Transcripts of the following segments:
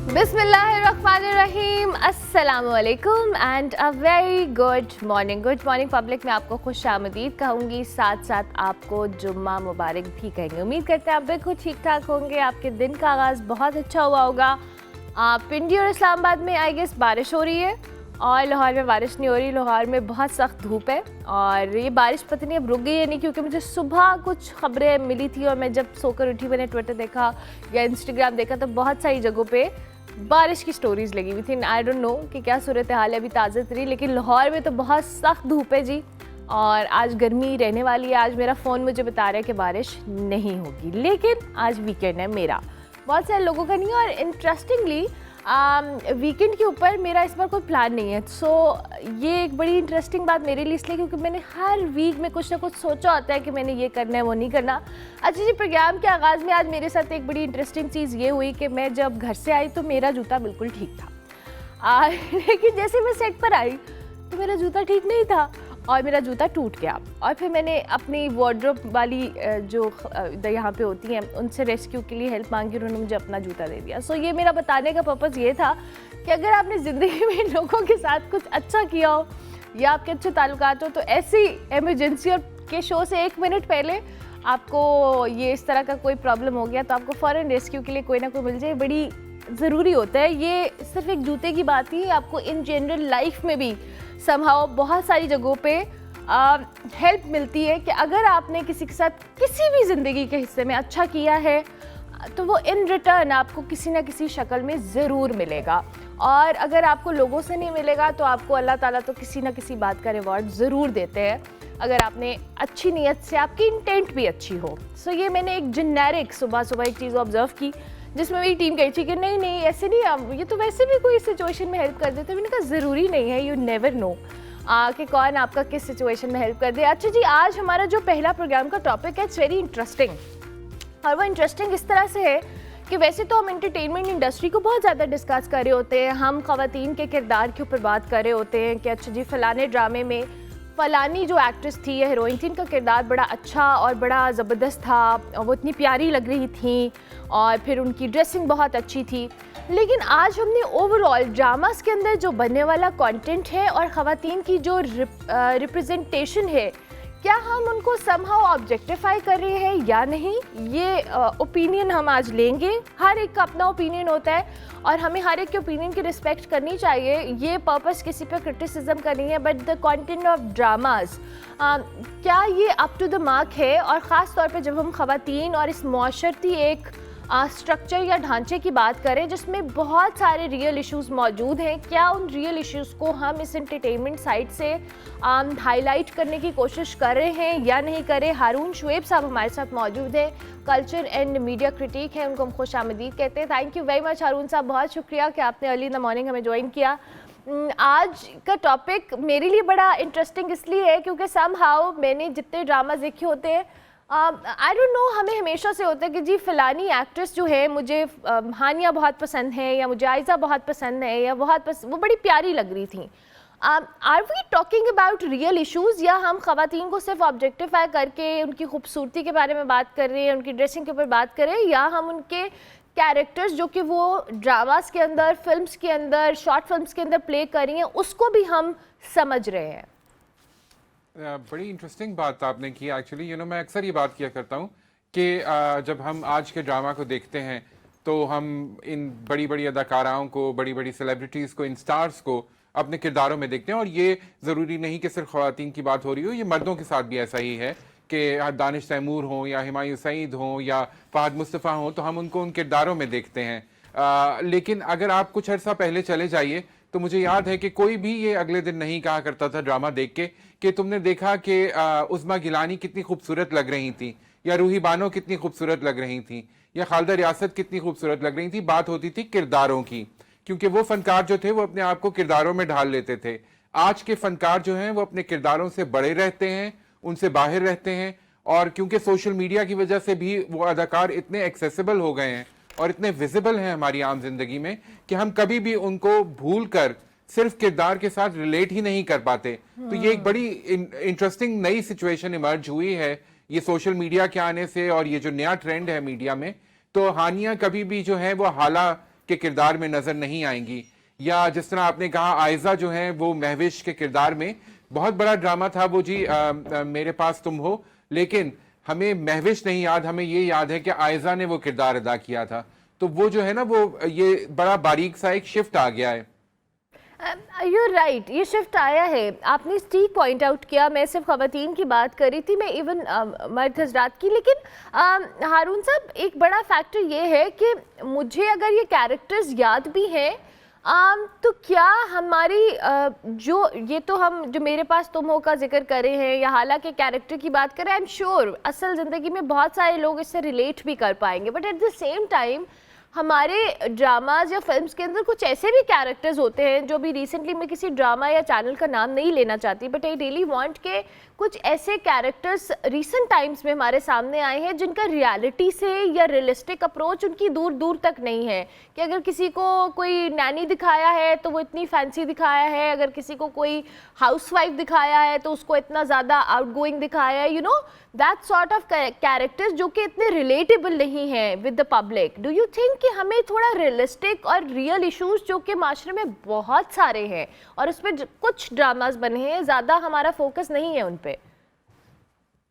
बिस्मिल्लाहिर्रहमानिर्रहीम, अस्सलामुअलैकुम and a very good morning public. मैं आपको खुश आमदीद कहूँगी, साथ साथ आपको जुम्मा मुबारक भी कहेंगे। उम्मीद करते हैं आप बिल्कुल ठीक ठाक होंगे, आपके दिन का आगाज़ बहुत अच्छा हुआ होगा। पिंडी और इस्लामाबाद में आई गेस बारिश हो रही है और लाहौर में बारिश नहीं हो रही। लाहौर में बहुत सख्त धूप है और ये बारिश पता नहीं अब रुक गई है नहीं, क्योंकि मुझे सुबह कुछ खबरें मिली थी और मैं जब सोकर उठी मैंने ट्विटर देखा या इंस्टाग्राम देखा तो बहुत सारी जगहों पे बारिश की स्टोरीज लगी हुई थी। आई डोंट नो कि क्या सूरत हाल है अभी ताज़ा तरी, लेकिन लाहौर में तो बहुत सख्त धूप है जी और आज गर्मी रहने वाली है। आज मेरा फ़ोन मुझे बता रहा है कि बारिश नहीं होगी, लेकिन आज वीकेंड है मेरा, बहुत सारे लोगों का नहीं है। और इंटरेस्टिंगली वीकेंड के ऊपर मेरा इस बार कोई प्लान नहीं है। सो ये एक बड़ी इंटरेस्टिंग बात मेरे लिए इसलिए क्योंकि मैंने हर वीक में कुछ ना कुछ सोचा होता है कि मैंने ये करना है वो नहीं करना। अच्छा जी, प्रोग्राम के आगाज़ में आज मेरे साथ एक बड़ी इंटरेस्टिंग चीज़ ये हुई कि मैं जब घर से आई तो मेरा जूता बिल्कुल ठीक था, लेकिन जैसे मैं सेट पर आई तो मेरा जूता ठीक नहीं था और मेरा जूता टूट गया। और फिर मैंने अपनी वार्डरोब वाली जो यहाँ पे होती हैं उनसे रेस्क्यू के लिए हेल्प मांगी, उन्होंने मुझे अपना जूता दे दिया। सो ये मेरा बताने का पर्पज़ ये था कि अगर आपने ज़िंदगी में लोगों के साथ कुछ अच्छा किया हो या आपके अच्छे ताल्लुकात हो तो ऐसी इमरजेंसी और के शो से 1 मिनट पहले आपको ये इस तरह का कोई प्रॉब्लम हो गया तो आपको फ़ौरन रेस्क्यू के लिए कोई ना कोई मिल जाए, बड़ी ज़रूरी होता है। ये सिर्फ एक जूते की बात ही, आपको इन जनरल लाइफ में भी समहाउ बहुत सारी जगहों पे हेल्प मिलती है कि अगर आपने किसी के साथ किसी भी ज़िंदगी के हिस्से में अच्छा किया है तो वो इन रिटर्न आपको किसी ना किसी शक्ल में ज़रूर मिलेगा। और अगर आपको लोगों से नहीं मिलेगा तो आपको अल्लाह ताला तो किसी ना किसी बात का रिवॉर्ड ज़रूर देते हैं अगर आपने अच्छी नीयत से, आपकी इंटेंट भी अच्छी हो। सो ये मैंने एक जेनेरिक सुबह एक चीज़ ऑब्जर्व की जिसमें मेरी टीम कही थी कि नहीं ऐसे नहीं, अब ये तो वैसे भी कोई सिचुएशन में हेल्प कर देते। मैंने कहा ज़रूरी नहीं है, यू नेवर नो कि कौन आपका किस सिचुएशन में हेल्प कर दे। अच्छा जी, आज हमारा जो पहला प्रोग्राम का टॉपिक है इट्स वेरी इंटरेस्टिंग, और वो इंटरेस्टिंग इस तरह से है कि वैसे तो हम एंटरटेनमेंट इंडस्ट्री को बहुत ज़्यादा डिस्कस कर रहे होते हैं, हम ख़वातीन के किरदार के ऊपर बात कर रहे होते हैं कि अच्छा जी फ़लाने ड्रामे में फ़लानी जो एक्ट्रेस थी या हीरोइन थी इनका किरदार बड़ा अच्छा और बड़ा ज़बरदस्त था, वो इतनी प्यारी लग रही थी और फिर उनकी ड्रेसिंग बहुत अच्छी थी। लेकिन आज हमने ओवरऑल ड्रामास के अंदर जो बनने वाला कंटेंट है और ख़वातीन की जो रिप्रेजेंटेशन है, क्या हम उनको समहाउ ऑब्जेक्टिफाई कर रहे हैं या नहीं, ये ओपिनियन हम आज लेंगे। हर एक का अपना ओपिनियन होता है और हमें हर एक के ओपिनियन की रिस्पेक्ट करनी चाहिए। ये पर्पस किसी पे क्रिटिसिज्म का नहीं है, but the content of dramas क्या ये अप टू द मार्क है। और ख़ास तौर पे जब हम ख़वातीन और इस माशरती एक स्ट्रक्चर या ढांचे की बात करें जिसमें बहुत सारे रियल इश्यूज़ मौजूद हैं, क्या उन रियल इश्यूज़ को हम इस एंटरटेनमेंट साइड से हाईलाइट करने की कोशिश कर रहे हैं या नहीं कर रहे। हारून शुएब साहब हमारे साथ मौजूद हैं, कल्चर एंड मीडिया क्रिटिक हैं, उनको हम खुश आमदीद कहते हैं। थैंक यू वेरी मच हारून साहब, बहुत शुक्रिया कि आपने अर्ली इन द मॉर्निंग हमें ज्वाइन किया। आज का टॉपिक मेरे लिए बड़ा इंटरेस्टिंग इसलिए है क्योंकि समहाउ मैंने जितने ड्रामाज देखे होते हैं, आई डोंट नो, हमें हमेशा से होता है कि जी फ़लानी एक्ट्रेस जो है, मुझे हानिया बहुत पसंद है या मुझे आयज़ा बहुत पसंद है या वो बड़ी प्यारी लग रही थी। Are we talking about real issues या हम ख़वातीन को सिर्फ ऑब्जेक्टिफाई करके उनकी खूबसूरती के बारे में बात कर रहे हैं, उनकी ड्रेसिंग के ऊपर बात कर रहे हैं, या हम उनके कैरेक्टर्स जो कि वो ड्रामास के अंदर, फिल्म्स के अंदर, शॉर्ट फिल्म्स के अंदर प्ले कर रही हैं उसको भी हम समझ रहे हैं। बड़ी इंटरेस्टिंग बात आपने की एक्चुअली। मैं अक्सर ये बात किया करता हूँ कि जब हम आज के ड्रामा को देखते हैं तो हम इन बड़ी बड़ी अदाकाराओं को, बड़ी बड़ी सेलिब्रिटीज़ को, इन स्टार्स को अपने किरदारों में देखते हैं। और ये ज़रूरी नहीं कि सिर्फ ख़वातीन की बात हो रही हो, ये मर्दों के साथ भी ऐसा ही है कि दानिश तैमूर हों या हुमायूं सईद हों या फ़हद मुस्तफ़ा हों तो हम उनको उन किरदारों में देखते हैं। लेकिन अगर आप कुछ अर्सा पहले चले जाइए तो मुझे याद है कि कोई भी ये अगले दिन नहीं कहा करता था ड्रामा देख के कि तुमने देखा कि उज़्मा गिलानी कितनी खूबसूरत लग रही थी या रूही बानो कितनी खूबसूरत लग रही थी या खालिदा रियासत कितनी खूबसूरत लग रही थी। बात होती थी किरदारों की, क्योंकि वो फनकार जो थे वो अपने आप को किरदारों में ढाल लेते थे। आज के फनकार जो हैं वो अपने किरदारों से बड़े रहते हैं, उनसे बाहर रहते हैं, और क्योंकि सोशल मीडिया की वजह से भी वो अदाकार इतने एक्सेसिबल हो गए हैं और इतने विजिबल हैं हमारी आम जिंदगी में कि हम कभी भी उनको भूल कर सिर्फ किरदार के साथ रिलेट ही नहीं कर पाते। तो ये एक बड़ी इंटरेस्टिंग नई सिचुएशन इमर्ज हुई है ये सोशल मीडिया के आने से, और ये जो नया ट्रेंड है मीडिया में। तो हानिया कभी भी जो है वो हाला के किरदार में नजर नहीं आएंगी। या जिस तरह आपने कहा आयजा जो है वो महविश के किरदार में, बहुत बड़ा ड्रामा था वो जी, मेरे पास तुम हो, लेकिन हमें महविश नहीं याद, हमें ये याद है कि आयजा ने वो किरदार अदा किया था। तो वो जो है ना, वो ये बड़ा बारीक सा एक शिफ्ट आ गया है। यू राइट, ये शिफ्ट आया है, आपने ठीक पॉइंट आउट किया। मैं सिर्फ खवातीन की बात कर रही थी, मैं इवन मर्द हजरात की। लेकिन हारून साहब, एक बड़ा फैक्टर ये है कि मुझे अगर ये कैरेक्टर्स याद भी हैं, तो क्या हमारी जो ये तो हम जो मेरे पास तुम हो का जिक्र कर रहे हैं या हालांकि कैरेक्टर की बात करें, आई एम श्योर असल ज़िंदगी में बहुत सारे लोग इससे रिलेट भी कर पाएंगे। But at the same time हमारे ड्रामाज या फिल्म्स के अंदर कुछ ऐसे भी कैरेक्टर्स होते हैं जो भी रिसेंटली, मैं किसी ड्रामा या चैनल का नाम नहीं लेना चाहती, बट आई रियली वांट के कुछ ऐसे कैरेक्टर्स रिसेंट टाइम्स में हमारे सामने आए हैं जिनका रियलिटी से या रियलिस्टिक अप्रोच उनकी दूर दूर तक नहीं है। कि अगर किसी को कोई नैनी दिखाया है तो वो इतनी फैंसी दिखाया है, अगर किसी को कोई हाउसवाइफ दिखाया है तो उसको इतना ज़्यादा आउटगोइंग दिखाया है, you know that sort of characters जो कि इतने रिलेटेबल नहीं हैं with the public. Do you think कि हमें थोड़ा रियलिस्टिक और रियल इश्यूज जो कि माशरे में बहुत सारे हैं और उस पर कुछ ड्रामास बने हैं, ज़्यादा हमारा फोकस नहीं है उन पर?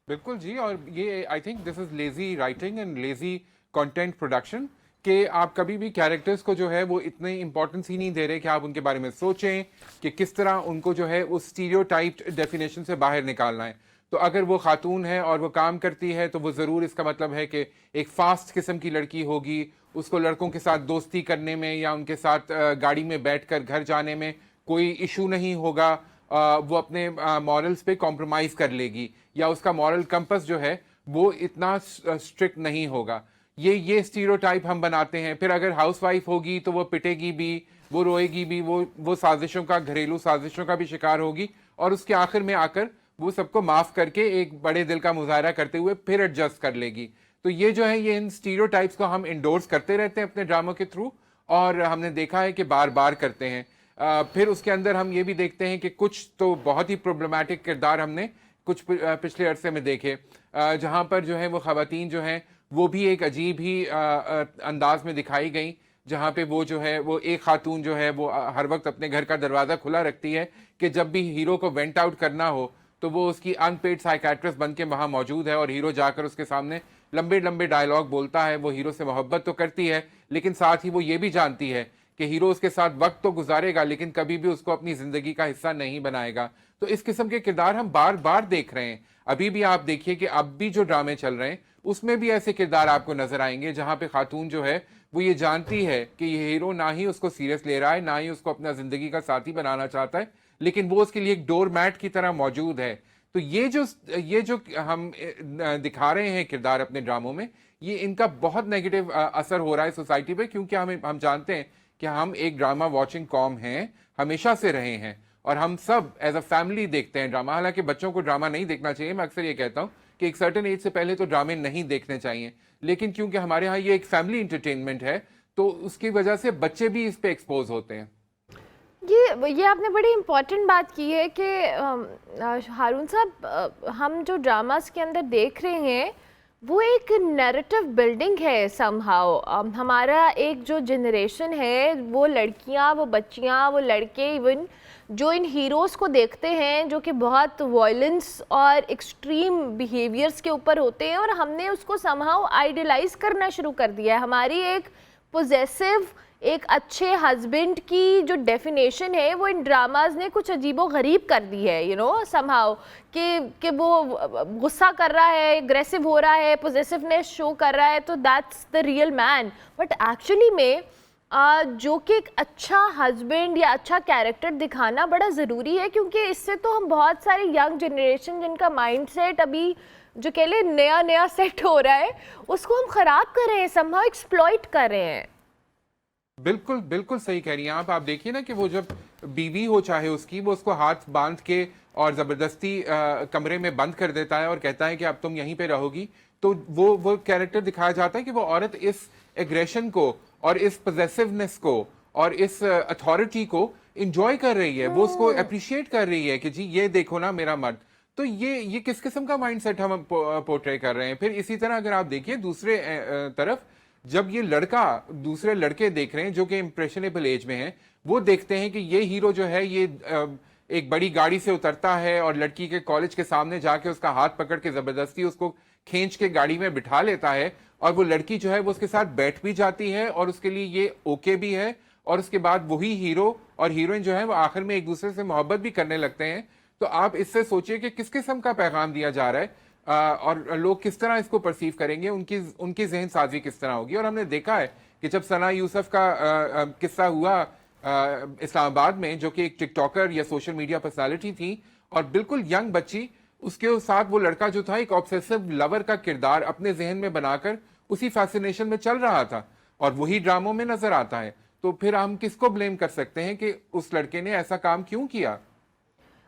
बिल्कुल जी, और ये I think this is lazy writing and lazy content production, कि आप कभी भी कैरेक्टर्स को जो है वो इतने इंपॉर्टेंस ही नहीं दे रहे कि आप उनके बारे में सोचें कि किस तरह उनको जो है उस स्टीरियोटाइप्ड डेफिनेशन से बाहर निकालना है। तो अगर वो खातून है और वो काम करती है तो वो ज़रूर इसका मतलब है कि एक फास्ट किस्म की लड़की होगी, उसको लड़कों के साथ दोस्ती करने में या उनके साथ गाड़ी में बैठकर घर जाने में कोई इशू नहीं होगा, वो अपने मॉरल्स पे कॉम्प्रोमाइज़ कर लेगी, या उसका मॉरल कंपस जो है वो इतना स्ट्रिक्ट नहीं होगा। ये स्टीरियोटाइप हम बनाते हैं। फिर अगर हाउसवाइफ होगी तो वो पिटेगी भी, वो रोएगी भी, वो साजिशों का, घरेलू साजिशों का भी शिकार होगी, और उसके आखिर में आकर वो सबको माफ़ करके एक बड़े दिल का मुजाहरा करते हुए फिर एडजस्ट कर लेगी। तो ये जो है, ये इन स्टीरियोटाइप्स को हम इंडोर्स करते रहते हैं अपने ड्रामों के थ्रू, और हमने देखा है कि बार बार करते हैं। फिर उसके अंदर हम ये भी देखते हैं कि कुछ तो बहुत ही प्रॉब्लमैटिक किरदार हमने कुछ पिछले अरसे में देखे, जहाँ पर जो है वो ख़वातीन जो हैं वो भी एक अजीब ही अंदाज में दिखाई गई, जहाँ पे वो जो है वो एक खातून जो है वो हर वक्त अपने घर का दरवाज़ा खुला रखती है कि जब भी हीरो को वेंट आउट करना हो तो वो उसकी अनपेड साइकेट्रिस्ट बन के वहाँ मौजूद है, और हीरो जाकर उसके सामने लंबे लंबे डायलॉग बोलता है। वो हीरो से मोहब्बत तो करती है, लेकिन साथ ही वो ये भी जानती है कि हीरो उसके साथ वक्त तो गुजारेगा लेकिन कभी भी उसको अपनी ज़िंदगी का हिस्सा नहीं बनाएगा। तो इस किस्म के किरदार हम बार बार देख रहे हैं। अभी भी आप देखिए कि अब भी जो ड्रामे चल रहे हैं उसमें भी ऐसे किरदार आपको नजर आएंगे जहाँ पे खातून जो है वो ये जानती है कि ये हीरो ना ही उसको सीरियस ले रहा है, ना ही उसको अपना ज़िंदगी का साथी बनाना चाहता है, लेकिन वो उसके लिए एक डोर मैट की तरह मौजूद है। तो ये जो हम दिखा रहे हैं किरदार अपने ड्रामों में, ये इनका बहुत नेगेटिव असर हो रहा है सोसाइटी पे, क्योंकि हम जानते हैं कि हम एक ड्रामा वॉचिंग कॉम हैं, हमेशा से रहे हैं, और हम सब एज अ फैमिली देखते हैं ड्रामा। हालांकि बच्चों को ड्रामा नहीं देखना चाहिए, मैं अक्सर ये कहता हूँ कि एक सर्टेन एज से पहले तो ड्रामे नहीं देखने चाहिए, लेकिन क्योंकि हमारे यहाँ ये एक फैमिली इंटरटेनमेंट है तो उसकी वजह से बच्चे भी इस पे एक्सपोज होते हैं। ये आपने बड़ी इम्पॉर्टेंट बात की है कि हारून साहब, हम जो ड्रामास के अंदर देख रहे हैं वो एक नैरेटिव बिल्डिंग है समहाउ। हमारा एक जो जनरेशन है, वो लड़कियां, वो बच्चियां, वो लड़के, इवन जो इन हीरोज़ को देखते हैं जो कि बहुत वायलेंस और एक्सट्रीम बिहेवियर्स के ऊपर होते हैं, और हमने उसको समहाउ आइडियलाइज करना शुरू कर दिया है। हमारी एक पोजेसिव, एक अच्छे हस्बैंड की जो डेफिनेशन है वो इन ड्रामाज ने कुछ अजीबो गरीब कर दी है, यू नो समहाउ, कि वो गुस्सा कर रहा है, एग्रेसिव हो रहा है, पोजेसिवनेस शो कर रहा है, तो that's the real man. But actually में जो कि एक अच्छा हस्बैंड या अच्छा कैरेक्टर दिखाना बड़ा ज़रूरी है, क्योंकि इससे तो हम बहुत सारे यंग जनरेशन जिनका माइंडसेट अभी जो कह ले नया नया सेट हो रहा है, उसको हम ख़राब कर रहे हैं, समहाउ एक्सप्लॉइट कर रहे हैं। बिल्कुल बिल्कुल सही कह रही हैं आप देखिए ना कि वो जब बीवी हो चाहे उसकी, वो उसको हाथ बांध के और ज़बरदस्ती कमरे में बंद कर देता है और कहता है कि अब तुम यहीं पे रहोगी, तो वो कैरेक्टर दिखाया जाता है कि वो औरत इस एग्रेशन को और इस पॉसेसिवनेस को और इस अथॉरिटी को इंजॉय कर रही है, वो उसको अप्रिशिएट कर रही है कि जी ये देखो ना मेरा मर्द। तो ये किस किस्म का माइंडसेट हम पोर्ट्रे कर रहे हैं। फिर इसी तरह अगर आप देखिए दूसरे तरफ, जब ये लड़का दूसरे लड़के देख रहे हैं जो कि इम्प्रेशनेबल एज में हैं, वो देखते हैं कि ये हीरो जो है ये एक बड़ी गाड़ी से उतरता है और लड़की के कॉलेज के सामने जाके उसका हाथ पकड़ के जबरदस्ती उसको खींच के गाड़ी में बिठा लेता है, और वो लड़की जो है वो उसके साथ बैठ भी जाती है और उसके लिए ये ओके भी है, और उसके बाद वही हीरो और हीरोइन जो है वो आखिर में एक दूसरे से मोहब्बत भी करने लगते हैं। तो आप इससे सोचिए कि किस किस्म का पैगाम दिया जा रहा है, और लोग किस तरह इसको परसीव करेंगे, उनकी उनकी जहन साजी किस तरह होगी। और हमने देखा है कि जब सना यूसुफ का किस्सा हुआ इस्लामाबाद में, जो कि एक टिकटॉकर या सोशल मीडिया पर्सनालिटी थी और बिल्कुल यंग बच्ची, उसके साथ वो लड़का जो था एक ऑब्सेसिव लवर का किरदार अपने जहन में बनाकर उसी फैसिनेशन में चल रहा था, और वही ड्रामों में नजर आता है। तो फिर हम किसको ब्लेम कर सकते हैं कि उस लड़के ने ऐसा काम क्यों किया?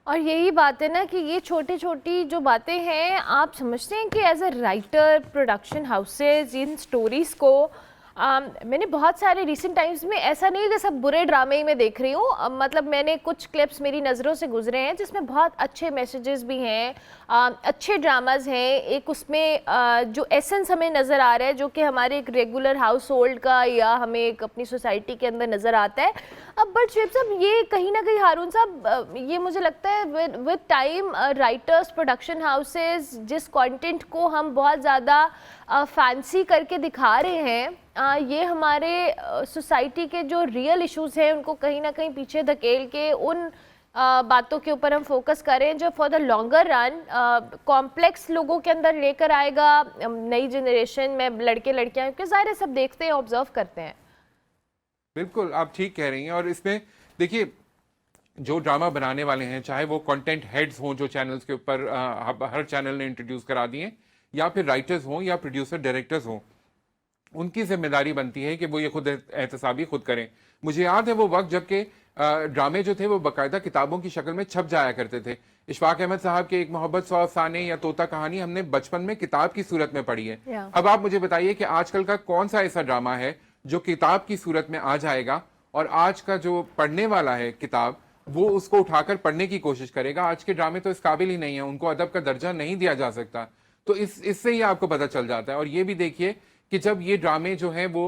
और यही बात है ना कि ये छोटी छोटी जो बातें हैं, आप समझते हैं कि as a writer, production houses इन स्टोरीज़ को मैंने बहुत सारे रिसेंट टाइम्स में, ऐसा नहीं कि सब बुरे ड्रामे ही मैं देख रही हूँ, मतलब मैंने कुछ क्लिप्स मेरी नज़रों से गुजरे हैं जिसमें बहुत अच्छे मैसेजेस भी हैं, अच्छे ड्रामाज हैं। एक उसमें जो एसेंस हमें नज़र आ रहा है, जो कि हमारे एक रेगुलर हाउस होल्ड का या हमें एक अपनी सोसाइटी के अंदर नज़र आता है। अब बट शुएब साहब, ये कहीं ना कहीं हारून साहब, ये मुझे लगता है with time writers, production houses जिस कंटेंट को हम बहुत ज़्यादा फैंसी करके दिखा रहे हैं, ये हमारे सोसाइटी के जो रियल इश्यूज हैं उनको कहीं ना कहीं पीछे धकेल के उन बातों के ऊपर हम फोकस करें जो for the longer run complex लोगों के अंदर लेकर आएगा नई जनरेशन में, लड़के लड़कियां, क्योंकि ज़ाहिर है सब देखते हैं, ऑब्जर्व करते हैं। बिल्कुल, आप ठीक कह रही हैं। और इसमें देखिए, जो ड्रामा बनाने वाले हैं, चाहे वो कंटेंट हेड्स हों जो चैनल्स के ऊपर हर चैनल ने इंट्रोड्यूस करा दिए, या फिर राइटर्स हों या प्रोड्यूसर डायरेक्टर्स हों, उनकी जिम्मेदारी बनती है कि वो ये खुद एहतसाबी खुद करें। मुझे याद है वो वक्त जबकि ड्रामे जो थे वो बाकायदा किताबों की शक्ल में छप जाया करते थे। इशफाक अहमद साहब के एक मोहब्बत 100 अफसाने या तोता कहानी हमने बचपन में किताब की सूरत में पढ़ी है। अब आप मुझे बताइए कि आजकल का कौन सा ऐसा ड्रामा है जो किताब की सूरत में आ जाएगा और आज का जो पढ़ने वाला है किताब, वो उसको उठाकर पढ़ने की कोशिश करेगा। आज के ड्रामे तो इस काबिल ही नहीं है, उनको अदब का दर्जा नहीं दिया जा सकता। तो इससे ही आपको पता चल जाता है। और ये भी देखिए कि जब ये ड्रामे जो हैं वो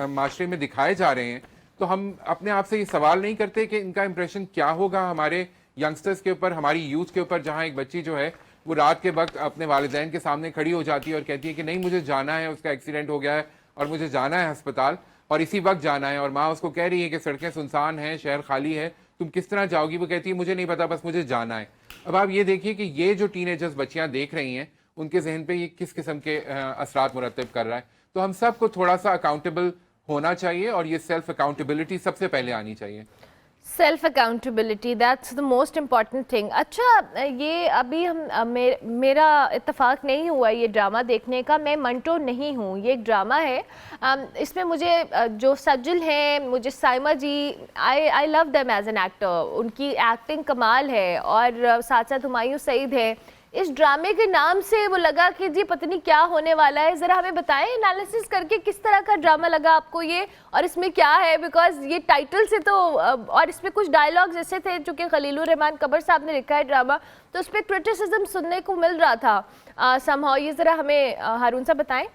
माशरे में दिखाए जा रहे हैं, तो हम अपने आप से ये सवाल नहीं करते कि इनका इंप्रेशन क्या होगा हमारे यंगस्टर्स के ऊपर, हमारी यूथ के ऊपर, जहाँ एक बच्ची जो है वो रात के वक्त अपने वालिदैन के सामने खड़ी हो जाती है और कहती है कि नहीं, मुझे जाना है, उसका एक्सीडेंट हो गया है और मुझे जाना है अस्पताल, और इसी वक्त जाना है, और माँ उसको कह रही है कि सड़कें सुनसान हैं, शहर खाली है, तुम किस तरह जाओगी? वो कहती है मुझे नहीं पता, बस मुझे जाना है। अब आप ये देखिए कि ये जो टीनेजर्स बच्चियां देख रही हैं, उनके जहन पे ये किस किस्म के असरात मुरतब कर रहा है। तो हम सबको थोड़ा सा अकाउंटेबल होना चाहिए, और ये सेल्फ अकाउंटेबिलिटी सबसे पहले आनी चाहिए। Self accountability, that's the most important thing. अच्छा, ये अभी हम मेरा इत्तेफाक नहीं हुआ ये ड्रामा देखने का, मैं मंटो नहीं हूँ, ये एक ड्रामा है। इसमें मुझे जो सज्जल हैं, मुझे Saima ji, I love them as an actor, उनकी एक्टिंग कमाल है, और साथ साथ हुमायूं सईद है। इस ड्रामे के नाम से वो लगा कि जी पता नहीं क्या होने वाला है। ज़रा हमें बताएं एनालिसिस करके किस तरह का ड्रामा लगा आपको ये, और इसमें क्या है, बिकॉज ये टाइटल से तो और इसमें कुछ डायलॉग्स ऐसे थे जो कि खलीलुर रहमान कबर साहब ने लिखा है ड्रामा, तो उस पर क्रिटिसिज्म सुनने को मिल रहा था समहाउ। ये ज़रा हमें हारून साहब बताएं।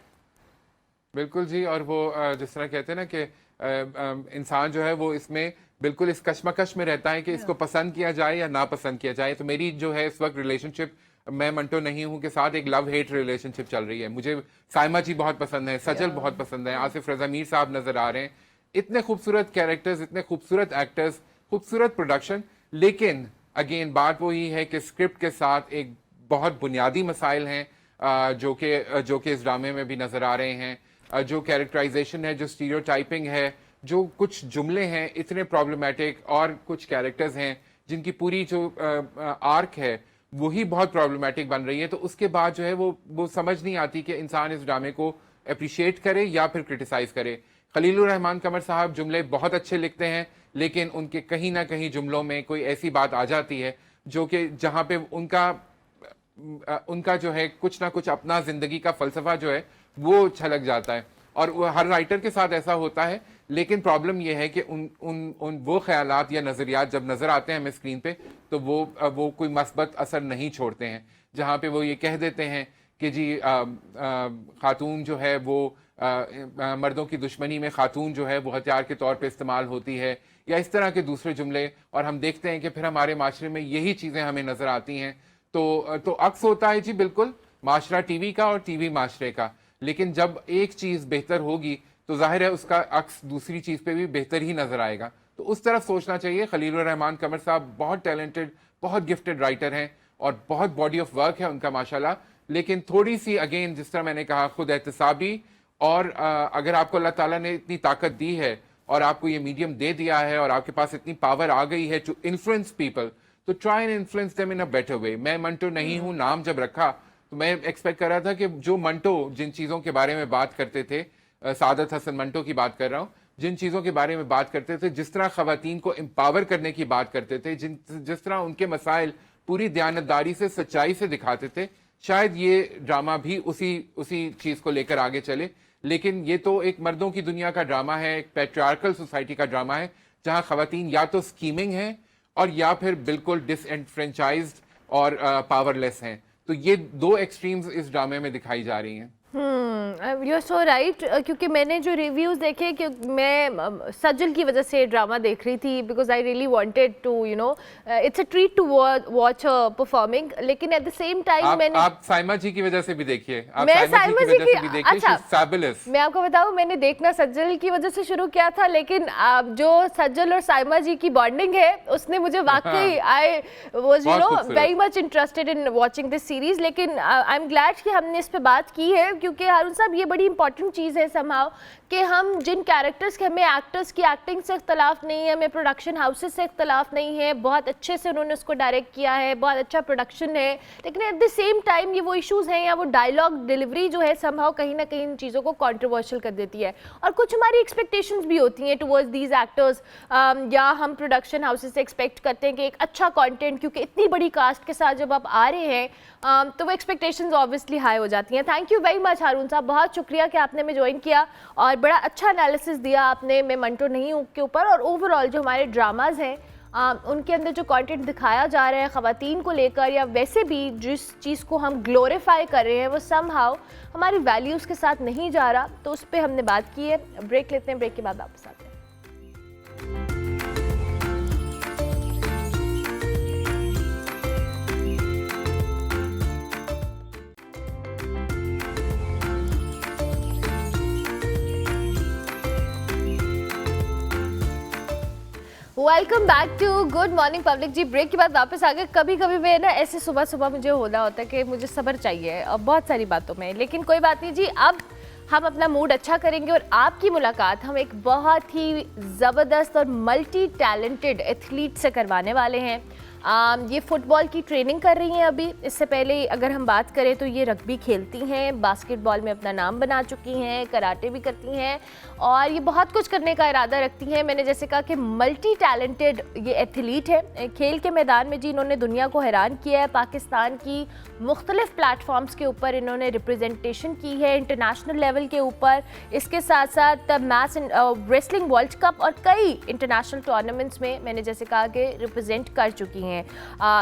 बिल्कुल जी, और वो जिस तरह कहते हैं ना कि इंसान जो है वो इसमें बिल्कुल इस कश्मकश में रहता है कि इसको पसंद किया जाए या ना पसंद किया जाए। तो मेरी जो है इस वक्त रिलेशनशिप, मैं मंटो नहीं हूं के साथ एक लव हेट रिलेशनशिप चल रही है। मुझे साइमा जी बहुत पसंद है, सजल बहुत पसंद है, आसिफ रजा मीर साहब नजर आ रहे हैं, इतने खूबसूरत कैरेक्टर्स, इतने खूबसूरत एक्टर्स, खूबसूरत प्रोडक्शन। लेकिन अगेन बात वही है कि स्क्रिप्ट के साथ एक बहुत बुनियादी मसाइल हैं जो कि इस ड्रामे में भी नजर आ रहे हैं। जो कैरेक्टराइजेशन है, जो स्टीरियोटाइपिंग है, जो कुछ जुमले हैं इतने प्रॉब्लमेटिक, और कुछ कैरेक्टर्स हैं जिनकी पूरी जो आर्क है वही बहुत प्रॉब्लमेटिक बन रही है। तो उसके बाद जो है वो समझ नहीं आती कि इंसान इस ड्रामे को अप्रिशिएट करे या फिर क्रिटिसाइज करे। खलीलुर रहमान कमर साहब जुमले बहुत अच्छे लिखते हैं, लेकिन उनके कहीं ना कहीं जुमलों में कोई ऐसी बात आ जाती है जो कि जहाँ पे उनका जो है कुछ ना कुछ अपना जिंदगी का फलसफा जो है वो छलक जाता है। और हर राइटर के साथ ऐसा होता है, लेकिन प्रॉब्लम यह है कि उन वो ख्यालात या नज़रियात जब नज़र आते हैं हमें स्क्रीन पे, तो वो कोई मस्बत असर नहीं छोड़ते हैं। जहाँ पे वो ये कह देते हैं कि जी खातून जो है वो मर्दों की दुश्मनी में खातून जो है वो हथियार के तौर पे इस्तेमाल होती है, या इस तरह के दूसरे जुमले, और हम देखते हैं कि फिर हमारे माशरे में यही चीज़ें हमें नज़र आती हैं। तो अक्स होता है जी, बिल्कुल, माशरा टीवी का और टीवी माशरे का। लेकिन जब एक चीज़ बेहतर होगी तो जाहिर है उसका अक्स दूसरी चीज़ पे भी बेहतर ही नज़र आएगा। तो उस तरफ सोचना चाहिए। खलीलुर रहमान कमर साहब बहुत टैलेंटेड, बहुत गिफ्टेड राइटर हैं और बहुत बॉडी ऑफ वर्क है उनका माशाल्लाह। लेकिन थोड़ी सी अगेन, जिस तरह मैंने कहा, खुद एहतसाबी, और अगर आपको अल्लाह ताला ने इतनी ताकत दी है और आपको ये मीडियम दे दिया है और आपके पास इतनी पावर आ गई है टू इन्फ्लुएंस पीपल, तो try and influence them in a better way. मैं मंटो नहीं हूँ, नाम जब रखा तो मैं एक्सपेक्ट कर रहा था कि जो मंटो जिन चीज़ों के बारे में बात करते थे, सादत हसन मंटो की बात कर रहा हूँ, जिन चीज़ों के बारे में बात करते थे, जिस तरह ख़वातीन को एम्पावर करने की बात करते थे, जिस तरह उनके मसाइल पूरी दयानतदारी से, सच्चाई से दिखाते थे, शायद ये ड्रामा भी उसी चीज़ को लेकर आगे चले। लेकिन ये तो एक मर्दों की दुनिया का ड्रामा है, एक पैट्रियार्कल सोसाइटी का ड्रामा है, जहाँ ख़वातीन या तो स्कीमिंग हैं और या फिर बिल्कुल डिसएनफ्रेंचाइज्ड और पावरलेस हैं। तो ये दो एक्सट्रीम्स इस ड्रामे में दिखाई जा रही हैं। यू आर सो राइट, क्योंकि मैंने जो रिव्यूज़ देखे, कि मैं सजल की वजह से ड्रामा देख रही थी, because I really wanted to it's a treat to watch performing, लेकिन एट द सेम टाइम मैंने आप साइमा जी की वजह से भी देखिए, मैं साइमा जी की भी देखिए, अच्छा, फैबुलस। मैं आपको बताऊं, मैंने देखना सज्जल की वजह से शुरू किया था, लेकिन जो सज्जल और साइमा जी की बॉन्डिंग है उसने मुझे वाकई I was very much interested in watching this series. लेकिन आई एम ग्लैड कि हमने इस पे बात की है, क्योंकि हारून साहब ये बड़ी इंपॉर्टेंट चीज़ है समहाउ, कि हम जिन कैरेक्टर्स के, हमें एक्टर्स की एक्टिंग से इख्तलाफ नहीं है, हमें प्रोडक्शन हाउसेस से इख्तलाफ नहीं है, बहुत अच्छे से उन्होंने उसको डायरेक्ट किया है, बहुत अच्छा प्रोडक्शन है, लेकिन एट द सेम टाइम ये वो इश्यूज़ हैं या वो डायलॉग डिलीवरी जो है समहाउ कहीं ना कहीं इन चीज़ों को कंट्रोवर्शियल कर देती है। और कुछ हमारी एक्सपेक्टेशंस भी होती हैं टुवर्ड्स दीज एक्टर्स, या हम प्रोडक्शन हाउसेस से एक्सपेक्ट करते हैं कि एक अच्छा कंटेंट, क्योंकि इतनी बड़ी कास्ट के साथ जब आप आ रहे हैं तो वो एक्सपेक्टेशंस ऑब्वियसली हाई हो जाती हैं। थैंक यू वेरी मच हारून साहब, बहुत शुक्रिया कि आपने हमें ज्वाइन किया और बड़ा अच्छा एनालिसिस दिया आपने मैं मंटो नहीं हूँ के ऊपर, और ओवरऑल जो हमारे ड्रामाज हैं उनके अंदर जो कंटेंट दिखाया जा रहा है ख़वातीन को लेकर, या वैसे भी जिस चीज़ को हम ग्लोरीफाई कर रहे हैं वो समहाउ हमारी वैल्यूज़ के साथ नहीं जा रहा, तो उस पर हमने बात की है। ब्रेक लेते हैं, ब्रेक के बाद वापस आते हैं। Welcome back to good morning public ji. Break के बाद वापस आ गए। कभी कभी मैं ना ऐसे सुबह सुबह मुझे होना होता है कि मुझे सब्र चाहिए और बहुत सारी बातों में, लेकिन कोई बात नहीं जी, अब हम अपना मूड अच्छा करेंगे और आपकी मुलाकात हम एक बहुत ही ज़बरदस्त और मल्टी टैलेंटेड एथलीट से करवाने वाले हैं। ये फ़ुटबॉल की ट्रेनिंग कर रही हैं अभी। इससे पहले अगर हम बात करें तो ये रग्बी खेलती हैं, बास्केटबॉल में अपना नाम बना चुकी हैं, कराटे भी करती हैं और ये बहुत कुछ करने का इरादा रखती हैं। मैंने जैसे कहा कि मल्टी टैलेंटेड ये एथलीट है। खेल के मैदान में जी इन्होंने दुनिया को हैरान किया है। पाकिस्तान की मुख्तलिफ प्लेटफॉर्म्स के ऊपर इन्होंने रिप्रेजेंटेशन की है इंटरनेशनल लेवल के ऊपर। इसके साथ साथ मैच रेसलिंग वर्ल्ड कप और कई इंटरनेशनल टूर्नामेंट्स में मैंने जैसे कहा कि रिप्रेजेंट कर चुकी हैं।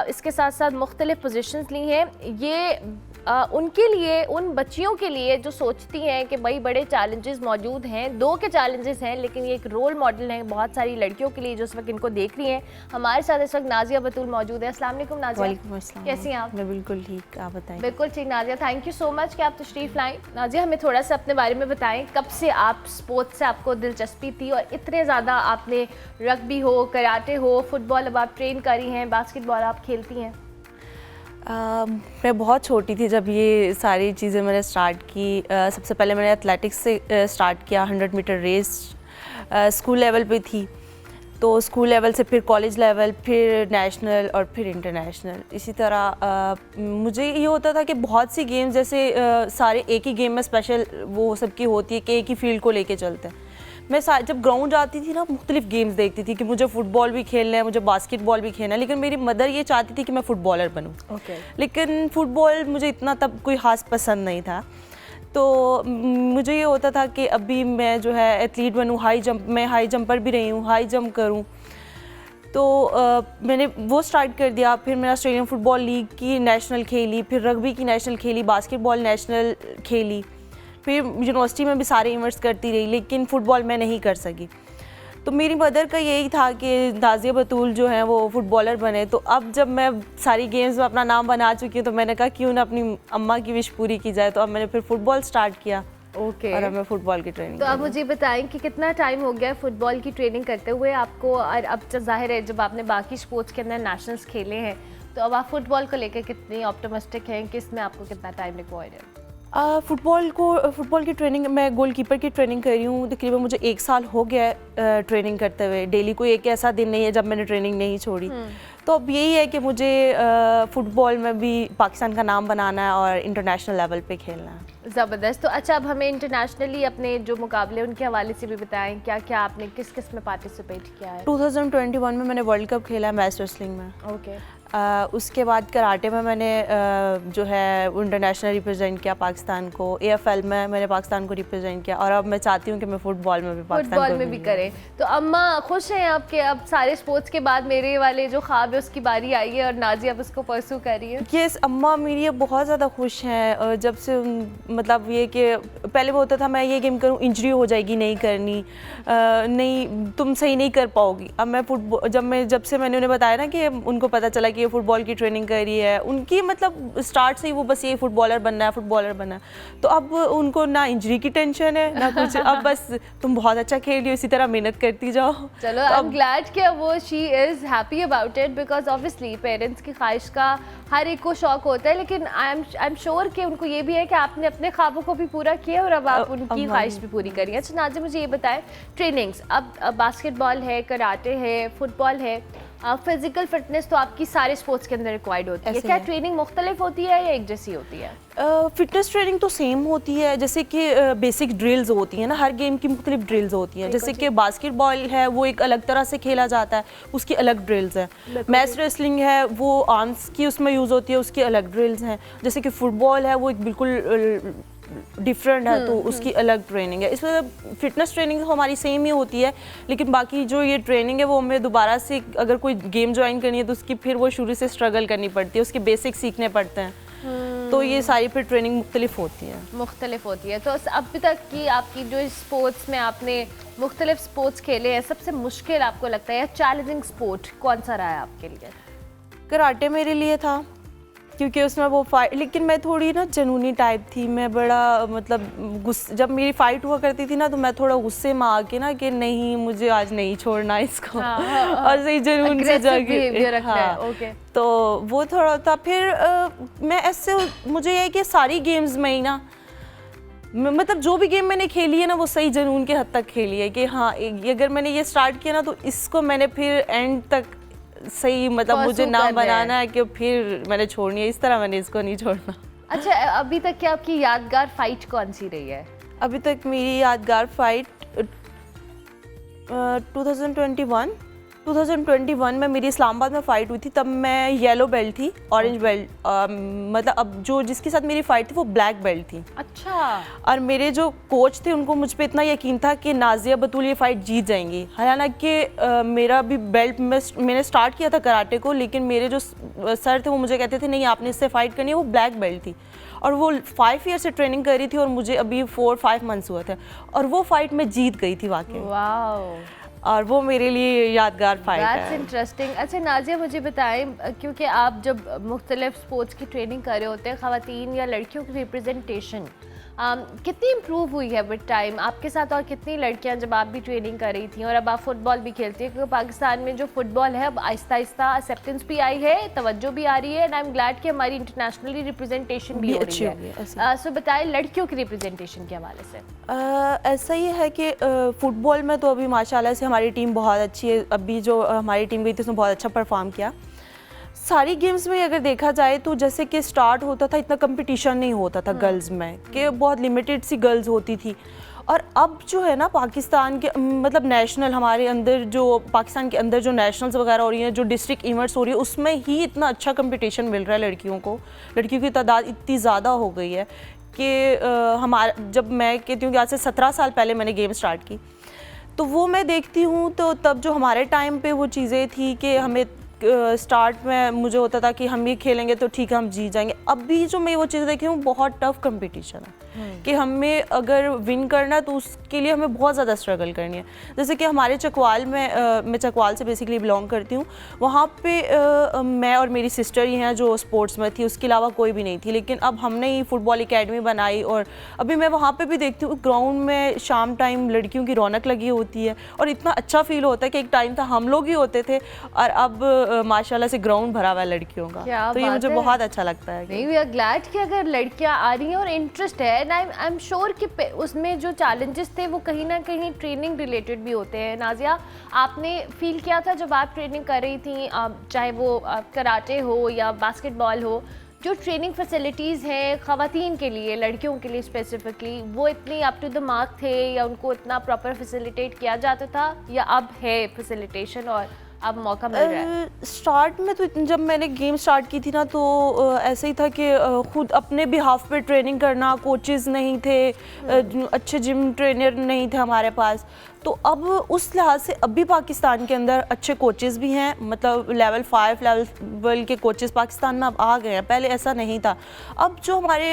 इसके साथ साथ मुख्तलिफ पोजीशंस ली हैं। ये उनके लिए, उन बच्चियों के लिए जो सोचती हैं कि भाई बड़े चैलेंजेस मौजूद हैं, दो के चैलेंजेस हैं, लेकिन ये एक रोल मॉडल है बहुत सारी लड़कियों के लिए जो इस वक्त इनको देख रही हैं। हमारे साथ इस वक्त नाजिया बतूल मौजूद है। अस्सलाम वालेकुम नाजिया। वालेकुम अस्सलाम। कैसी हैं आप? मैं बिल्कुल ठीक, आप बताएं। बिल्कुल ठीक Nazia, thank you so much कि आप तशरीफ़ लाएं। नाजिया, हमें थोड़ा सा अपने बारे में बताएं, कब से आप स्पोर्ट्स से आपको दिलचस्पी थी और इतने ज़्यादा आपने रग्बी हो, कराटे हो, फुटबॉल अब आप ट्रेन करी हैं, बास्केटबॉल आप खेलती हैं? मैं बहुत छोटी थी जब ये सारी चीज़ें मैंने स्टार्ट की। सबसे पहले मैंने एथलेटिक्स से स्टार्ट किया। 100 मीटर रेस स्कूल लेवल पे थी, तो स्कूल लेवल से फिर कॉलेज लेवल, फिर नेशनल और फिर इंटरनेशनल। इसी तरह मुझे ये होता था कि बहुत सी गेम्स जैसे सारे एक ही गेम में स्पेशल वो सबकी होती है कि एक ही फील्ड को लेके चलते हैं। मैं जब ग्राउंड जाती थी ना, मुख्तलिफ गेम्स देखती थी कि मुझे फ़ुटबॉल भी खेलना है, मुझे बास्केटबॉल भी खेलना है, लेकिन मेरी मदर ये चाहती थी कि मैं फ़ुटबॉलर बनूं। लेकिन फ़ुटबॉल मुझे इतना तब कोई ख़ास पसंद नहीं था। तो मुझे ये होता था कि अभी मैं जो है एथलीट बनूं, हाई जंप, मैं हाई जंपर भी रही हूँ, हाई जंप करूँ। तो मैंने वो स्टार्ट कर दिया। फिर मेरा ऑस्ट्रेलियन फुटबॉल लीग की नेशनल खेली, फिर रग्बी की नेशनल खेली, बास्केटबॉल नेशनल खेली, फिर यूनिवर्सिटी में भी सारे इवेंट्स करती रही, लेकिन फ़ुटबॉल मैं नहीं कर सकी। तो मेरी मदर का यही था कि नाज़िया बतूल जो है वो फुटबॉलर बने। तो अब जब मैं सारी गेम्स में अपना नाम बना चुकी हूँ तो मैंने कहा क्यों ना अपनी अम्मा की विश पूरी की जाए। तो अब मैंने फिर फुटबॉल स्टार्ट किया। ओके और अब मैं फुटबॉल की ट्रेनिंग तो अब मुझे बताएं कि कितना टाइम हो गया है फुटबॉल की ट्रेनिंग करते हुए आपको, और अब तो जाहिर है जब आपने बाकी स्पोर्ट्स के अंदर नेशनल्स खेले हैं तो अब आप फुटबॉल को लेकर कितनी ऑप्टिमिस्टिक हैं कि इसमें आपको कितना टाइम रिक्वायर्ड है? फुटबॉल की ट्रेनिंग, मैं गोलकीपर की ट्रेनिंग कर रही हूँ। तकरीबन मुझे 1 साल हो गया है ट्रेनिंग करते हुए। डेली कोई एक ऐसा दिन नहीं है जब मैंने ट्रेनिंग नहीं छोड़ी। तो अब यही है कि मुझे फ़ुटबॉल में भी पाकिस्तान का नाम बनाना है और इंटरनेशनल लेवल पे खेलना है। ज़बरदस्त। तो अच्छा, अब हमें इंटरनेशनली अपने जो मुकाबले उनके हवाले से भी बताएं, क्या क्या आपने किस किस में पार्टिसिपेट किया है? 2021 में मैंने वर्ल्ड कप खेला है मैच रेसलिंग में। ओके उसके बाद कराटे में मैंने जो है इंटरनेशनल रिप्रेजेंट किया पाकिस्तान को। AFL में मैंने पाकिस्तान को रिप्रेजेंट किया और अब मैं चाहती हूँ कि मैं फ़ुटबॉल में भी पाकिस्तान फुटबॉल में भी करें। तो अम्मा खुश हैं आपके, अब सारे स्पोर्ट्स के बाद मेरे वाले जो ख्वाब है उसकी बारी आई है और नाज़िया अब उसको परसू कर रही है? यस, अम्मा मेरी अब बहुत ज़्यादा खुश हैं। जब से मतलब ये कि पहले वो होता था मैं ये गेम करूँ इंजरी हो जाएगी, नहीं करनी, नहीं तुम सही नहीं कर पाओगी। अब मैं फुटबॉल जब से मैंने उन्हें बताया ना कि उनको पता चला कि ये फुटबॉल की ट्रेनिंग कर रही है, उनकी मतलब स्टार्ट से ही वो बस ये फुटबॉलर बनना है, फुटबॉलर बनना है। तो अब उनको ना इंजरी की टेंशन है ना कुछ। अब बस तुम बहुत अच्छा खेल रही हो, इसी तरह मेहनत करती जाओ। चलो आई एम ग्लैड कि वो she is happy about it, because obviously parents की ख्वाहिश का हर एक को शौक होता है, लेकिन आई एम श्योर कि उनको ये भी है कि आपने अपने ख्वाबों को भी पूरा किया और अब आप उनकी ख्वाहिश भी पूरी करिए। अच्छा नाज़िया, मुझे ये बताएं ट्रेनिंग्स, अब बास्केटबॉल है, कराटे है, फुटबॉल है, फिजिकल फिटनेस तो आपकी सारे स्पोर्ट्स के अंदर रिक्वायर्ड होती है। क्या ट्रेनिंग मुख्तलिफ होती है या एक जैसी होती है? फिटनेस ट्रेनिंग तो सेम होती है, जैसे कि बेसिक ड्रिल्स होती हैं ना, हर गेम की मुख्तलिफ ड्रिल्स होती हैं। जैसे कि बास्केटबॉल है वो एक अलग तरह से खेला जाता है, उसकी अलग ड्रिल्स हैं। मैच रेसलिंग है वो आर्म्स की उसमें यूज़ होती है, उसकी अलग ड्रिल्स हैं। जैसे कि फुटबॉल है वो एक बिल्कुल डिफरेंट है, तो उसकी अलग ट्रेनिंग है। इसमें फिटनेस ट्रेनिंग हमारी सेम ही होती है, लेकिन बाकी जो ये ट्रेनिंग है वो हमें दोबारा से अगर कोई गेम ज्वाइन करनी है तो उसकी फिर वो शुरू से स्ट्रगल करनी पड़ती है, उसके बेसिक सीखने पड़ते हैं। तो ये सारी फिर ट्रेनिंग मुख्तलिफ होती है। तो अभी तक की आपकी जो स्पोर्ट्स में आपने मुख्तलिफ स्पोर्ट्स खेले हैं, सबसे मुश्किल आपको लगता है या चैलेंजिंग स्पोर्ट कौन सा रहा है आपके लिए? कराटे मेरे लिए था, क्योंकि उसमें वो फाइट, लेकिन मैं थोड़ी ना जुनूनी टाइप थी। मैं बड़ा मतलब जब मेरी फाइट हुआ करती थी ना तो मैं थोड़ा गुस्से में आके ना कि नहीं मुझे आज नहीं छोड़ना इसको। और सही जुनून से जाके ओके। तो वो थोड़ा था। फिर मैं ऐसे मुझे ये है कि सारी गेम्स में ही ना मतलब जो भी गेम मैंने खेली है ना वो सही जुनून के हद तक खेली है कि हाँ अगर मैंने ये स्टार्ट किया ना तो इसको मैंने फिर एंड तक सही मतलब मुझे नाम बनाना है कि फिर मैंने छोड़नी है, इस तरह मैंने इसको नहीं छोड़ना। अच्छा, अभी तक की आपकी यादगार फाइट कौन सी रही है? अभी तक मेरी यादगार फाइट 2021 में मेरी इस्लामाबाद में फ़ाइट हुई थी। तब मैं येलो बेल्ट थी, ऑरेंज बेल्ट, मतलब अब जो जिसके साथ मेरी फ़ाइट थी वो ब्लैक बेल्ट थी। अच्छा। और मेरे जो कोच थे उनको मुझ पे इतना यकीन था कि नाज़िया बतूल ये फ़ाइट जीत जाएंगी। हालांकि मेरा भी बेल्ट मैंने स्टार्ट किया था कराटे को, लेकिन मेरे जो सर थे वो मुझे कहते थे नहीं आपने इससे फ़ाइट करनी है। वो ब्लैक बेल्ट थी और वो 5 ईयर से ट्रेनिंग कर रही थी और मुझे अभी 4-5 मंथ्स हुए थे और वो फ़ाइट में जीत गई थी वाकई। वाओ। और वो मेरे लिए यादगार फाइट है। That's interesting। अच्छा नाज़िया, मुझे बताएं, क्योंकि आप जब मुख्तलिफ स्पोर्ट्स की ट्रेनिंग कर रहे होते हैं, ख़वातीन या लड़कियों की रिप्रेजेंटेशन कितनी इम्प्रूव हुई है विद टाइम आपके साथ, और कितनी लड़कियां जब आप भी ट्रेनिंग कर रही थी और अब आप फुटबॉल भी खेलती हैं? क्योंकि पाकिस्तान में जो फुटबॉल है अब आहिस्ता आहिस्ता एक्सेप्टेंस भी आई है, तवज्जो भी आ रही है, एंड आई एम ग्लैड कि हमारी इंटरनेशनली रिप्रेजेंटेशन भी हो रही है। सो बताएं लड़कियों की रिप्रेजेंटेशन के हवाले से। ऐसा ही है कि फ़ुटबॉल में तो अभी माशाल्लाह से हमारी टीम बहुत अच्छी है। अभी जो हमारी टीम गई थी उसने बहुत अच्छा परफॉर्म किया। सारी गेम्स में अगर देखा जाए तो जैसे कि स्टार्ट होता था इतना कंपटीशन नहीं होता था गर्ल्स में, कि बहुत लिमिटेड सी गर्ल्स होती थी। और अब जो है ना पाकिस्तान के मतलब नेशनल हमारे अंदर जो पाकिस्तान के अंदर जो नेशनल्स वगैरह हो रही हैं, जो डिस्ट्रिक्ट इवेंट्स हो रही है, उसमें ही इतना अच्छा कंपटीशन मिल रहा है लड़कियों को। लड़कियों की तादाद इतनी ज़्यादा हो गई है कि हमारा जब मैं कहती हूँ कि आज से 17 साल पहले मैंने गेम स्टार्ट की तो वो मैं देखती हूँ। तो तब जो हमारे टाइम पे वो चीज़ें थी कि हमें स्टार्ट में मुझे होता था कि हम ये खेलेंगे तो ठीक है हम जीत जाएंगे। अभी जो मैं वो चीज़ देखी हूँ बहुत टफ कंपटीशन है कि हमें अगर विन करना है तो उसके लिए हमें बहुत ज़्यादा स्ट्रगल करनी है। जैसे कि हमारे चकवाल में मैं चकवाल से बेसिकली बिलोंग करती हूँ, वहाँ पे मैं और मेरी सिस्टर ही हैं जो स्पोर्ट्स में थी, उसके अलावा कोई भी नहीं थी। लेकिन अब हमने ही फुटबॉल एकेडमी बनाई और अभी मैं वहाँ पे भी देखती हूँ ग्राउंड में शाम टाइम लड़कियों की रौनक लगी होती है और इतना अच्छा फील होता है कि एक टाइम था हम लोग ही होते थे और अब माशाल्लाह से ग्राउंड भरा हुआ है लड़कियों का। तो ये मुझे बहुत अच्छा लगता है। नहीं, वी आर ग्लैड कि अगर लड़कियां आ रही हैं और इंटरेस्ट है, एंड आई एम श्योर कि उसमें जो चैलेंजेस थे वो कहीं ना कहीं ट्रेनिंग रिलेटेड भी होते हैं। नाजिया, आपने फील किया था जब आप ट्रेनिंग कर रही थी, चाहे वो कराटे हो या बास्केटबॉल हो, जो ट्रेनिंग फैसिलिटीज़ हैं ख़वातीन के लिए, लड़कियों के लिए स्पेसिफिकली, वो इतनी अप टू द मार्क थे या उनको इतना प्रॉपर फैसिलिटेट किया जाता था, या अब है फैसिलिटेशन और अब मौका मिल रहा है? स्टार्ट में तो जब मैंने गेम स्टार्ट की थी ना तो ऐसे ही था कि खुद अपने बिहाफ पे ट्रेनिंग करना, कोचेज़ नहीं थे, अच्छे जिम ट्रेनर नहीं थे हमारे पास। तो अब उस लिहाज से अभी पाकिस्तान के अंदर अच्छे कोचेज़ भी हैं, मतलब लेवल 5 लेवल के कोचेज़ पाकिस्तान में अब आ गए हैं, पहले ऐसा नहीं था। अब जो हमारे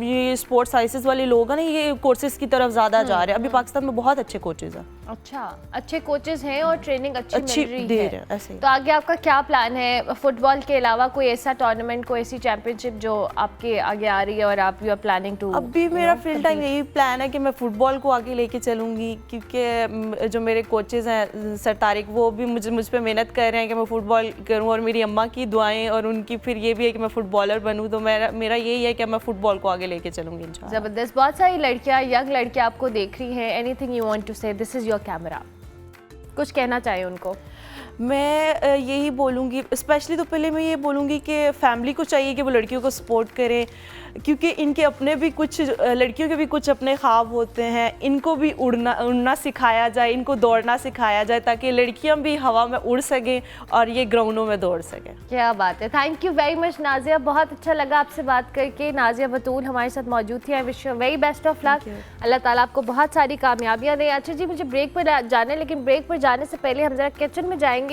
ये स्पोर्ट्स साइंसेस वाले लोग हैं ना, ये कोर्सेज़ की तरफ ज़्यादा जा रहे हैं। अभी पाकिस्तान में बहुत अच्छे कोचेज़ हैं। अच्छा, अच्छे कोचेज़ हैं और ट्रेनिंग अच्छी मिल रही दे है। रहे हैं, ऐसे ही। तो आगे आपका क्या प्लान है फुटबॉल के अलावा? कोई ऐसा टूर्नामेंट, कोई ऐसी चैंपियनशिप जो आपके आगे आ रही है और आप यू आर प्लानिंग टू? अभी मेरा फुल टाइम यही प्लान है कि मैं फ़ुटबॉल को आगे लेके चलूँगी, क्योंकि जो मेरे कोचेज़ हैं सर तारिक, वो भी मुझ पे मेहनत कर रहे हैं कि मैं फ़ुटबॉल करूँ, और मेरी अम्मा की दुआएं और उनकी फिर ये भी है कि मैं फ़ुटबॉलर बनूँ। तो मेरा यही है कि मैं फ़ुटबॉल को आगे लेके चलूँगी इंशाल्लाह। ज़बरदस्त। बहुत सारी लड़कियाँ, यंग लड़कियाँ आपको देख रही हैं, एनीथिंग यू वांट टू से, दिस इज़ योर कैमरा, कुछ कहना चाहिए उनको? मैं यही बोलूँगी, स्पेशली तो पहले मैं ये बोलूँगी कि फैमिली को चाहिए कि वो लड़कियों को सपोर्ट करें, क्योंकि इनके अपने भी कुछ, लड़कियों के भी कुछ अपने ख्वाब होते हैं। इनको भी उड़ना सिखाया जाए, इनको दौड़ना सिखाया जाए, ताकि लड़कियां भी हवा में उड़ सकें और ये ग्राउंडों में दौड़ सकें। क्या बात है। Thank you very much Nazia, बहुत अच्छा लगा आपसे बात करके। नाजिया बतूल हमारे साथ मौजूद थी। I wish you very best of luck, अल्लाह ताला आपको बहुत सारी कामयाबियाँ दें। अच्छा जी, मुझे ब्रेक पर जाना है, लेकिन ब्रेक पर जाने से पहले हम ज़रा किचन में जाएंगे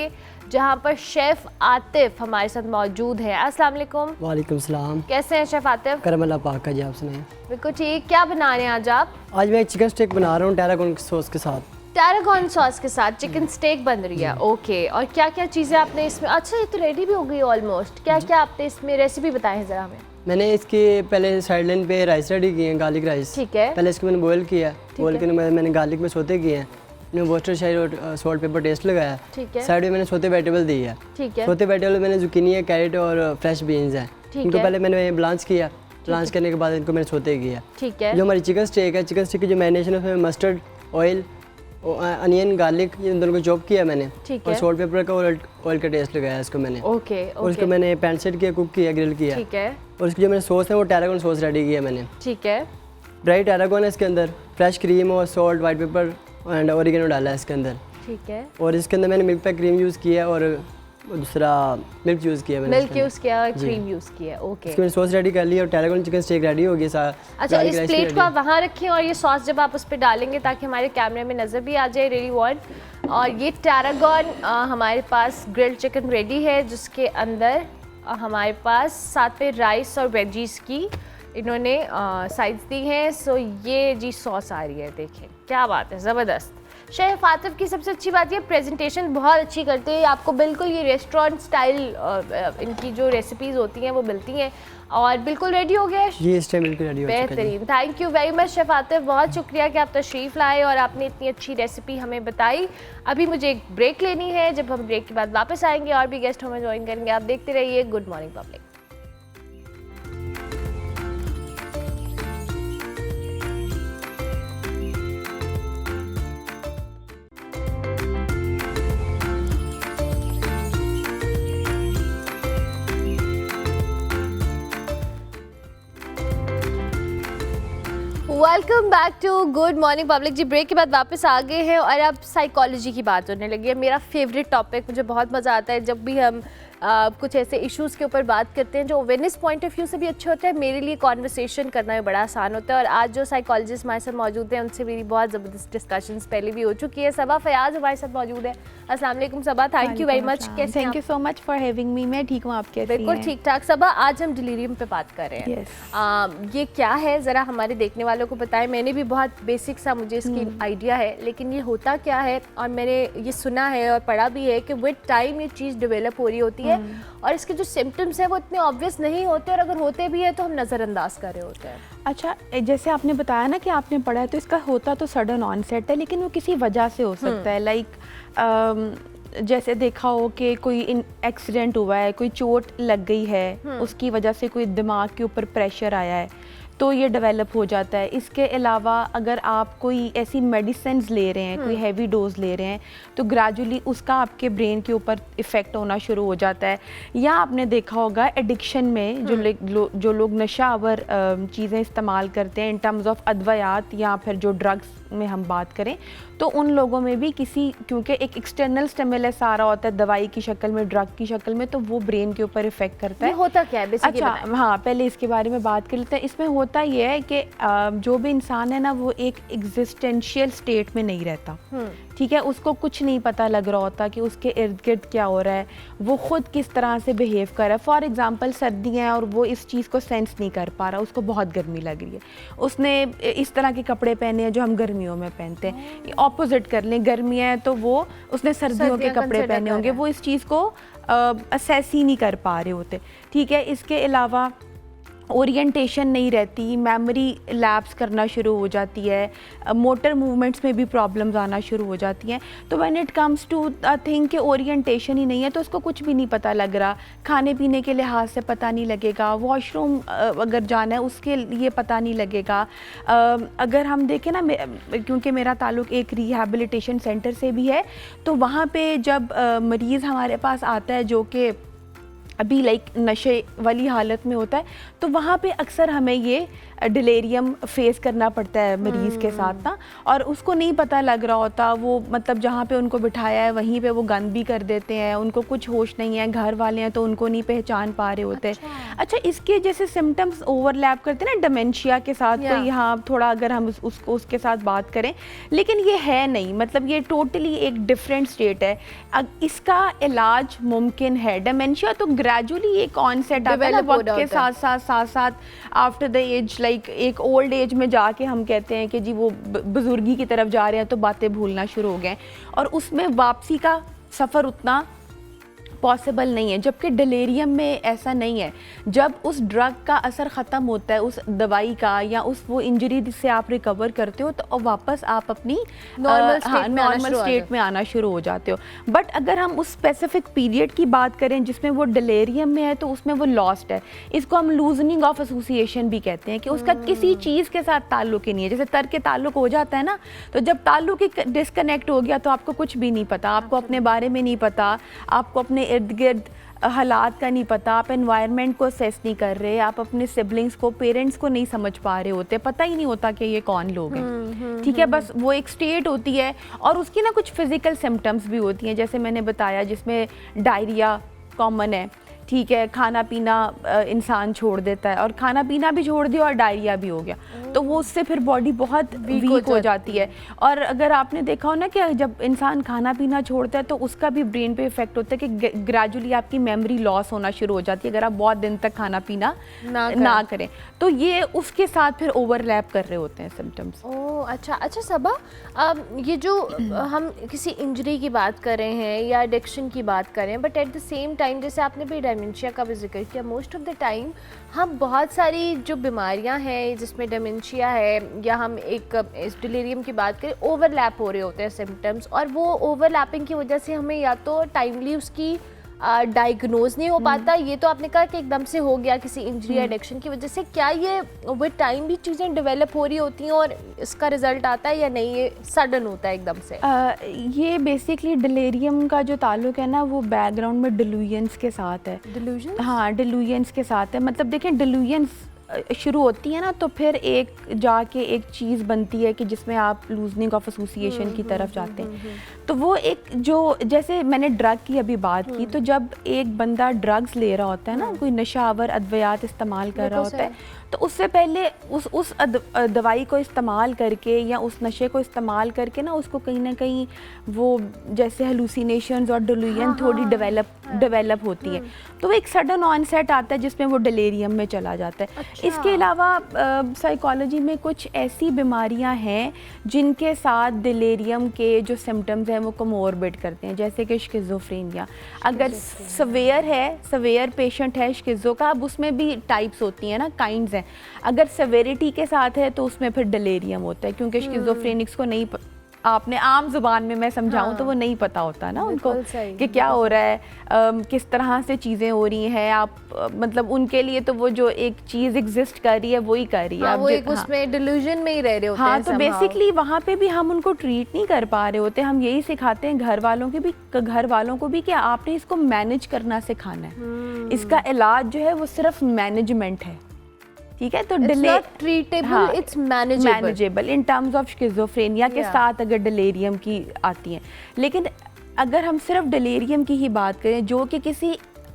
जहाँ पर शेफ़ आतिफ हमारे साथ मौजूद है। अस्सलाम वालेकुम। वालेकुम सलाम। कैसे हैं शेफ़ आतिफ? करम अल्लाह पाक का जी, आप सुनाएं। बिल्कुल ठीक। क्या बना रहे हैं आज आप? आज मैं एक चिकन स्टेक बना रहा हूँ टैरागोन सॉस के साथ। टैरागोन सॉस के साथ चिकन स्टेक बन रही है, ओके। और क्या क्या चीज़ें आपने इसमें, अच्छा ये तो रेडी भी हो गई ऑलमोस्ट, क्या क्या आपने इसमें रेसिपी बताएं ज़रा हमें। मैंने इसके पहले साइड लाइन पे राइस रेडी किए हैं, गार्लिक राइस। ठीक है। पहले इसको मैंने बॉयल किया, बॉयल करने के बाद मैंने गार्लिक में सोते किए हैं, मैंने वॉस्टरशायर और सॉल्ट पेपर टेस्ट लगाया। ठीक है। साइड में मैंने सोते वेजिटेबल दी है। ठीक है। सोते वेजिटेबल मैंने जुकीनी है, कैरेट और फ्रेश बीन्स हैं। इनको है। पहले मैंने ब्लांच किया, ब्लांच करने के बाद इनको मैंने सोते किया। ठीक है। जो हमारी चिकन स्टेक है, चिकन स्टेक की जो मैरिनेशन है उसमें मस्टर्ड ऑयल, अनियन, गार्लिक, ये दोनों को चॉप किया मैंने, ठीक और है। सॉल्ट पेपर का और ऑयल का टेस्ट लगाया इसको मैंने। ओके और उसको मैंने पैन सेट किया, कुक किया, ग्रिल किया। ठीक है। और इसकी जो मैंने सॉस है वो टैरागोन सॉस रेडी किया मैंने। ठीक है। ड्राई टैरागोन है इसके अंदर, फ्रेश क्रीम और salt, white paper and oregano डाला है इसके अंदर। ठीक है। और इसके अंदर मैंने मिल्क पैक क्रीम यूज़ किया और दूसरा मिल्क यूज़ किया मैंने। मिल्क यूज़ किया, क्रीम यूज़ किया, ओके। इसकी मैंने सॉस रेडी कर ली और टैरागोन चिकन स्टेक रेडी हो गई। अच्छा, इस प्लेट को आप वहाँ रखें और ये सॉस जब आप उस पर डालेंगे ताकि हमारे कैमरे में नज़र भी आ जाए, रियली वांट। और ये टैरागोन हमारे पास ग्रिल्ड चिकन रेडी है, जिसके अंदर हमारे पास साथ पे राइस और वेजीज की इन्होंने साइड्स दी हैं। सो ये जी सॉस आ रही है, देखें क्या बात है, ज़बरदस्त। शेफ़ आतिफ की सबसे अच्छी बात ये प्रेजेंटेशन बहुत अच्छी करते हैं, आपको बिल्कुल ये रेस्टोरेंट स्टाइल इनकी जो रेसिपीज़ होती हैं वो मिलती हैं। और बिल्कुल रेडी हो गया ये इस टाइम बिल्कुल रेडी हो चुका है। बेहतरीन। Thank you very much chef Atif, बहुत शुक्रिया कि आप तशरीफ़ लाए और आपने इतनी अच्छी रेसिपी हमें बताई। अभी मुझे एक ब्रेक लेनी है, जब हम ब्रेक के बाद वापस आएंगे और भी गेस्ट हमें ज्वाइन करेंगे। आप देखते रहिए good morning public. Welcome back to good morning public. Ji break के बाद वापस आ गए हैं और अब साइकोलॉजी की बात होने लगी है। मेरा फेवरेट टॉपिक, मुझे बहुत मज़ा आता है जब भी हम कुछ ऐसे इश्यूज़ के ऊपर बात करते हैं जो अवेयरनेस पॉइंट ऑफ व्यू से भी अच्छे होते हैं, मेरे लिए कॉन्वर्सेशन करना भी बड़ा आसान होता है। और आज जो साइकोलॉजिस्ट हमारे साथ मौजूद हैं उनसे मेरी बहुत ज़बरदस्त डिस्कशंस पहले भी हो चुकी है। सबा फयाज हमारे साथ मौजूद है। अस्सलाम वालेकुम सबा, थैंक यू वेरी मच। कैसे thank you so much for having me. मैं ठीक हूँ, आप कैसे बिल्कुल हैं? ठीक ठाक। सबा, आज हम डिलीरियम पे बात कर रहे हैं। Yes. ये क्या है, ज़रा हमारे देखने वालों को बताएं। मैंने भी बहुत बेसिक सा मुझे इसकी आइडिया है, लेकिन ये होता क्या है, और मैंने ये सुना है और पढ़ा भी है कि विद टाइम ये चीज़ डेवलप हो रही होती है और इसके जो सिम्टम्स हैं वो इतने ऑब्वियस नहीं होते, और अगर होते भी हैं तो हम नज़रअंदाज कर रहे होते हैं। अच्छा, जैसे आपने बताया ना कि आपने पढ़ा है, तो इसका होता तो सडन ऑनसेट है, लेकिन वो किसी वजह से हो सकता है। लाइक जैसे देखा हो कि कोई एक्सीडेंट हुआ है, कोई चोट लग गई है, उसकी वजह से कोई दिमाग के ऊपर प्रेशर आया है, तो ये डेवलप हो जाता है। इसके अलावा अगर आप कोई ऐसी मेडिसिन्स ले रहे हैं, कोई हैवी डोज ले रहे हैं, तो ग्रेजुअली उसका आपके ब्रेन के ऊपर इफ़ेक्ट होना शुरू हो जाता है। या आपने देखा होगा एडिक्शन में जो लोग नशावर चीज़ें इस्तेमाल करते हैं इन टर्म्स ऑफ अद्वयात या फिर जो ड्रग्स में हम बात करें, तो उन लोगों में भी क्योंकि एक एक्सटर्नल स्टिमुलस आ रहा होता है दवाई की शक्ल में, ड्रग की शक्ल में, तो वो ब्रेन के ऊपर इफेक्ट करता है। ये होता क्या है बेसिकली? अच्छा, हाँ, पहले इसके बारे में बात कर लेते हैं। इसमें होता ये है कि जो भी इंसान है ना, वो एक एग्जिस्टेंशियल स्टेट में नहीं रहता, ठीक है। उसको कुछ नहीं पता लग रहा होता कि उसके इर्द गिर्द क्या हो रहा है, वो खुद किस तरह से बिहेव कर रहा है। फॉर एग्जांपल सर्दी है और वो इस चीज़ को सेंस नहीं कर पा रहा, उसको बहुत गर्मी लग रही है, उसने इस तरह के कपड़े पहने हैं जो हम गर्मियों में पहनते हैं। ऑपोजिट कर लें, गर्मी है तो वो उसने सर्दियों के कपड़े पहने होंगे, वो इस चीज़ को असेस ही नहीं कर पा रहे होते, ठीक है। इसके अलावा ओरिएंटेशन नहीं रहती, मेमोरी लैप्स करना शुरू हो जाती है, मोटर मूवमेंट्स में भी प्रॉब्लम्स आना शुरू हो जाती हैं। तो when it comes to a thing कि ओरिएंटेशन ही नहीं है, तो उसको कुछ भी नहीं पता लग रहा, खाने पीने के लिहाज से पता नहीं लगेगा, वॉशरूम अगर जाना है उसके लिए पता नहीं लगेगा। अगर हम देखें ना, क्योंकि मेरा ताल्लुक़ एक रिहैबिलिटेशन सेंटर से भी है, तो वहाँ पे जब मरीज़ हमारे पास आता है जो कि अभी लाइक नशे वाली हालत में होता है, तो वहाँ पे अक्सर हमें ये डिलेरियम फेस करना पड़ता है मरीज़ के साथ ना, और उसको नहीं पता लग रहा होता। वो मतलब जहाँ पे उनको बिठाया है वहीं पे वो गंद भी कर देते हैं, उनको कुछ होश नहीं है, घर वाले हैं तो उनको नहीं पहचान पा रहे होते। अच्छा, इसके जैसे सिम्टम्स ओवरलैप करते हैं ना डिमेंशिया के साथ, तो यहाँ थोड़ा अगर हम उसके साथ बात करें, लेकिन ये है नहीं, मतलब ये टोटली एक डिफरेंट स्टेट है। इसका इलाज मुमकिन है। डिमेंशिया तो ग्रेजुअली एक ऑनसेट आता है वक्त के साथ साथ आफ्टर द एज, लाइक एक ओल्ड एज में जाके हम कहते हैं कि जी वो बुजुर्गी की तरफ जा रहे हैं, तो बातें भूलना शुरू हो गए, और उसमें वापसी का सफ़र उतना पॉसिबल नहीं है। जबकि डिलेरियम में ऐसा नहीं है। जब उस ड्रग का असर ख़त्म होता है, उस दवाई का, या उस वो इंजरी से आप रिकवर करते हो, तो वापस आप अपनी नॉर्मल स्टेट में आना शुरू हो जाते हो। बट अगर हम उस स्पेसिफिक पीरियड की बात करें जिसमें वो डिलेरियम में है, तो उसमें वो लॉस्ट है। इसको हम लूजनिंग ऑफ एसोसिएशन भी कहते हैं कि उसका किसी चीज़ के साथ ताल्लुक ही नहीं है। जैसे तर के ताल्लुक हो जाता है ना, तो जब ताल्लुक ही डिस्कनेक्ट हो गया तो आपको कुछ भी नहीं पता, आपको अपने बारे में नहीं पता, आपको अपने इर्द गिर्द हालात का नहीं पता, आप एनवायरनमेंट को असेस नहीं कर रहे, आप अपने सिबलिंग्स को, पेरेंट्स को नहीं समझ पा रहे होते, पता ही नहीं होता कि ये कौन लोग हैं, ठीक है। बस वो एक स्टेट होती है, और उसकी ना कुछ फिजिकल सिम्टम्स भी होती हैं, जैसे मैंने बताया, जिसमें डायरिया कॉमन है, ठीक है। खाना पीना इंसान छोड़ देता है, और खाना पीना भी छोड़ दिया और डायरिया भी हो गया, तो वो उससे फिर बॉडी बहुत वीक हो जाती है। और अगर आपने देखा हो ना कि जब इंसान खाना पीना छोड़ता है, तो उसका भी ब्रेन पे इफेक्ट होता है कि ग्रेजुअली आपकी मेमोरी लॉस होना शुरू हो जाती है अगर आप बहुत दिन तक खाना पीना ना करें। तो ये उसके साथ फिर ओवरलैप कर रहे होते हैं सिम्टम्स। ओह अच्छा। अच्छा सबा, ये जो हम किसी इंजरी की बात कर रहे हैं या एडिक्शन की बात करें, but at the same time जैसे आपने भी डिमेंशिया का भी जिक्र किया, मोस्ट ऑफ द टाइम हम बहुत सारी जो बीमारियां हैं जिसमें डिमेंशिया है, या हम एक इस डिलीरियम की बात करें, ओवरलैप हो रहे होते हैं सिम्टम्स, और वो ओवरलैपिंग की वजह से हमें या तो टाइमली उसकी डायग्नोज नहीं हो पाता। ये तो आपने कहा कि एकदम से हो गया किसी इंजरी या एडिक्शन की वजह से, क्या ये विद टाइम भी चीज़ें डेवलप हो रही होती हैं और इसका रिजल्ट आता है, या नहीं ये सडन होता है एकदम से? ये बेसिकली डिलेरियम का जो ताल्लुक है ना, वो बैकग्राउंड में डिल्यूजन्स के साथ है। डिल्यूजन? हाँ, डिल्यूजन्स के साथ है। मतलब देखें, डिल्यूजन्स शुरू होती है ना तो फिर एक जाके एक चीज़ बनती है कि जिसमें आप लूजनिंग ऑफ एसोसिएशन की तरफ जाते हैं। तो वो एक जो जैसे मैंने ड्रग की अभी बात की, तो जब एक बंदा ड्रग्स ले रहा होता है ना, कोई नशावर अद्वियात इस्तेमाल कर रहा होता है, तो उससे पहले उस दवाई को इस्तेमाल करके या उस नशे को इस्तेमाल करके ना उसको कहीं ना कहीं वो जैसे हेलुसिनेशंस और डिल्यूजन थोड़ी डेवलप होती है, तो वो एक सडन ऑनसेट आता है जिसमें वो डिलीरियम में चला जाता है। इसके अलावा साइकोलॉजी में कुछ ऐसी बीमारियां हैं जिनके साथ डिलीरियम के जो सिम्टम्स हैं वो कोमोरबिड करते हैं, जैसे कि शिज़ोफ्रेनिया। अगर सवेयर पेशेंट है शिज़ो का, अब उसमें भी टाइप्स होती हैं ना, काइंड्स हैं। अगर सेवेरिटी के साथ है तो उसमें फिर डिलीरियम होता है, क्योंकि शिज़ोफ्रेनिक्स को नहीं आपने आम जुबान में मैं समझाऊं तो वो नहीं पता होता ना उनको कि क्या हो रहा है, किस तरह से चीज़ें हो रही हैं। आप मतलब उनके लिए तो वो जो एक चीज़ एग्जिस्ट कर रही है वही कर रही है, वो एक उसमें डिल्यूजन में ही रह रहे होते हैं। तो बेसिकली वहाँ पे भी हम उनको ट्रीट नहीं कर पा रहे होते। हम यही सिखाते हैं घर वालों को भी कि आपने इसको मैनेज करना सिखाना है। इसका इलाज जो है वो सिर्फ मैनेजमेंट है, ठीक है। तो treatable, it's manageable in terms of schizophrenia के साथ अगर डिलीरियम की आती हैं। लेकिन अगर हम सिर्फ डिलीरियम की ही बात करें जो कि किसी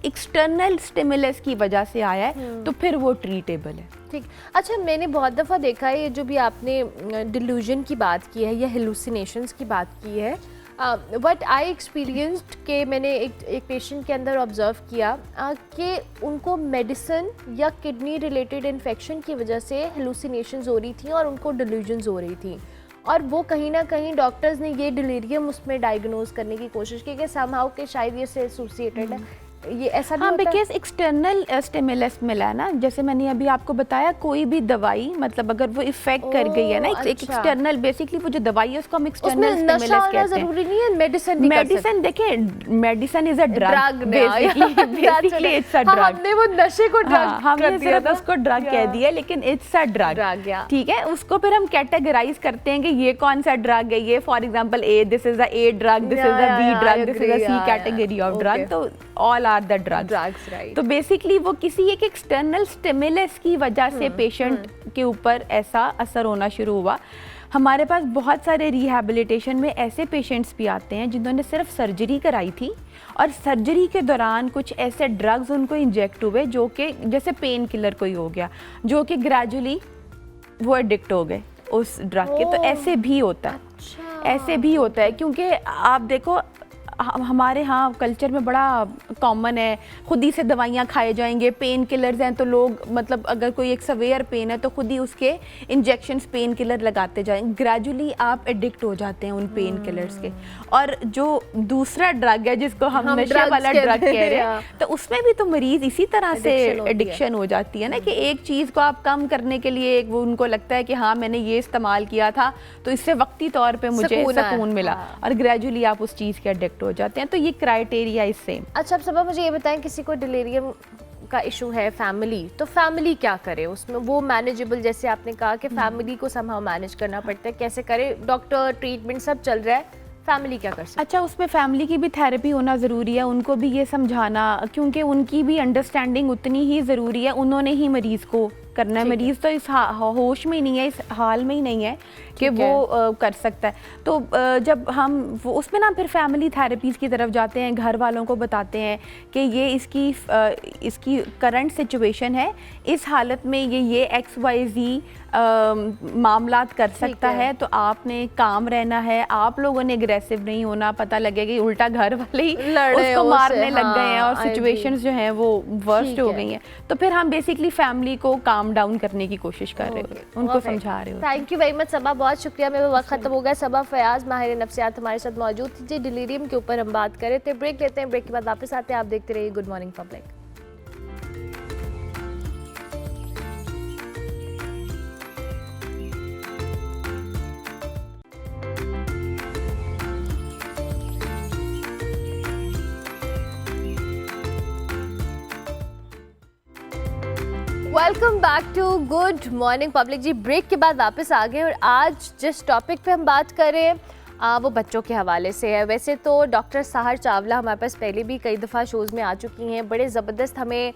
एक्सटर्नल स्टिमुलस की वजह से आया है, तो फिर वो ट्रीटेबल है। ठीक। अच्छा, मैंने बहुत दफ़ा देखा है, ये जो भी आपने डिल्यूजन की बात की है या हेलुसिनेशंस की बात की है, बट आई एक्सपीरियंस्ड कि मैंने एक पेशेंट के अंदर ऑब्ज़र्व किया कि उनको मेडिसिन या किडनी रिलेटेड इन्फेक्शन की वजह से हेलुसिनेशंस हो रही थी और उनको डिल्यूजन्स हो रही थी, और वो कहीं ना कहीं डॉक्टर्स ने ये डिलीरियम उसमें डायग्नोज करने की कोशिश की कि समहाउ के शायद ये से एसोसिएटेड है। ये ऐसा भी होता है? बिकॉज एक्सटर्नल स्टिमुलस मिला है ना, जैसे मैंने अभी आपको बताया, कोई भी दवाई मतलब अगर वो इफेक्ट कर गई है ना, एक एक्सटर्नल, बेसिकली वो जो दवाई है उसको हम एक्सटर्नल स्टिमुलस कहते हैं। जरूरी नहीं है मेडिसिन देखिए, medicine is a drug, basically it's a drug. हमने वो नशे को ड्रग हमने सिर्फ उसको ड्रग कह दिया, लेकिन इट्स अ ड्रग, ठीक है। उसको फिर हम कैटेगराइज करते हैं कि ये कौन सा ड्रग है। ये for example this is a A drug, this is a B drug, this is a C category of drug, तो all are the drugs, right. तो बेसिकली वो किसी एक एक्सटर्नल स्टिमुलस की वजह से पेशेंट के ऊपर ऐसा असर होना शुरू हुआ। हमारे पास बहुत सारे रिहैबिलिटेशन में ऐसे पेशेंट्स भी आते हैं जिन्होंने सिर्फ सर्जरी कराई थी और सर्जरी के दौरान कुछ ऐसे ड्रग्स उनको इंजेक्ट हुए जो कि जैसे पेन किलर कोई हो गया, जो कि ग्रेजुअली वो एडिक्ट हो गए उस ड्रग के। तो ऐसे भी होता है, ऐसे भी होता है, क्योंकि आप देखो हमारे यहाँ कल्चर में बड़ा कॉमन है, खुद ही से दवाइयाँ खाए जाएंगे। पेन किलर्स हैं तो लोग मतलब अगर कोई एक सवेयर पेन है तो खुद ही उसके इंजेक्शंस पेन किलर लगाते जाएंगे। ग्रेजुअली आप एडिक्ट हो जाते हैं उन पेन किलर्स के। और जो दूसरा ड्रग है जिसको हम नशे वाला ड्रग कह रहे हैं, तो उसमें भी तो मरीज इसी तरह से एडिक्शन हो जाती है ना, कि एक चीज़ को आप कम करने के लिए वो उनको लगता है कि हाँ मैंने ये इस्तेमाल किया था तो इससे वक्ती तौर पर मुझे सुकून मिला, और ग्रेजुअली आप उस चीज़ के एडिक्ट हो जाते हैं। तो ये क्राइटेरिया इज सेम। अच्छा, अब सबा मुझे ये बताएं, किसी को डिलीरियम का इशू है फैमिली, तो फैमिली क्या करे उसमें? वो मैनेजेबल, जैसे आपने कहा कि फैमिली को समहाउ मैनेज करना पड़ता है, कैसे करे? डॉक्टर, ट्रीटमेंट सब चल रहा है, फैमिली क्या कर सकती है? अच्छा, उसमें फैमिली की भी थेरेपी होना ज़रूरी है, उनको भी ये समझाना, क्योंकि उनकी भी अंडरस्टैंडिंग उतनी ही ज़रूरी है। उन्होंने ही मरीज़ को करना है, मरीज़ तो इस होश में ही नहीं है, इस हाल में ही नहीं है कि वो कर सकता है। तो जब हम वो उसमें ना फिर फैमिली थेरेपीज़ की तरफ जाते हैं, घर वालों को बताते हैं कि ये इसकी करंट सिचुएशन है, इस हालत में ये XYZ मामलात कर सकता है, तो आपने काम रहना है, आप लोगों ने एग्रेसिव नहीं होना। पता लगे कि उल्टा घर वाले ही उसको मारने लग गए हैं और सिचुएशंस जो हैं वो वर्स्ट हो गई हैं, तो फिर हम बेसिकली फैमिली को काम डाउन करने की कोशिश कर रहे हो, उनको समझा रहे हो। थैंक यू वेरी मच सबा, बहुत शुक्रिया। मेरा वक्त खत्म हो गया। सबा फयाज, माहिर नफ्सियात, हमारे साथ मौजूद थी। डिलीरियम के ऊपर हम बात कर रहे थे। ब्रेक लेते हैं, ब्रेक के बाद वापस आते हैं। आप देखते रहिए good morning public. Welcome back to good morning public. Ji, break के बाद वापस आ गए और आज जिस टॉपिक पे हम बात कर रहे हैं वो बच्चों के हवाले से है। वैसे तो डॉक्टर सहर चावला हमारे पास पहले भी कई दफ़ा शोज़ में आ चुकी हैं, बड़े ज़बरदस्त हमें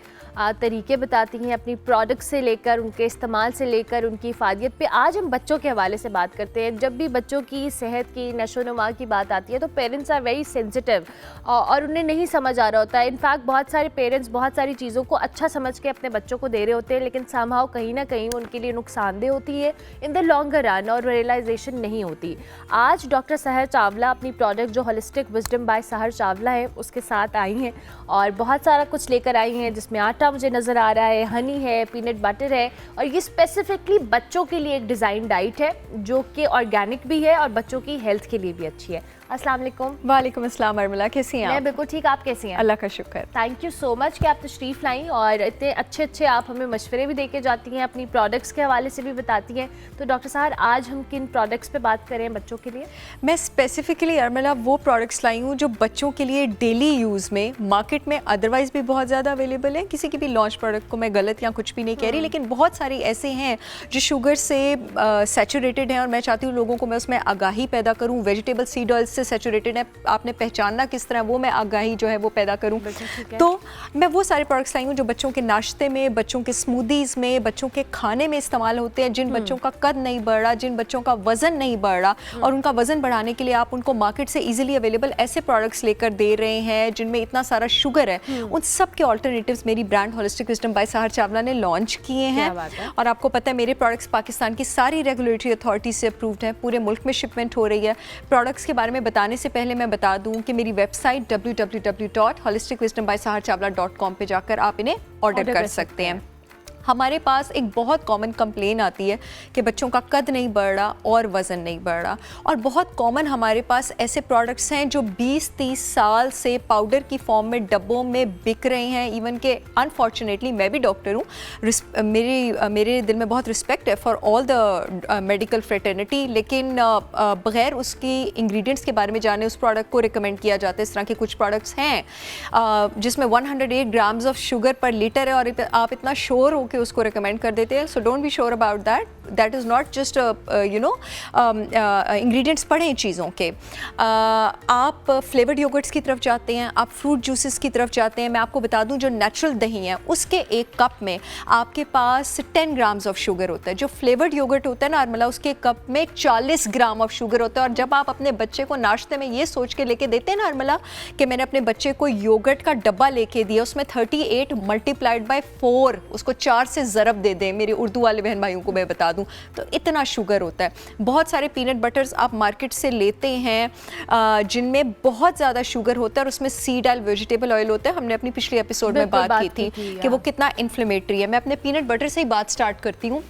तरीके बताती हैं अपनी प्रोडक्ट से लेकर, उनके इस्तेमाल से लेकर, उनकी इफ़ादियत पे। आज हम बच्चों के हवाले से बात करते हैं। जब भी बच्चों की सेहत की, नशोनुमा की बात आती है तो पेरेंट्स आर वेरी सेंसिटिव और उन्हें नहीं समझ आ रहा होता है। इनफैक्ट बहुत सारे पेरेंट्स बहुत सारी चीज़ों को अच्छा समझ के अपने बच्चों को दे रहे होते हैं, लेकिन समहाउ कहीं ना कहीं उनके लिए नुकसानदेह होती है इन द लॉन्गर रन और रियलाइजेशन नहीं होती। आज डॉक्टर सहर चावला अपनी प्रोडक्ट जो होलिस्टिक विजडम बाय सहर चावला है उसके साथ आई हैं और बहुत सारा कुछ लेकर आई हैं, जिसमें आटा मुझे नज़र आ रहा है, हनी है, पीनट बटर है और ये स्पेसिफिकली बच्चों के लिए एक डिज़ाइन डाइट है जो कि ऑर्गेनिक भी है और बच्चों की हेल्थ के लिए भी अच्छी है। अस्सलाम वालेकुम। वालेकुम अस्सलाम अर्मिला, कैसी हैं मैं आप? बिल्कुल ठीक, आप कैसी हैं? अल्लाह का शुक्र। थैंक यू सो मच कि आप तशरीफ़ लाई और इतने अच्छे अच्छे आप हमें मशवरे भी दे के जाती हैं, अपनी प्रोडक्ट्स के हवाले से भी बताती हैं। तो डॉक्टर साहब आज हम किन प्रोडक्ट्स पे बात करें बच्चों के लिए? मैं स्पेसिफिकली अर्मिला वो प्रोडक्ट्स लाई हूँ जो बच्चों के लिए डेली यूज़ में मार्केट में अदरवाइज़ भी बहुत ज़्यादा अवेलेबल है। किसी की भी लॉन्च प्रोडक्ट को मैं गलत या कुछ भी नहीं कह रही, लेकिन बहुत सारी ऐसे हैं जो शुगर से सैचुरेटेड हैं और मैं चाहती हूँ लोगों को मैं उसमें आगाही पैदा करूँ। वेजिटेबल सीड ऑयल से सैचुरेटेड है, आपने पहचानना किस तरह, वो मैं आगाही जो है वो पैदा करूँ। तो मैं वो सारे प्रोडक्ट्स लाई हूँ जो बच्चों के नाश्ते में, बच्चों के स्मूदीज़ में, बच्चों के खाने में इस्तेमाल होते हैं। जिन बच्चों का कद नहीं बढ़ रहा, जिन बच्चों का वज़न नहीं बढ़ रहा और उनका वज़न बढ़ाने के लिए आप उनको मार्केट से इजीली अवेलेबल ऐसे प्रोडक्ट्स लेकर दे रहे हैं जिनमें इतना सारा शुगर है, उन सब के ऑल्टरनेटिव्स मेरी ब्रांड होलिस्टिक विजडम बाय सहर चावला ने लॉन्च किए हैं। और आपको पता है मेरे प्रोडक्ट्स पाकिस्तान की सारी रेगुलेटरी अथॉरिटी से अप्रूव्ड है, पूरे मुल्क में शिपमेंट हो रही है। प्रोडक्ट्स के बारे में बताने से पहले मैं बता दूं कि मेरी वेबसाइट www.holisticwisdombysaharchavla.com पे जाकर आप इन्हें ऑर्डर कर सकते हैं। हमारे पास एक बहुत कॉमन कंप्लेन आती है कि बच्चों का कद नहीं बढ़ रहा और वज़न नहीं बढ़ रहा, और बहुत कॉमन हमारे पास ऐसे प्रोडक्ट्स हैं जो 20-30 साल से पाउडर की फॉर्म में डब्बों में बिक रहे हैं। इवन के अनफॉर्चुनेटली मैं भी डॉक्टर हूँ, मेरे दिल में बहुत रिस्पेक्ट है for all the medical fraternity, लेकिन बग़ैर उसकी इंग्रेडिएंट्स के बारे में जाने उस प्रोडक्ट को रिकमेंड किया जाता है। इस तरह के कुछ प्रोडक्ट्स हैं जिसमें 108 ग्राम्स ऑफ शुगर पर लीटर है और आप इतना श्योर हो कि उसको रिकमेंड कर देते हैं। So don't be sure about that is not just ingredients पढ़ें चीज़ों के। आप फ्लेवर्ड योगर्ट्स की तरफ जाते हैं, आप फ्रूट जूसेस की तरफ जाते हैं। मैं आपको बता दूं जो नेचुरल दही है उसके एक कप में आपके पास 10 ग्राम्स ऑफ शुगर होता है। जो फ्लेवर्ड योगर्ट होता है ना अर्मिला, उसके कप में 40 ग्राम ऑफ शुगर होता है। और जब आप अपने बच्चे को नाश्ते में ये सोच के लेके देते हैं ना अर्मिला कि मैंने अपने बच्चे को योगर्ट का डब्बा लेके दिया, उसमें 38 मल्टीप्लाइड बाय 4 उसको 4 से ज़रब दे दें, मेरे उर्दू वाले बहन भाइयों को मैं बता दूं, तो इतना शुगर होता है। बहुत सारे पीनट बटर्स आप मार्केट से लेते हैं जिनमें बहुत ज़्यादा शुगर होता है और उसमें सीड ऑयल, वेजिटेबल ऑयल होता है। हमने अपनी पिछले एपिसोड में बात की थी कि वो कितना इन्फ्लेमेटरी है। मैं अपने पीनट बटर से ही बात स्टार्ट करती हूँ।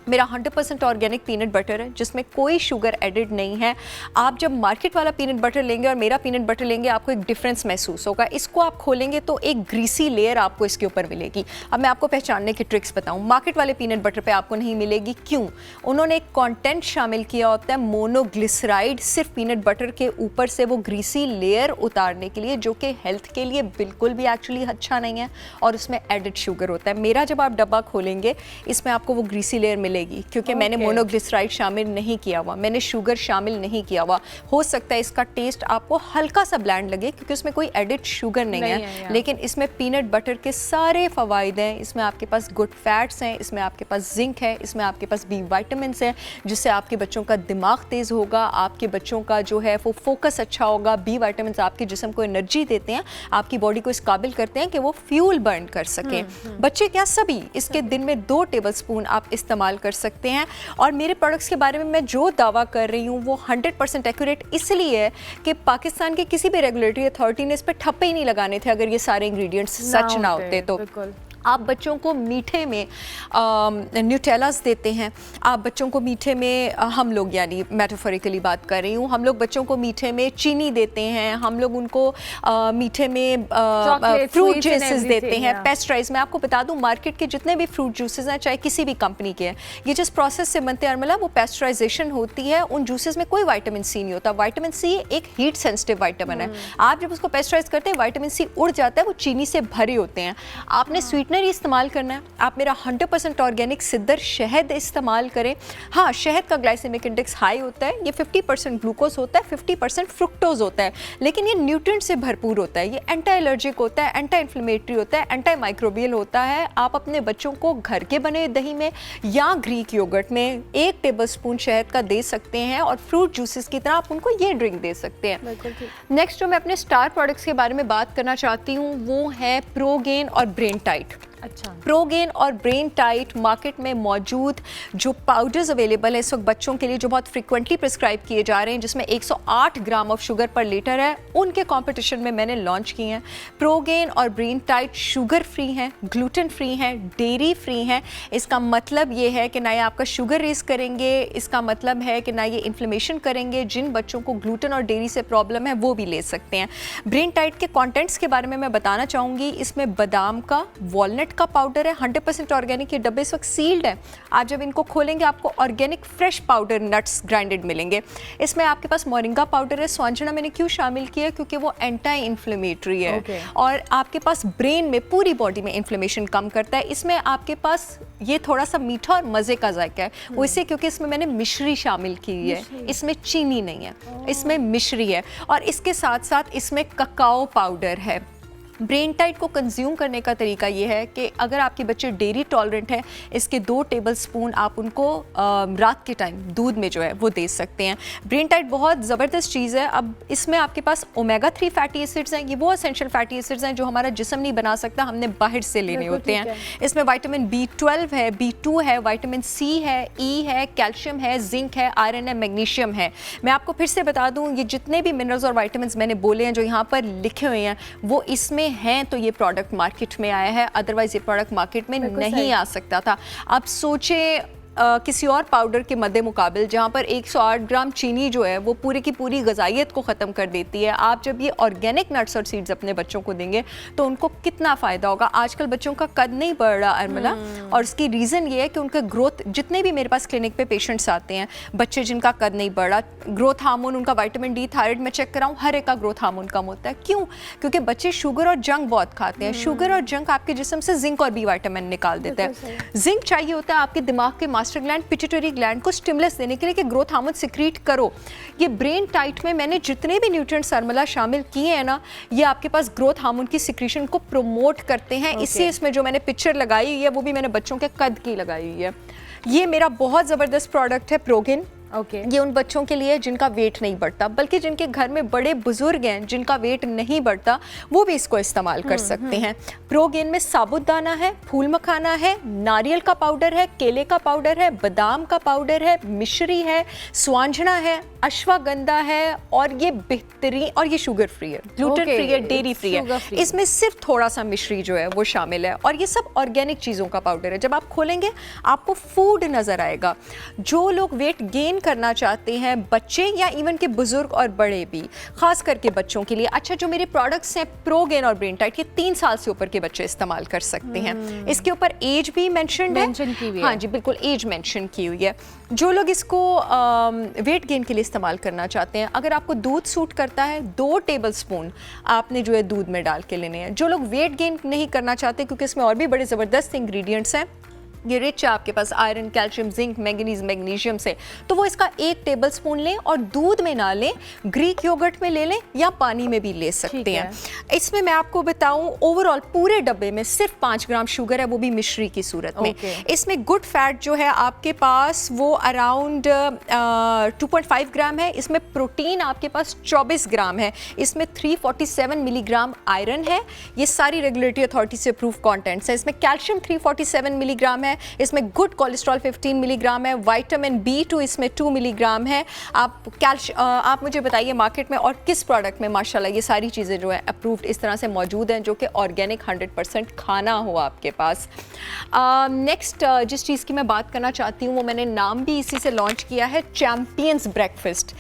मेरा 100% ऑर्गेनिक पीनट बटर है जिसमें कोई शुगर एडिड नहीं है। आप जब मार्केट वाला पीनट बटर लेंगे और मेरा पीनट बटर लेंगे, आपको एक डिफरेंस महसूस होगा। इसको आप खोलेंगे तो एक ग्रीसी लेयर आपको इसके ऊपर मिलेगी। अब मैं आपको पहचानने की ट्रिक्स बताऊं। मार्केट वाले पीनट बटर पे आपको नहीं मिलेगी। क्यों? उन्होंने एक कंटेंट शामिल किया होता है मोनोग्लिसराइड, सिर्फ पीनट बटर के ऊपर से वो ग्रीसी लेयर उतारने के लिए, जो कि हेल्थ के लिए बिल्कुल भी एक्चुअली अच्छा नहीं है और उसमें एडिड शुगर होता है। मेरा जब आप डब्बा खोलेंगे इसमें आपको वो ग्रीसी लेयर मिलेगी क्योंकि मैंने मोनोग्लिसराइड शामिल नहीं किया हुआ, मैंने शुगर शामिल नहीं किया हुआ। हो सकता है इसका टेस्ट आपको हल्का सा ब्लैंड लगे क्योंकि उसमें कोई एडिड शुगर नहीं है, लेकिन इसमें पीनट बटर के सारे फ़वाइद हैं। इसमें आपके पास गुड फैट्स हैं, इसमें आपके पास जिंक है, इसमें आपके पास बी विटामिन्स हैं जिससे आपके बच्चों का दिमाग तेज़ होगा, आपके बच्चों का जो है वो फोकस अच्छा होगा। बी विटामिन्स आपके जिस्म को एनर्जी देते हैं, आपकी बॉडी को इस काबिल करते हैं कि वो फ्यूल बर्न कर सकें। बच्चे क्या सभी इसके दिन में 2 टेबलस्पून आप इस्तेमाल कर सकते हैं। और मेरे प्रोडक्ट्स के बारे में मैं जो दावा कर रही हूँ वो 100% एक्यूरेट इसलिए है कि पाकिस्तान के किसी भी रेगुलेटरी अथॉरिटी ने इस पर ठप्पे ही नहीं लगाने थे अगर ये सारे इंग्रेडिएंट्स सच ना होते तो। आप बच्चों को मीठे में न्यूटेलास देते हैं, आप बच्चों को मीठे में हम लोग यानी मेटाफोरिकली बात कर रही हूँ, हम लोग बच्चों को मीठे में चीनी देते हैं, हम लोग उनको मीठे में फ्रूट जूसेस देते हैं पेस्टराइज। मैं आपको बता दूँ मार्केट के जितने भी फ्रूट जूसेस हैं चाहे किसी भी कंपनी के हैं, ये जिस प्रोसेस से बनते हैं अर्मिला वो पेस्टराइजेशन होती है। उन जूसेस में कोई विटामिन सी नहीं होता। विटामिन सी एक हीट सेंसिटिव विटामिन है। आप जब उसको पेस्टराइज करते हैं विटामिन सी उड़ जाता है, वो चीनी से भरे होते हैं। आपने स्वीट स्वीटनर ही इस्तेमाल करना है। आप मेरा 100% ऑर्गेनिक सिद्दर शहद इस्तेमाल करें। हाँ, शहद का ग्लाइसेमिक इंडेक्स हाई होता है, ये 50% ग्लूकोज होता है, 50% फ्रुक्टोज होता है, लेकिन ये न्यूट्रिएंट से भरपूर होता है। ये एंटी एलर्जिक होता है, एंटी इन्फ्लेमेटरी होता है, एंटी माइक्रोबियल होता है। आप अपने बच्चों को घर के बने दही में या ग्रीक योगर्ट में 1 टेबलस्पून शहद का दे सकते हैं और फ्रूट जूसेस की तरह आप उनको ये ड्रिंक दे सकते हैं। नेक्स्ट जो मैं अपने स्टार प्रोडक्ट्स के बारे में बात करना चाहती हूँ वो है प्रोगेन और ब्रेन टाइट। अच्छा, प्रोगेन और ब्रेन टाइट मार्केट में मौजूद जो पाउडर्स अवेलेबल है इस वक्त बच्चों के लिए, जो बहुत फ्रिक्वेंटली प्रिस्क्राइब किए जा रहे हैं, जिसमें 108 ग्राम ऑफ शुगर पर लीटर है, उनके कंपटीशन में मैंने लॉन्च किए हैं। प्रोगेन और ब्रेन टाइट शुगर फ्री हैं, ग्लूटेन फ्री हैं, डेयरी फ्री हैं। इसका मतलब ये है कि ना ये आपका शुगर रेस करेंगे, इसका मतलब है कि ना ये इन्फ्लेमेशन करेंगे। जिन बच्चों को ग्लूटेन और डेयरी से प्रॉब्लम है वो भी ले सकते हैं। ब्रेन टाइट के कॉन्टेंट्स के बारे में मैं बताना चाहूँगी। इसमें बादाम का, वॉलनट का पाउडर है, 100% ऑर्गेनिक। ये डब्बे इस वक्त सील्ड है, आप जब इनको खोलेंगे आपको organic fresh powder nuts grinded मिलेंगे। इसमें आपके पास मोरिंगा पाउडर है। स्वांजना मैंने क्यों शामिल किया, क्योंकि वो एंटी इन्फ्लेमेटरी है और आपके पास ब्रेन में, पूरी बॉडी में इन्फ्लेमेशन कम करता है। इसमें आपके पास ये थोड़ा सा मीठा और मज़े का जायका है, वो इससे क्योंकि इसमें मैंने मिश्री शामिल की है, इसमें चीनी नहीं है, इसमें मिश्री है और इसके साथ साथ इसमें ककाओ पाउडर है। ब्रेन टाइट को कंज्यूम करने का तरीका ये है कि अगर आपके बच्चे डेयरी टॉलरेंट है, इसके 2 टेबलस्पून आप उनको रात के टाइम दूध में जो है वो दे सकते हैं। ब्रेन टाइट बहुत ज़बरदस्त चीज़ है। अब इसमें आपके पास ओमेगा 3 फैटी एसिड्स हैं, ये वो एसेंशियल फैटी एसिड्स हैं जो हमारा जिस्म नहीं बना सकता, हमने बाहर से लेने होते हैं। इसमें विटामिन B12 है, B2 है, विटामिन C है, E है, कैल्शियम है, जिंक है, आयरन है, मैग्नीशियम है। मैं आपको फिर से बता दूँ, ये जितने भी मिनरल्स और विटामिन मैंने बोले हैं जो यहाँ पर लिखे हुए हैं वो इसमें हैं, तो ये प्रोडक्ट मार्केट में आया है, अदरवाइज ये प्रोडक्ट मार्केट में नहीं आ सकता था। आप सोचे किसी और पाउडर के मद्दे मुकाबिल जहाँ पर 108 ग्राम चीनी जो है वो पूरी की पूरी ग़िज़ाइयत को ख़त्म कर देती है, आप जब ये ऑर्गेनिक नट्स और सीड्स अपने बच्चों को देंगे तो उनको कितना फ़ायदा होगा। आजकल बच्चों का कद नहीं बढ़ रहा अरमला, और उसकी रीज़न ये है कि उनका ग्रोथ, जितने भी मेरे पास क्लिनिक पे पेशेंट्स आते हैं, बच्चे जिनका कद नहीं बढ़ रहा, ग्रोथ हार्मोन, उनका विटामिन D, थायराइड में चेक कराऊँ, हर एक का ग्रोथ हार्मोन कम होता है। क्यों? क्योंकि बच्चे शुगर और जंक बहुत खाते हैं। शुगर और जंक आपके जिस्म से जिंक और B विटामिन निकाल देता है। जिंक चाहिए होता है आपके दिमाग के मास्टर ग्लैंड, पिट्यूटरी ग्लैंड को स्टिमुलस देने के लिए कि ग्रोथ हार्मोन सिक्रीट करो। ये ब्रेन टाइट में मैंने जितने भी न्यूट्रिएंट्स अरमला शामिल किए हैं ना, ये आपके पास ग्रोथ हार्मोन की सिक्रीशन को प्रमोट करते हैं। इससे इसमें जो मैंने पिक्चर लगाई हुई है वो भी मैंने बच्चों के कद की लगाई हुई है। ये मेरा बहुत ज़बरदस्त प्रोडक्ट है प्रोगेन। ये उन बच्चों के लिए जिनका वेट नहीं बढ़ता, बल्कि जिनके घर में बड़े बुजुर्ग हैं जिनका वेट नहीं बढ़ता, वो भी इसको इस्तेमाल कर सकते हैं। प्रोगेन में साबुदाना है, फूल मखाना है, नारियल का पाउडर है, केले का पाउडर है, बादाम का पाउडर है, मिश्री है, स्वांजना है, अश्वगंधा है, और ये बेहतरीन, और ये शुगर फ्री है, ग्लूटेन फ्री है, डेयरी फ्री है। इसमें सिर्फ थोड़ा सा मिश्री जो है वो शामिल है और ये सब ऑर्गेनिक चीज़ों का पाउडर है। जब आप खोलेंगे आपको फूड नज़र आएगा। जो लोग वेट गेन करना चाहते हैं, बच्चे या इवन के बुजुर्ग और बड़े भी, खास करके बच्चों के लिए, अच्छा जो मेरे प्रोडक्ट्स हैं प्रोगेन और ब्रेन टाइट, ये 3 साल से ऊपर के बच्चे इस्तेमाल कर सकते हैं। इसके ऊपर एज भी मेंशन्ड है, हाँ जी बिल्कुल एज मेंशन की हुई है। जो लोग इसको वेट गेन के लिए इस्तेमाल करना चाहते हैं, अगर आपको दूध सूट करता है, 2 टेबलस्पून आपने जो है दूध में डाल के लेने हैं। जो लोग वेट गेन नहीं करना चाहते, क्योंकि इसमें और भी बड़े ज़बरदस्त इंग्रेडिएंट्स हैं, ये रिच है आपके पास iron, calcium, zinc, manganese, magnesium से, तो वो इसका 1 टेबलस्पून लें और दूध में ना लें, ग्रीक योगर्ट में ले लें या पानी में भी ले सकते हैं। इसमें मैं आपको बताऊं, ओवरऑल पूरे डब्बे में सिर्फ 5 ग्राम शुगर है, वो भी मिश्री की सूरत में। इसमें गुड फैट जो है आपके पास वो अराउंड 2.5 ग्राम है। इसमें प्रोटीन आपके पास 24 ग्राम है। इसमें 347 मिलीग्राम आयरन है। ये सारी रेगुलेटरी अथॉरिटी से अप्रूव कॉन्टेंट्स है। इसमें कैल्शियम 347 मिलीग्राम है, इसमें गुड कोलेस्ट्रॉल 15 मिलीग्राम है, विटामिन B2 इसमें 2 मिलीग्राम है। आप मुझे बताइए मार्केट में और किस प्रोडक्ट में माशाल्लाह ये सारी चीज़ें जो है अप्रूव्ड इस तरह से मौजूद हैं, जो कि ऑर्गेनिक 100% खाना हो आपके पास। नेक्स्ट जिस चीज़ की मैं बात करना चाहती हूँ, वो मैंने नाम भी इसी से लॉन्च किया है, चैम्पियंस ब्रेकफास्ट।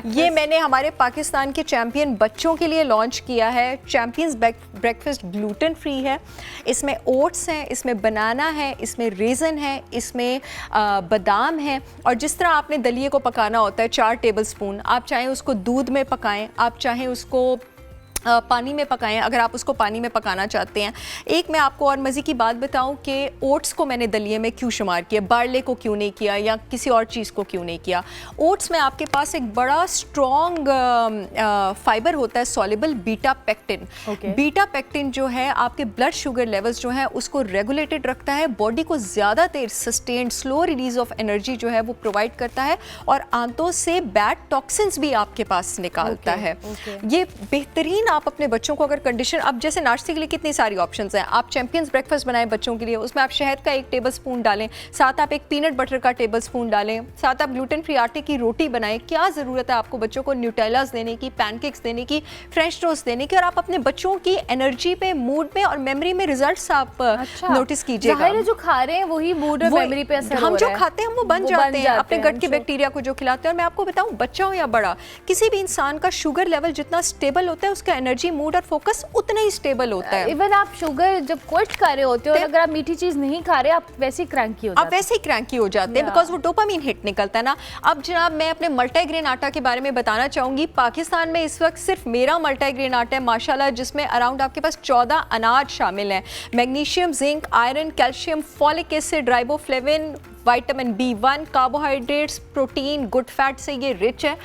ये मैंने हमारे पाकिस्तान के चैम्पियन बच्चों के लिए लॉन्च किया है। चैम्पियंस ब्रेकफास्ट ग्लूटेन फ्री है। इसमें ओट्स हैं, इसमें बनाना है, इसमें रेज़न है, इसमें बादाम है, और जिस तरह आपने दलिए को पकाना होता है 4 टेबलस्पून, आप चाहें उसको दूध में पकाएं, आप चाहें उसको पानी में पकाएं अगर आप उसको पानी में पकाना चाहते हैं। एक मैं आपको और मज़े की बात बताऊं कि ओट्स को मैंने दलिए में क्यों शुमार किया, बार्ले को क्यों नहीं किया या किसी और चीज़ को क्यों नहीं किया। ओट्स में आपके पास एक बड़ा स्ट्रॉन्ग फाइबर होता है soluble beta pectin. Beta pectin जो है आपके ब्लड शुगर लेवल्स जो है उसको रेगुलेटेड रखता है, बॉडी को ज़्यादा देर sustained slow release of energy जो है वो प्रोवाइड करता है और आंतों से बैड टॉक्सिन्स भी आपके पास निकालता है। ये बेहतरीन आप अपने बच्चों को अगर कंडीशन, अब जैसे नाश्ते के लिए कितनी सारी ऑप्शंस हैं, आप चैंपियंस ब्रेकफास्ट बनाएं बच्चों के लिए, उसमें आप शहद का 1 टेबल स्पून डालें, साथ आप एक पीनट बटर का टेबल स्पून डालें, साथ आप ग्लूटेन फ्री आटे की रोटी बनाएं। क्या ज़रूरत है आपको बच्चों को न्यूटेलास देने की, पैनकेक्स देने की, फ्रेंच टोस्ट देने की, और आप अपने बच्चों की एनर्जी पे, मूड में और मेमोरी में रिजल्ट्स आप नोटिस कीजिएगा। जाहिर है जो खा रहे हैं वही मूड और मेमोरी पे असर हो रहा है। हम जो खाते हैं वो बन जाते हैं अपने गट के बैक्टीरिया को जो खिलाते हैं। और मैं आपको बताऊं, बच्चा हो या बड़ा, किसी भी इंसान का शुगर लेवल जितना स्टेबल होता है उसका एनर्जी, मूड और फोकस उतना ही स्टेबल होता है। इवन आप शुगर जब क्विट कर रहे होते हो और अगर आप मीठी चीज नहीं खा रहे, आप वैसे ही क्रैंकी हो जाते हैं। आप वैसे ही क्रैंकी हो जाते हैं बिकॉज वो डोपामीन हिट निकलता है ना। अब जनाब मैं अपने मल्टीग्रेन आटा के बारे में बताना चाहूंगी। पाकिस्तान में इस वक्त सिर्फ मेरा मल्टीग्रेन आटा है माशाल्लाह, जिसमें अराउंड आपके पास 14 अनाज शामिल हैं। Magnesium, zinc, iron, calcium, folic acid, riboflavin, vitamin B1, carbohydrates, protein, good fat से ये रिच है।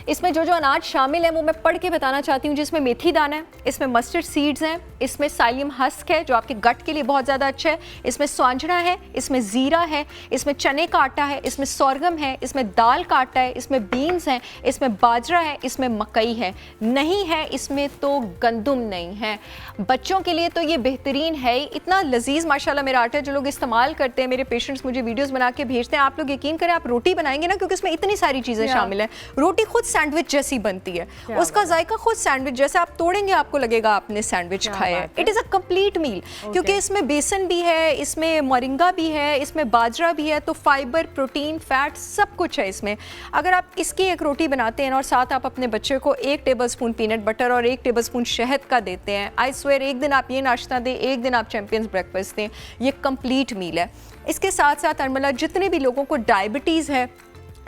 इसमें जो जो अनाज शामिल है वो मैं पढ़ के बताना चाहती हूँ। जिसमें मेथी दाना है, इसमें मस्टर्ड सीड्स हैं, इसमें साइलियम हस्क है जो आपके गट के लिए बहुत ज़्यादा अच्छा है, इसमें स्वांजना है, इसमें ज़ीरा है, इसमें चने का आटा है, इसमें सोरगम है, इसमें दाल का आटा है, इसमें बीन्स हैं, इसमें बाजरा है, इसमें मकई है। नहीं है इसमें तो गंदुम नहीं है। बच्चों के लिए तो ये बेहतरीन है ही। इतना लजीज माशाल्लाह मेरा आटा है, जो लोग इस्तेमाल करते हैं, मेरे पेशेंट्स मुझे वीडियोज़ बना के भेजते हैं। आप लोग यकीन करें, आप रोटी बनाएंगे ना, क्योंकि इसमें इतनी सारी चीज़ें शामिल हैं, रोटी खुद सैंडविच जैसी बनती है, उसका जायका खुद सैंडविच जैसे, आप तोड़ेंगे आपको लगेगा आपने सैंडविच खाया है। It is a complete meal, क्योंकि इसमें बेसन भी है, इसमें मोरिंगा भी है, इसमें बाजरा भी है, तो फाइबर, प्रोटीन, फैट सब कुछ है इसमें। अगर आप इसकी एक रोटी बनाते हैं और साथ आप अपने बच्चे को 1 टेबल स्पून पीनट बटर और 1 टेबल स्पून शहद का देते हैं, आई स्वेयर एक दिन आप ये नाश्ता दें, एक दिन आप चैंपियंस ब्रेकफास्ट दें, ये कंप्लीट मील है। इसके साथ साथ अनमला, जितने भी लोगों को डायबिटीज़ है,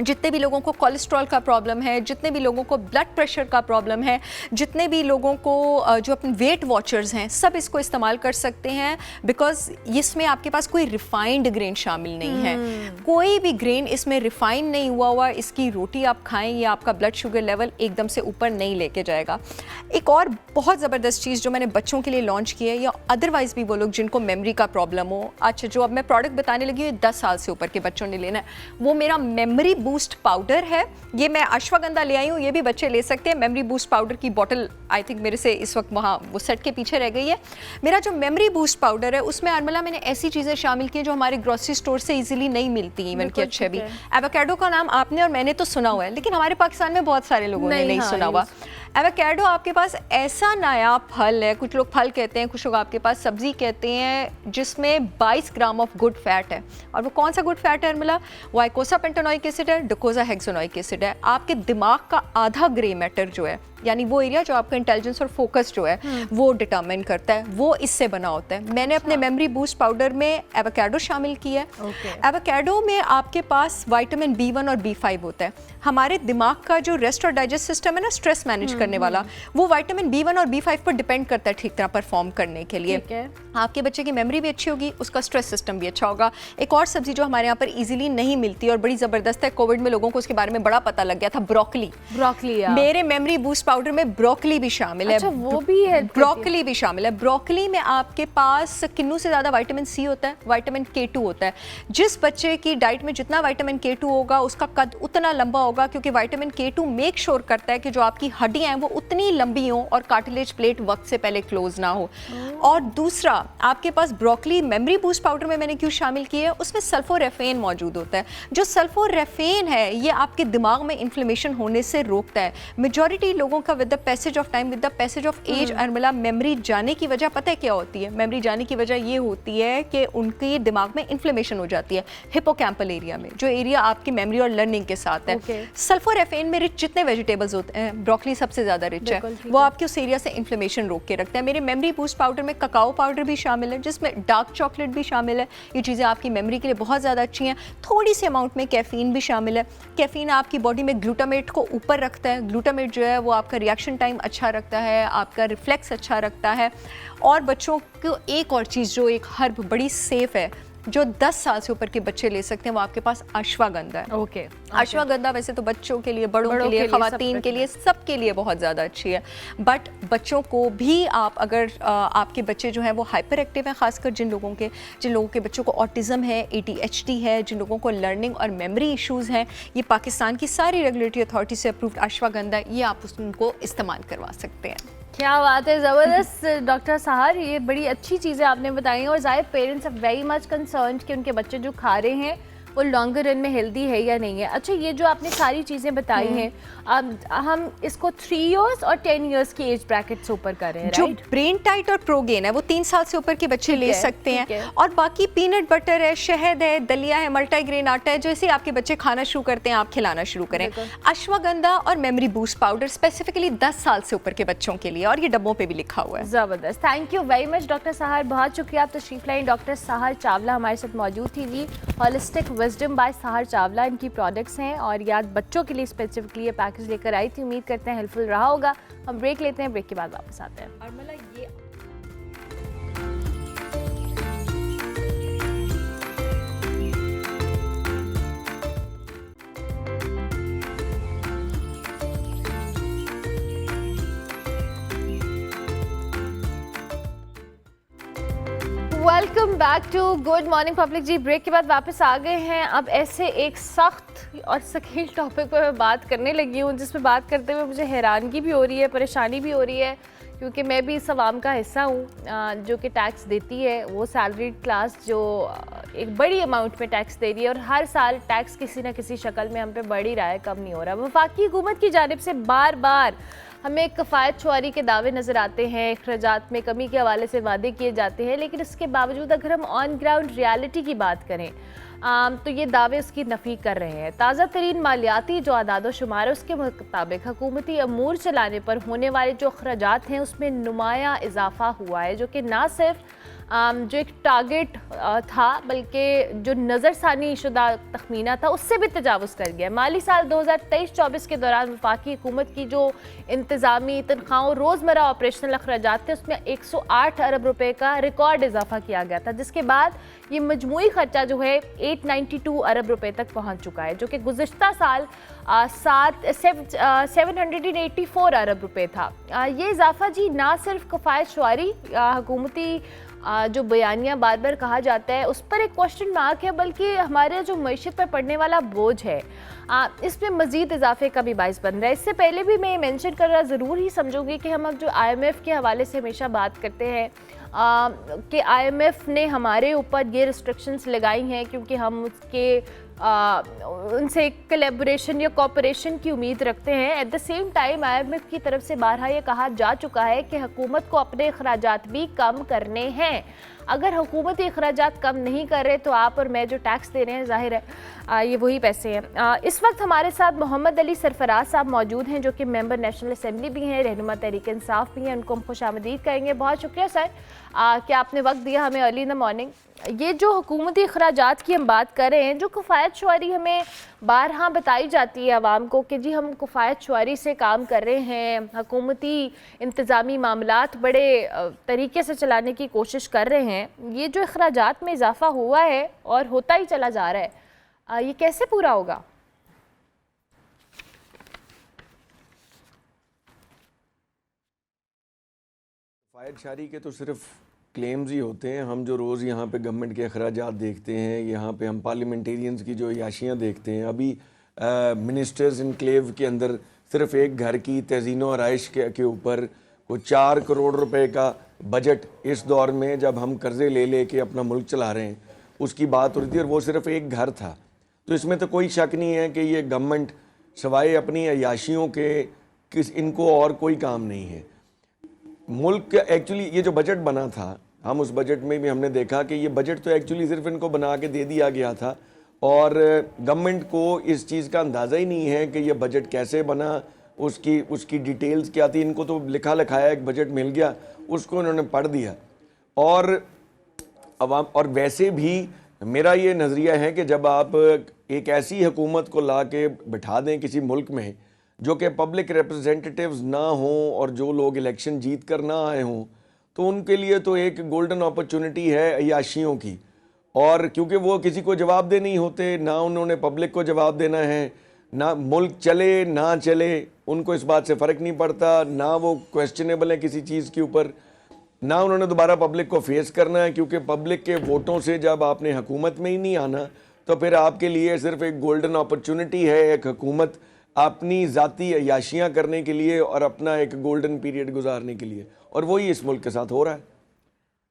जितने भी लोगों को कोलेस्ट्रॉल का प्रॉब्लम है, जितने भी लोगों को ब्लड प्रेशर का प्रॉब्लम है, जितने भी लोगों को जो अपने वेट वॉचर्स हैं, सब इसको इस्तेमाल कर सकते हैं। बिकॉज इसमें आपके पास कोई रिफाइंड ग्रेन शामिल नहीं है, कोई भी ग्रेन इसमें रिफाइंड नहीं हुआ। इसकी रोटी आप खाएं, ये आपका ब्लड शुगर लेवल एकदम से ऊपर नहीं लेके जाएगा। एक और बहुत ज़बरदस्त चीज़ जो मैंने बच्चों के लिए लॉन्च की है, या अदरवाइज़ भी वो लोग जिनको मेमोरी का प्रॉब्लम हो, अच्छा जो अब मैं प्रोडक्ट बताने लगी हूँ 10 साल से ऊपर के बच्चों ने लेना है, वो मेरा मेमोरी बूस्ट पाउडर है। ये मैं अश्वगंधा ले आई हूँ, ये भी बच्चे ले सकते हैं। मेमोरी बूस्ट पाउडर की बोतल आई थिंक मेरे से इस वक्त वहाँ वो सेट के पीछे रह गई है। मेरा जो मेमोरी बूस्ट पाउडर है उसमें अनमला मैंने ऐसी चीज़ें शामिल की जो हमारे ग्रोसरी स्टोर से इजीली नहीं मिलती, इवन कि अच्छे भी। एवोकाडो का नाम आपने और मैंने तो सुना हुआ है, लेकिन हमारे पाकिस्तान में बहुत सारे लोगों ने नहीं सुना हुआ। एवोकाडो आपके पास ऐसा नायाब फल है, कुछ लोग फल कहते हैं, कुछ लोग आपके पास सब्जी कहते हैं, जिसमें 22 ग्राम ऑफ गुड फैट है। और वो कौन सा गुड फैट है अनमला? वो आइकोसा पेंटानोइक एसिड है, डोकोजा हेक्सोनोइक एसिड है। आपके दिमाग का आधा ग्रे मैटर जो है, यानी वो एरिया जो आपका इंटेलिजेंस और फोकस जो है वो डिटरमिन करता है, वो इससे बना होता है। मैंने अपने मेमोरी बूस्ट पाउडर में एवोकाडो शामिल किया है। एवोकाडो में आपके पास विटामिन B1 और B5 होता है। हमारे दिमाग का जो रेस्ट और डाइजेस्ट सिस्टम है ना, स्ट्रेस मैनेज करने वाला, वो विटामिन B1 और B5 पर डिपेंड करता है ठीक तरह परफॉर्म करने के लिए। आपके बच्चे की मेमोरी भी अच्छी होगी, उसका स्ट्रेस सिस्टम भी अच्छा होगा। एक और सब्जी जो हमारे यहाँ पर इजीली नहीं मिलती और बड़ी ज़बरदस्त है, कोविड में लोगों को उसके बारे में बड़ा पता लग गया था, ब्रोकली। मेरे मेमोरी बूस्ट पाउडर में ब्रोकली भी शामिल है। अच्छा, वो भी है? ब्रोकली भी शामिल है। ब्रोकली में आपके पास किन्नू से ज़्यादा विटामिन C होता है, विटामिन K2 होता है। जिस बच्चे की डाइट में जितना विटामिन K2 होगा उसका कद उतना लंबा होगा, क्योंकि विटामिन K2 मेक श्योर करता है कि जो आपकी हड्डियां हैं वो उतनी लंबी हों और कार्टिलेज प्लेट वक्त से पहले क्लोज ना हो। और दूसरा, आपके पास ब्रोकली मेमोरी बूस्ट पाउडर में मैंने क्यों शामिल किया है, उसमें सल्फोरेफेन मौजूद होता है। जो सल्फोरेफेन है ये आपके दिमाग में इन्फ्लेमेशन होने से रोकता है। मेजॉरिटी लोगों का with the passage of time, with the passage of age अनमला, मेमोरी जाने की वजह पता है क्या होती है? मेमोरी जाने की वजह ये होती है कि उनके दिमाग में इन्फ्लेमेशन हो जाती है हिपोकैम्पल एरिया में, जो एरिया आपकी मेमोरी और लर्निंग के साथ है। सल्फोरेफेन में रिच जितने वेजिटेबल्स होते हैं, ब्रोकली सबसे ज़्यादा रिच है, वो आपके उस एरिया से इन्फ्लेमेशन रोक के रखता है। मेरे मेमोरी बूस्ट पाउडर में ककाओ पाउडर भी शामिल है, जिसमें डार्क चॉकलेट भी शामिल है। ये चीज़ें आपकी मेमोरी के लिए बहुत ज़्यादा अच्छी हैं। थोड़ी सी अमाउंट में कैफ़ीन भी शामिल है। कैफ़ीन आपकी बॉडी में ग्लूटामेट को ऊपर रखता है। ग्लूटामेट जो है वो आपका रिएक्शन टाइम अच्छा रखता है, आपका रिफ्लेक्स अच्छा रखता है। और बच्चों को एक और चीज़ जो एक हर्ब बड़ी सेफ़ है, जो 10 साल से ऊपर के बच्चे ले सकते हैं, वो आपके पास अश्वगंधा है। ओके, अश्वगंधा वैसे तो बच्चों के लिए, बड़ों के लिए, खवातीन के लिए, सब के लिए बहुत ज़्यादा अच्छी है। बट बच्चों को भी आप अगर आपके बच्चे जो हैं वो हाइपर एक्टिव हैं, खासकर जिन लोगों के बच्चों को ऑटिज़म है, ADHD है, जिन लोगों को लर्निंग और मेमोरी इश्यूज़ हैं, ये पाकिस्तान की सारी रेगुलेटरी अथॉरिटी से अप्रूव्ड अश्वगंधा, ये आप उनको इस्तेमाल करवा सकते हैं। क्या बात है, ज़बरदस्त डॉक्टर साहर, ये बड़ी अच्छी चीज़ें आपने बताई। और ज़ाहिर parents are very much concerned कि उनके बच्चे जो खा रहे हैं वो लॉन्गर रन में हेल्दी है या नहीं है। अच्छा, ये जो आपने सारी चीज़ें बताई हैं, हम इसको 3 इयर्स और 10 इयर्स की एज ब्रैकेट से ऊपर कर रहे हैं, जो राइट? ब्रेन टाइट और प्रोगेन है वो 3 साल से ऊपर के बच्चे ले सकते हैं। और बाकी पीनट बटर है, शहद है, दलिया है, मल्टीग्रेन आटा है, जैसे आपके बच्चे खाना शुरू करते हैं आप खिलाना शुरू करें। अश्वगंधा और मेमोरी बूस्ट पाउडर स्पेसिफिकली 10 साल से ऊपर के बच्चों के लिए, और ये डब्बों पे भी लिखा हुआ है। ज़बरदस्त, thank you very much doctor साहर, बहुत शुक्रिया आप तशरीफ़ लाई। डॉक्टर साहर चावला हमारे साथ मौजूद थी। जी, होलिस्टिक विजडम बाय साहर चावला इनकी प्रोडक्ट्स हैं, और याद बच्चों के लिए स्पेसिफिकली ये पैकेज लेकर आई थी। उम्मीद करते हैं हेल्पफुल रहा होगा। हम ब्रेक लेते हैं, ब्रेक के बाद वापस आते हैं। और मतलब ये welcome back to good morning public. Ji, break के बाद वापस आ गए हैं। अब ऐसे एक सख्त और सकील टॉपिक पर मैं बात करने लगी हूँ, जिसमें बात करते हुए मुझे हैरानगी भी हो रही है, परेशानी भी हो रही है, क्योंकि मैं भी इस अवाम का हिस्सा हूँ जो कि टैक्स देती है। वो सैलरीड क्लास जो एक बड़ी अमाउंट में टैक्स दे रही है, और हर साल टैक्स किसी न किसी शक्ल में हम पे बढ़ ही रहा है, कम नहीं हो रहा। वफाकी हुकूमत की जानिब से बार बार हमें कफ़ायत शुआरी के दावे नज़र आते हैं, अखराजात में कमी के हवाले से वादे किए जाते हैं, लेकिन इसके बावजूद अगर हम ऑन ग्राउंड रियलिटी की बात करें तो ये दावे उसकी नफ़ी कर रहे हैं। ताज़ा तरीन मालियाती जो आदाद शुमार है उसके मुताबिक हुकूमती अमूर चलाने पर होने वाले जो अखराजात हैं उसमें नुमाया इजाफा हुआ है, जो कि ना सिर्फ जो एक टारगेट था, बल्कि जो नज़रसानी शुदा तखमीना था उससे भी तजावुज़ कर गया। माली साल 2023-24 के दौरान वफाकी हुकूमत की जो इंतज़ामी तनख्वाहों रोज़मर्रा ऑपरेशनल अखराजात थे उसमें 108 अरब रुपए का रिकॉर्ड इजाफा किया गया था, जिसके बाद ये मजमूई खर्चा जो है 892 अरब रुपए तक पहुँच चुका है, जो कि गुज़िश्ता साल 784 अरब रुपए था। ये इजाफा जी ना सिर्फ कफ़ायत शुआरी हुकूमती जो बयानिया बार बार कहा जाता है उस पर एक क्वेश्चन मार्क है, बल्कि हमारे जो मईशत पर पड़ने वाला बोझ है इसमें मज़ीद इजाफे का भी बाइस बन रहा है। इससे पहले भी मैं मेंशन करना ज़रूर ही समझूंगी कि हम अब जो IMF के हवाले से हमेशा बात करते हैं कि IMF ने हमारे ऊपर ये रिस्ट्रिक्शंस लगाई हैं क्योंकि हम उसके उनसे कोलैबोरेशन या कोऑपरेशन की उम्मीद रखते हैं। Eight the same time IMF की तरफ से बारहा ये कहा जा चुका है कि हुकूमत को अपने अखराजात भी कम करने हैं। अगर हुकूमती अखराजात कम नहीं कर रहे तो आप और मैं जो टैक्स दे रहे हैं ज़ाहिर है ये वही पैसे हैं। इस वक्त हमारे साथ मोहम्मद अली सरफराज साहब मौजूद हैं, जो कि मेंबर नेशनल असेंबली भी हैं, रहनुमा तहरीक इंसाफ भी हैं। उनको हम खुशामदीद कहेंगे। बहुत शुक्रिया सर कि आपने वक्त दिया हमें अर्ली इन द मॉर्निंग। ये जो हुकूमती अखराजात की हम बात कर रहे हैं, जो कफ़ायत शुआरी हमें बारहा बताई जाती है आवाम को कि जी हम कफ़ायत शुआरी से काम कर रहे हैं, हुकूमती इंतज़ामी मामलात बड़े तरीके से चलाने की कोशिश कर रहे हैं, ये जो अखराजात में इजाफा हुआ है और होता ही चला जा रहा है, ये कैसे पूरा होगा? कफ़ायत शारी के तो सिर्फ क्लेम्स ही होते हैं। हम जो रोज़ यहाँ पे गवर्नमेंट के अखराजात देखते हैं, यहाँ पे हम पार्लियामेंटेरियंस की जो याशियाँ देखते हैं, अभी मिनिस्टर्स इनक्लेव के अंदर सिर्फ एक घर की तज़ीनो आराइश के ऊपर को 4 करोड़ रुपए का बजट इस दौर में जब हम कर्ज़े ले के अपना मुल्क चला रहे हैं उसकी बात हो रही थी, और वो सिर्फ एक घर था। तो इसमें तो कोई शक नहीं है कि ये गवर्नमेंट सवाए अपनी अयाशियों के इनको और कोई काम नहीं है। मुल्क एक्चुअली ये जो बजट बना था, हम उस बजट में भी हमने देखा कि ये बजट तो एक्चुअली सिर्फ इनको बना के दे दिया गया था, और गवर्नमेंट को इस चीज़ का अंदाज़ा ही नहीं है कि ये बजट कैसे बना, उसकी उसकी डिटेल्स क्या थी, इनको तो लिखा लिखाया एक बजट मिल गया, उसको इन्होंने पढ़ दिया। और अवाम, और वैसे भी मेरा ये नज़रिया है कि जब आप एक ऐसी हुकूमत को ला के बिठा दें किसी मुल्क में जो कि पब्लिक रिप्रेजेंटेटिव्स ना हों और जो लोग इलेक्शन जीत कर ना आए हों, तो उनके लिए तो एक गोल्डन अपॉर्चुनिटी है अय्याशियों की। और क्योंकि वो किसी को जवाब दे नहीं होते, ना उन्होंने पब्लिक को जवाब देना है, ना मुल्क चले ना चले उनको इस बात से फ़र्क नहीं पड़ता, ना वो क्वेश्चनेबल है किसी चीज़ के ऊपर, ना उन्होंने दोबारा पब्लिक को फेस करना है, क्योंकि पब्लिक के वोटों से जब आपने हुकूमत में ही नहीं आना तो फिर आपके लिए सिर्फ एक गोल्डन अपॉर्चुनिटी है एक हुकूमत अपनी ज़ाती अय्याशियाँ करने के लिए और अपना एक गोल्डन पीरियड गुजारने के लिए, और वही इस मुल्क के साथ हो रहा है।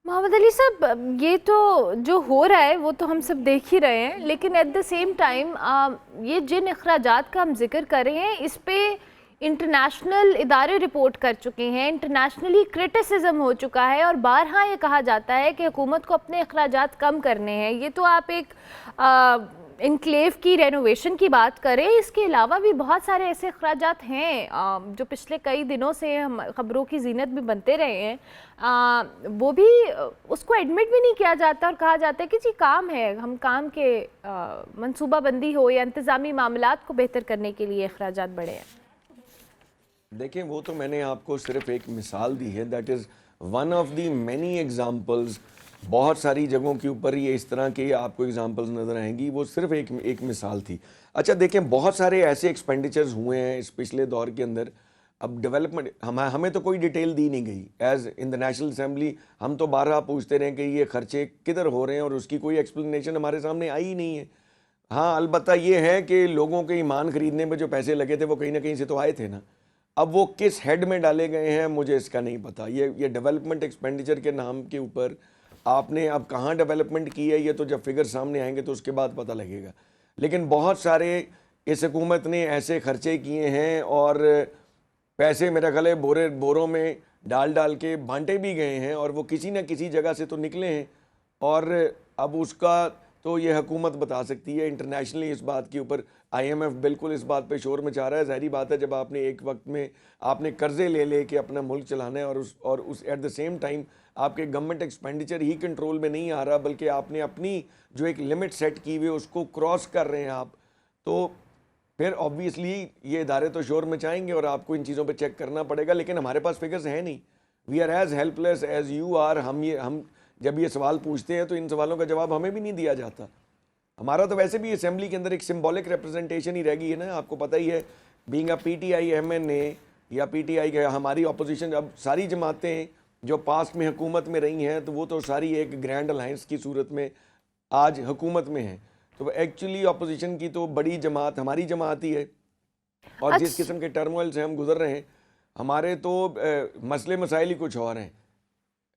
मोहम्मद अली साहब, ये तो जो हो रहा है वो तो हम सब देख ही रहे हैं, लेकिन एट द सेम टाइम ये जिन अखराजात का हम जिक्र कर रहे हैं इस पे इंटरनेशनल इदारे रिपोर्ट कर चुके हैं, इंटरनेशनली क्रिटिसिज्म हो चुका है और बारहा ये कहा जाता है कि हुकूमत को अपने अखराजात कम करने हैं। ये तो आप एक इनक्लेव की रेनोवेशन की बात करें, इसके अलावा भी बहुत सारे ऐसे अखराजात हैं जो पिछले कई दिनों से हम ख़बरों की जीनत भी बनते रहे हैं, वो भी उसको एडमिट भी नहीं किया जाता और कहा जाता है कि जी काम है, हम काम के मनसूबाबंदी हो या इंतज़ामी मामलात को बेहतर करने के लिए अखराजात बढ़े हैं। देखें, वो तो मैंने आपको सिर्फ एक मिसाल दी है, that is one of the many examples. बहुत सारी जगहों के ऊपर ये इस तरह के आपको एग्जांपल्स नज़र आएंगी, वो सिर्फ एक मिसाल थी। अच्छा देखें, बहुत सारे ऐसे एक्सपेंडिचर्स हुए हैं इस पिछले दौर के अंदर। अब डेवलपमेंट हमें तो कोई डिटेल दी नहीं गई as in the national Assembly. हम तो बारहा पूछते रहे कि ये खर्चे किधर हो रहे हैं और उसकी कोई एक्सप्लेनेशन हमारे सामने आई ही नहीं है। हाँ, अलबत्ता ये है कि लोगों के ईमान खरीदने में जो पैसे लगे थे वो कहीं ना कहीं से तो आए थे ना। अब वो किस हेड में डाले गए हैं मुझे इसका नहीं पता। ये डेवलपमेंट एक्सपेंडिचर के नाम के ऊपर आपने अब कहाँ डेवलपमेंट की है, ये तो जब फिगर सामने आएंगे तो उसके बाद पता लगेगा। लेकिन बहुत सारे इस हुकूमत ने ऐसे खर्चे किए हैं और पैसे मेरा ख्याल है बोरों में डाल के बांटे भी गए हैं और वो किसी न किसी जगह से तो निकले हैं। और अब उसका तो ये हुकूमत बता सकती है। इंटरनेशनली इस बात के ऊपर IMF बिल्कुल इस बात पे शोर मचा रहा है। ज़ाहिर बात है, जब आपने एक वक्त में आपने कर्जे ले के अपना मुल्क चलाना है और उस एट द सेम टाइम आपके गवर्नमेंट एक्सपेंडिचर ही कंट्रोल में नहीं आ रहा, बल्कि आपने अपनी जो एक लिमिट सेट की हुई है उसको क्रॉस कर रहे हैं आप, तो फिर ऑब्वियसली ये इदारे तो शोर मचाएंगे और आपको इन चीज़ों पे चेक करना पड़ेगा। लेकिन हमारे पास फिगर्स हैं नहीं। We are as helpless as you are. हम जब ये सवाल पूछते हैं तो इन सवालों का जवाब हमें भी नहीं दिया जाता। हमारा तो वैसे भी असेंबली के अंदर एक सिंबॉलिक रिप्रेजेंटेशन ही रह गई है ना। आपको पता ही है, बीइंग अ PTI MNA या PTI के हमारी अपोजिशन, अब सारी जमातें जो पास्ट में हुकूमत में रही हैं तो वो तो सारी एक ग्रैंड अलायंस की सूरत में आज हुकूमत में हैं। तो एक्चुअली अपोजिशन की तो बड़ी जमात हमारी जमात ही है। और जिस किस्म के टर्मोइल से हम गुजर रहे हैं, हमारे तो मसले मसाइल ही कुछ और हैं।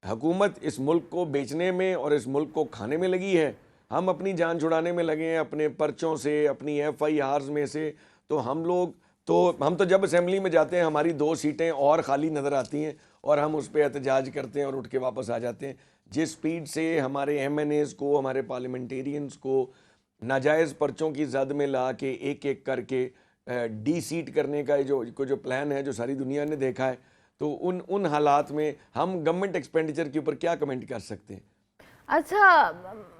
हुकूमत इस मुल्क को बेचने में और इस मुल्क को खाने में लगी है, हम अपनी जान छुड़ाने में लगे हैं अपने पर्चों से, अपनी FIRs में से। तो हम तो जब असेंबली में जाते हैं हमारी 2 सीटें और खाली नज़र आती हैं और हम उस पर एहतजाज करते हैं और उठ के वापस आ जाते हैं। जिस स्पीड से हमारे MNAs को, हमारे पार्लियामेंटेरियंस को नाजायज़ पर्चों की जद में ला के एक एक करके डी-सीट करने का जो प्लान है, जो सारी दुनिया ने देखा है, तो उन हालात में हम गवर्नमेंट एक्सपेंडिचर के ऊपर क्या कमेंट कर सकते हैं। अच्छा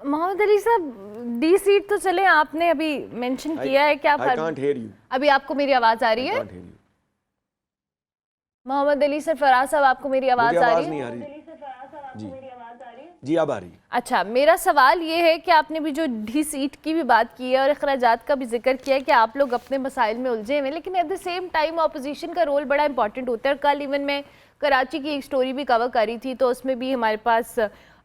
मोहम्मद अली साहब, डी-सीट तो चले आपने अभी मेंशन किया है कि आप I can't hear you. अभी आपको मेरी आवाज़ आ रही है? मोहम्मद अली सरफराज साहब, आपको मेरी आवाज़ आ रही है? नहीं आ रही जी, अब आ रही है। अच्छा, मेरा सवाल ये है कि आपने भी जो डी-सीट की भी बात की है और अखराजात का भी जिक्र किया है कि आप लोग अपने मसाइल में उलझे हुए हैं, लेकिन at the same time opposition का रोल बड़ा इंपॉर्टेंट होता है। कल इवन मैं कराची की एक स्टोरी भी कवर करी थी, तो उसमें भी हमारे पास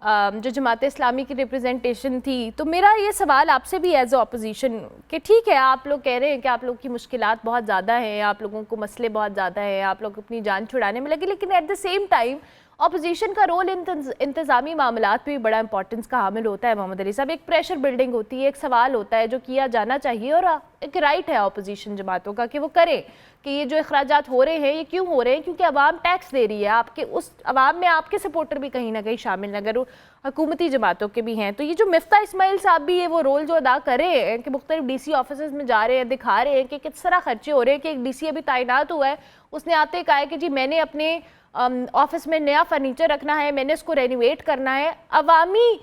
जो जमात इस्लामी की रिप्रेजेंटेशन थी। तो मेरा ये सवाल आपसे भी एज अ अपोजिशन कि ठीक है, आप लोग कह रहे हैं कि आप लोग की मुश्किलात बहुत ज़्यादा हैं, आप लोगों को मसले बहुत ज़्यादा हैं, आप लोग अपनी जान छुड़ाने में लगे, लेकिन at the same time opposition का रोल इंतज़ामी मामलात पे भी बड़ा इंपॉर्टेंस का हामिल होता है। मोहम्मद अली साहब, एक प्रेशर बिल्डिंग होती है, एक सवाल होता है जो किया जाना चाहिए और एक राइट है अपोजिशन जमातों का कि वो करें। कि ये जो अखराजात हो रहे हैं ये क्यों हो रहे हैं, क्योंकि अवाम टैक्स दे रही है, आपके उस अवाम में आपके सपोर्टर भी कहीं ना कहीं शामिल, अगर वो हुकूमती जमातों के भी हैं। तो ये जो मिफ्ता इस्माइल साहब भी ये वो रोल जो अदा कर रहे हैं कि मुख्तलिफ DC ऑफिस में जा रहे हैं, दिखा रहे हैं कि किस तरह खर्चे हो रहे हैं, कि एक DC अभी तैनात हुआ है, उसने आते ही कहा है कि जी मैंने अपने ऑफिस में नया फर्नीचर रखना है, मैंने उसको रेनोवेट करना है। अवामी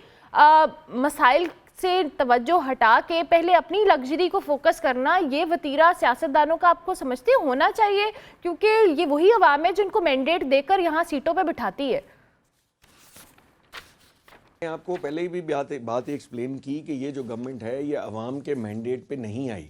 मसाइल से तवज्जो हटा के पहले अपनी लग्जरी को फोकस करना, ये वतीरा सियासतदानों का आपको समझते होना चाहिए, क्योंकि ये वही अवाम है जिनको मैंडेट देकर यहाँ सीटों पे बिठाती है। मैंने आपको पहले ही भी बात एक्सप्लेन की कि ये जो गवर्नमेंट है ये अवाम के मैंडेट पे नहीं आई,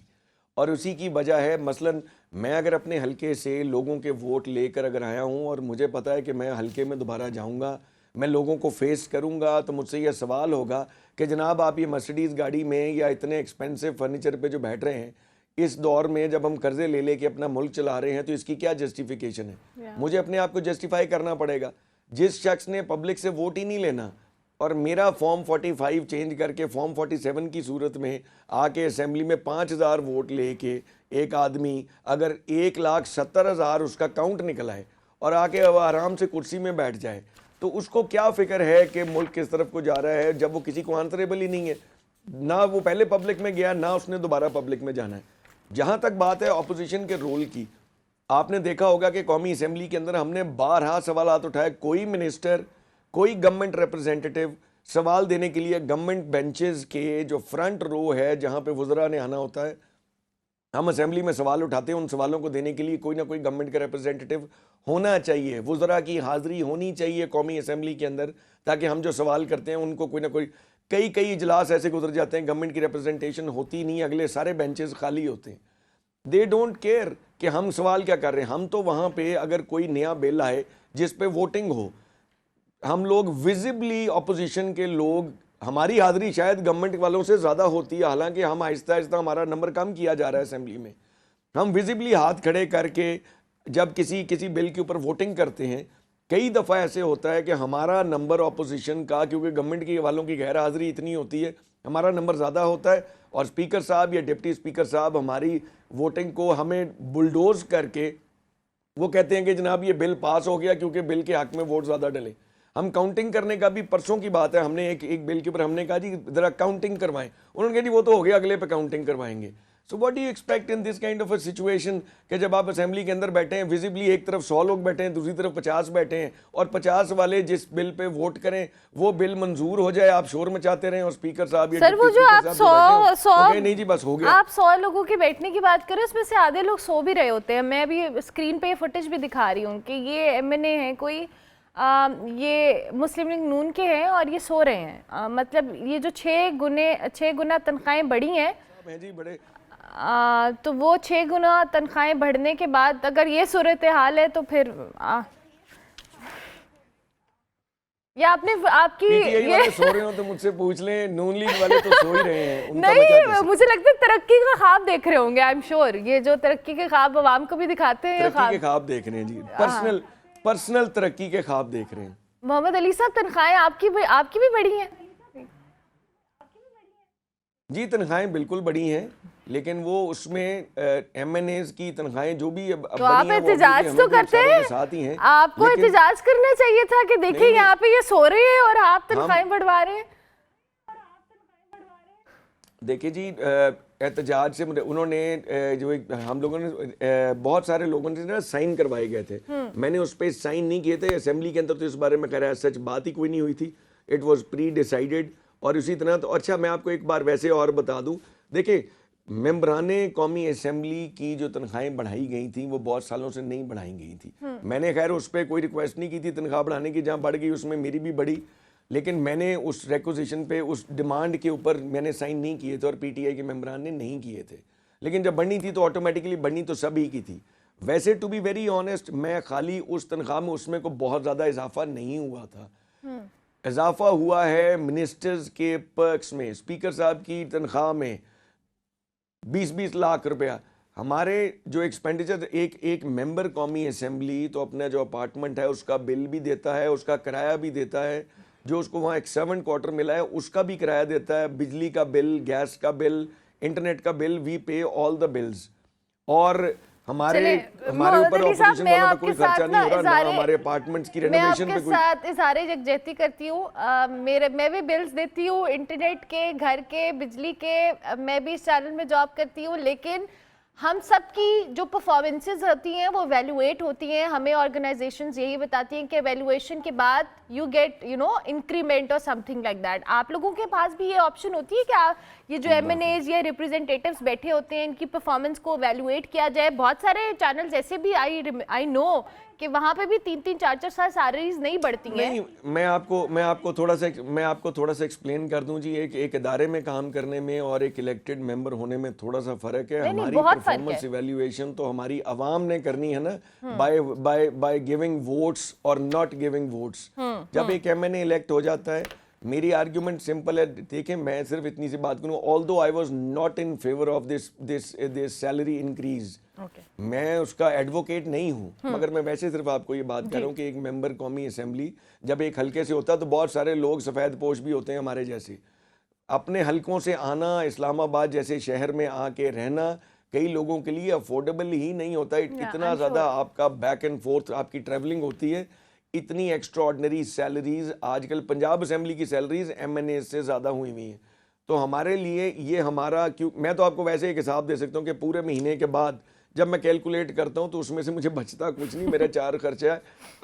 और उसी की वजह है मसलन मैं अगर अपने हलके से लोगों के वोट लेकर अगर आया हूँ और मुझे पता है कि मैं हलके में दोबारा जाऊँगा, मैं लोगों को फेस करूँगा, तो मुझसे यह सवाल होगा कि जनाब आप ये मर्सिडीज़ गाड़ी में या इतने एक्सपेंसिव फर्नीचर पे जो बैठ रहे हैं इस दौर में, जब हम कर्जे ले लेके अपना मुल्क चला रहे हैं, तो इसकी क्या जस्टिफिकेशन है? मुझे अपने आप को जस्टिफाई करना पड़ेगा। जिस शख्स ने पब्लिक से वोट ही नहीं लेना और मेरा फॉर्म 45 चेंज करके फॉर्म 47 की सूरत में आके असेंबली में 5000 वोट लेके एक आदमी अगर 1,70,000 उसका काउंट निकला है और आके अब आराम से कुर्सी में बैठ जाए, तो उसको क्या फिक्र है कि मुल्क किस तरफ को जा रहा है, जब वो किसी को आंसरेबल ही नहीं है, ना वो पहले पब्लिक में गया ना उसने दोबारा पब्लिक में जाना है। जहाँ तक बात है अपोजिशन के रोल की, आपने देखा होगा कि कौमी असेंबली के अंदर हमने 12 सवाल उठाए, कोई मिनिस्टर कोई गवर्नमेंट रिप्रेजेंटेटिव सवाल देने के लिए गवर्नमेंट बेंचेस के जो फ्रंट रो है जहाँ पे वज़रा ने आना होता है, हम असेंबली में सवाल उठाते हैं, उन सवालों को देने के लिए कोई ना कोई गवर्नमेंट का रिप्रेजेंटेटिव होना चाहिए, वज़रा की हाज़िरी होनी चाहिए कौमी असेंबली के अंदर, ताकि हम जो सवाल करते हैं उनको कोई ना कोई कई इजलास ऐसे गुजर जाते हैं गवर्नमेंट की रिप्रेजेंटेशन होती नहीं, अगले सारे बेंचेस खाली होते हैं। दे डोंट केयर कि हम सवाल क्या कर रहे हैं। हम तो वहाँ पे अगर कोई नया बिल आए जिस पे वोटिंग हो, हम लोग विजिबली अपोजिशन के लोग, हमारी हाज़िरी शायद गवर्नमेंट वालों से ज़्यादा होती है, हालांकि हम आहिस्ता आहिस्ता हमारा नंबर कम किया जा रहा है असेंबली में। हम विजिबली हाथ खड़े करके जब किसी बिल के ऊपर वोटिंग करते हैं, कई दफ़ा ऐसे होता है कि हमारा नंबर अपोजिशन का, क्योंकि गवर्नमेंट के वालों की गैर हाज़िरी इतनी होती है, हमारा नंबर ज़्यादा होता है और स्पीकर साहब या डिप्टी स्पीकर साहब हमारी वोटिंग को हमें बुलडोज करके वो कहते हैं कि जनाब ये बिल पास हो गया क्योंकि बिल के हक में वोट ज़्यादा डले। हम काउंटिंग करने का भी, परसों की बात है, हमने एक बिल के ऊपर हमने कहा जी ज़रा काउंटिंग करवाएं, उन्होंने कहा जी वो तो हो गया, अगले पे काउंटिंग करवाएंगे। So what do you expect in this kind of a situation कि जब आप असेंबली के अंदर बैठे हैं, विजिबली एक तरफ 100 लोग बैठे हैं, दूसरी तरफ 50 बैठे हैं और 50 वाले जिस बिल पे वोट करें वो बिल मंजूर हो जाए, आप शोर मचाते रहें और स्पीकर साहब या सर वो जो आप 100 नहीं जी बस हो गया, आप 100 लोगों के बैठने की बात करें, उसमें से आधे लोग सो भी रहे होते हैं। मैं अभी स्क्रीन पे फुटेज भी दिखा रही हूँ कि ये MNA हैं कोई, ये मुस्लिम लीग नून के हैं और ये सो रहे हैं। मतलब ये जो 6 गुना तनख्वाहें बढ़ी हैं जी बड़े, तो वो 6 गुना तनख्वाहें बढ़ने के बाद अगर ये सूरत हाल है तो फिर या आपकी ये वाले सो रहे हो तो मुझसे पूछ लें, नून लीग वाले तो सो ही रहे हैं। नहीं, मुझे लगता है तरक्की का ख्वाब देख रहे होंगे, आई एम श्योर। ये जो तरक्की के ख्वाब आवाम को भी दिखाते हैं, तरक्की के ख्वाब देख रहे हैं जी, पर्सनल तरक्की के ख्वाब देख रहे हैं। मोहम्मद अली साहब, तनख्वाहें आपकी भी बढ़ी हैं? जी तनख्वाहें बिल्कुल बढ़ी हैं, लेकिन वो उसमें MNAs की तनख्वाहें जो भी तो आप एहतजाज तो करते हैं, साथ ही हैं। आपको एहतजाज करना चाहिए था कि देखिए यहाँ पे ये सो रहे हैं और आप तनख्वाहें बढ़वा रहे हैं। देखिए जी, एहतजाज से उन्होंने जो हम लोगों ने बहुत सारे लोगों से ना साइन करवाए गए थे, मैंने उस पर साइन नहीं किए थे असेंबली के अंदर, तो इस बारे में कह रहा है सच बात ही कोई नहीं हुई थी, इट वाज प्री डिसाइडेड। और इसी तरह तो अच्छा मैं आपको एक बार वैसे और बता दूं, देखिए मेंबराने कौमी असेंबली की जो तनख्वाहें बढ़ाई गई थी वो बहुत सालों से नहीं बढ़ाई गई थी। मैंने खैर उस पर कोई रिक्वेस्ट नहीं की थी तनख्वाह बढ़ाने की, जहाँ बढ़ गई उसमें मेरी भी बढ़ी, लेकिन मैंने उस रिक्वेजिशन पे, उस डिमांड के ऊपर मैंने साइन नहीं किए थे और PTI के मेंबरान ने नहीं किए थे। लेकिन जब बढ़नी थी तो ऑटोमेटिकली बढ़नी तो सभी की थी। वैसे टू बी वेरी ऑनेस्ट, मैं खाली उस तनख्वाह में उसमें को बहुत ज़्यादा इजाफा नहीं हुआ था, इजाफा हुआ है मिनिस्टर्स के पर्क्स में। स्पीकर साहब की तनख्वाह में 20-20 लाख रुपया, हमारे जो एक्सपेंडिचर, एक मेंबर कौमी असेंबली तो अपना जो अपार्टमेंट है उसका बिल भी देता है, उसका किराया भी देता है, जो उसको वहाँ एक 7 क्वार्टर मिला है उसका भी किराया देता है, बिजली का बिल, गैस का बिल, इंटरनेट का बिल, वी पे ऑल द बिल्स। और हमारे चलिए, हमारे ऊपर मोहम्मद अली साहब, ऑपोजिशन मैं वालों का कोई आपके साथ खर्चा नहीं हो रहा, ना इज़हारे- हमारे अपार्टमेंट्स की मैं रेनोवेशन आपके पे कोई। साथ इज़हारे यकजहती करती हूँ। मैं भी बिल्स देती हूँ, इंटरनेट के, घर के, बिजली के। मैं भी इस चैनल में जॉब करती हूँ, लेकिन हम सब की जो परफॉर्मेंसेज होती हैं वो वैल्यूएट होती हैं। हमें ऑर्गेनाइजेशंस यही बताती हैं कि वैल्यूएशन के बाद यू गेट इंक्रीमेंट और समथिंग लाइक दैट। आप लोगों के पास भी ये ऑप्शन होती है कि ये जो MNAs या रिप्रेजेंटेटिव्स बैठे होते हैं इनकी परफॉर्मेंस को वैल्यूएट किया जाए? बहुत सारे चैनल्स ऐसे भी आई नो कि वहाँ पे भी 3-3, 4-4 साल सैलरीज नहीं बढ़ती हैं। नहीं, मैं आपको थोड़ा सा एक्सप्लेन कर दूं जी। एक इदारे में काम करने में और एक इलेक्टेड मेंबर होने में थोड़ा सा फर्क है। नहीं, हमारी बहुत फर्क परफॉर्मेंस है। इवैल्यूएशन तो हमारी आवाम ने करनी है ना, बाय गिविंग वोट्स और नॉट गिविंग वोट्स। जब एक MNA इलेक्ट हो जाता है, मेरी आर्ग्यूमेंट सिंपल है। देखिए, मैं सिर्फ इतनी सी बात करूं, although I was not in favour of this salary increase, मैं उसका एडवोकेट नहीं हूं, मगर मैं वैसे सिर्फ आपको ये बात कर रहा हूं कि एक मेंबर कौमी असेंबली जब एक हल्के से होता है तो बहुत सारे लोग सफ़ेद पोश भी होते हैं हमारे जैसे। अपने हलकों से आना, इस्लामाबाद जैसे शहर में आके रहना कई लोगों के लिए अफोर्डेबल ही नहीं होता। इतना ज़्यादा आपका बैक एंड फोर्थ आपकी ट्रैवलिंग होती है, इतनी एक्स्ट्रा ऑर्डनरी सैलरीज आजकल पंजाब असेंबली की सैलरीज MNA से ज़्यादा हुई हुई हैं। तो हमारे लिए ये हमारा क्यों, मैं तो आपको वैसे एक हिसाब दे सकता हूँ कि पूरे महीने के बाद जब मैं कैलकुलेट करता हूँ तो उसमें से मुझे बचता कुछ नहीं। मेरे 4 खर्चे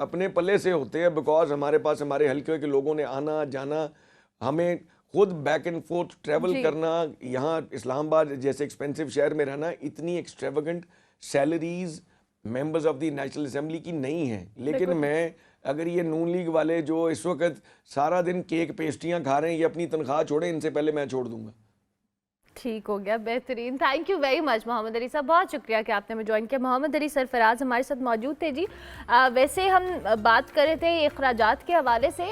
अपने पल्ले से होते हैं, बिकॉज हमारे पास हमारे हल्के के लोगों ने आना जाना, हमें खुद बैक एंड फोर्थ ट्रैवल करना, यहाँ इस्लामाबाद जैसे एक्सपेंसिव शहर में रहना, इतनी extravagant salaries members of the national assembly की नहीं है। लेकिन मैं अगर ये नून लीग वाले जो इस वक्त सारा दिन केक पेस्ट्रियाँ खा रहे हैं, ये अपनी तनख्वाह छोड़ें, इनसे पहले मैं छोड़ दूंगा। ठीक हो गया, बेहतरीन। Thank you very much Mohammad Ali साहब, बहुत शुक्रिया कि आपने हमें ज्वाइन किया। मोहम्मद अली सरफराज हमारे साथ मौजूद थे जी। वैसे हम बात कर रहे थे अखराजात के हवाले से।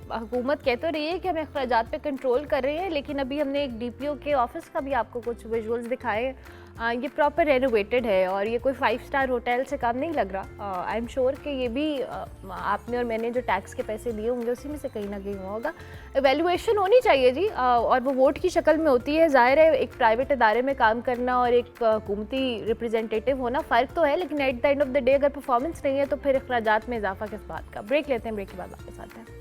हुकूमत कह तो रही है कि हम अखराजात पे कंट्रोल कर रहे हैं, लेकिन अभी हमने एक DPO के ऑफिस का भी आपको कुछ विजुअल्स दिखाए। ये प्रॉपर रेनोवेटेड है और ये कोई 5 स्टार होटल से काम नहीं लग रहा। आई एम श्योर कि ये भी आपने और मैंने जो टैक्स के पैसे दिए होंगे उसी में से कहीं ना कहीं हुआ होगा। एवेल्युएशन होनी चाहिए जी, और वो वोट की शक्ल में होती है। ज़ाहिर है एक प्राइवेट इदारे में काम करना और एक हुकूमती रिप्रेजेंटेटिव होना फ़र्क तो है, लेकिन at the end of the day अगर परफॉर्मेंस नहीं है तो फिर अखराजात में इजाफा किस बात का। ब्रेक लेते हैं, ब्रेक के बाद वापस आते हैं।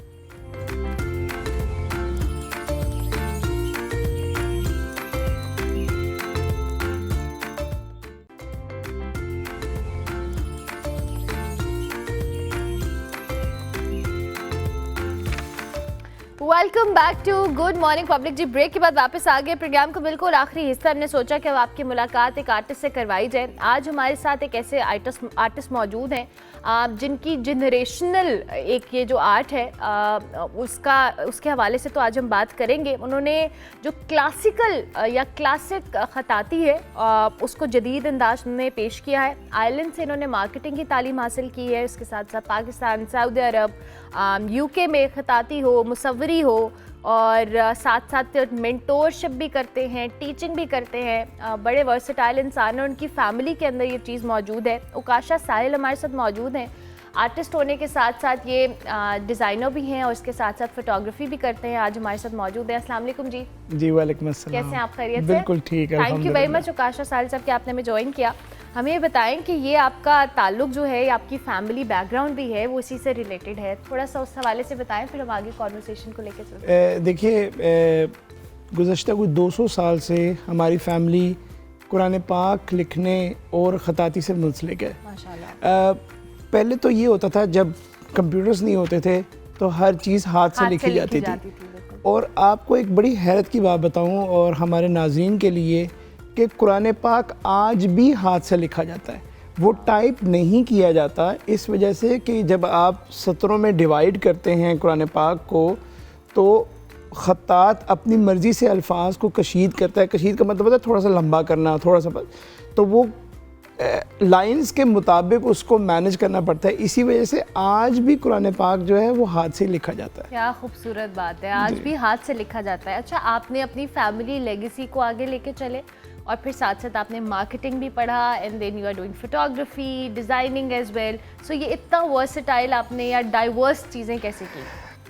Welcome back to good morning public ji. Break के बाद वापस आ गए प्रोग्राम का बिल्कुल आखिरी हिस्सा। हमने सोचा कि अब आपकी मुलाकात एक आर्टिस्ट से करवाई जाए। आज हमारे साथ एक ऐसे आर्टिस्ट मौजूद हैं जिनकी जनरेशनल एक ये जो आर्ट है उसके हवाले से तो आज हम बात करेंगे। उन्होंने जो क्लासिकल या क्लासिक खताती है उसको जदीद अंदाज में पेश किया है। आयरलैंड से इन्होंने मार्केटिंग की तालीम हासिल की है, उसके साथ साथ पाकिस्तान, सऊदी अरब, UK में खताती हो, मुसव्वरी हो, और साथ साथ मेंटोरशिप भी करते हैं, टीचिंग भी करते हैं। बड़े वर्सेटाइल इंसान हैं, उनकी फैमिली के अंदर ये चीज़ मौजूद है। उकाशा साहिल हमारे साथ मौजूद हैं। आर्टिस्ट होने के साथ साथ ये डिज़ाइनर भी हैं और इसके साथ साथ फोटोग्राफी भी करते हैं। आज हमारे साथ मौजूद है। अस्सलाम वालेकुम जी। जी वालेकुम अस्सलाम। कैसे हैं आप? खैरियत से? बिल्कुल ठीक है, थैंक यू वेरी मच उकाशा साहिल साहब कि आपने हमें ज्वाइन किया। हमें ये बताएं कि ये आपका ताल्लुक जो है, आपकी फैमिली बैकग्राउंड भी है, वो इसी से रिलेटेड है। थोड़ा सा उस हवाले से बताएं, फिर हम आगे कॉन्वर्सेशन को लेकर चलते हैं। देखिए, गुज़श्ता कुछ 200 साल से हमारी फैमिली कुरान पाक लिखने और ख़ताती से मुंसलिक है। माशाल्लाह। पहले तो ये होता था जब कंप्यूटर्स नहीं होते थे तो हर चीज़ हाथ से लिखी जाती थी। और आपको एक बड़ी हैरत की बात बताऊं और हमारे नाज़रीन के लिए कि कुरान पाक आज भी हाथ से लिखा जाता है, वो टाइप नहीं किया जाता। इस वजह से कि जब आप सतरों में डिवाइड करते हैं कुरान पाक को तो ख़त्तात अपनी मर्ज़ी से अल्फाज को कशीद करता है। कशीद का मतलब होता है थोड़ा सा लंबा करना, थोड़ा सा, तो वो लाइंस के मुताबिक उसको मैनेज करना पड़ता है। इसी वजह से आज भी कुरान पाक जो है वो हाथ से लिखा जाता है। क्या खूबसूरत बात है, आज भी हाथ से लिखा जाता है। अच्छा, आपने अपनी फैमिली लेगेसी को आगे लेके चले और फिर साथ साथ आपने मार्केटिंग भी पढ़ा and then you are doing photography, designing as well. So ये इतना वर्सेटाइल आपने या डाइवर्स चीज़ें कैसे की?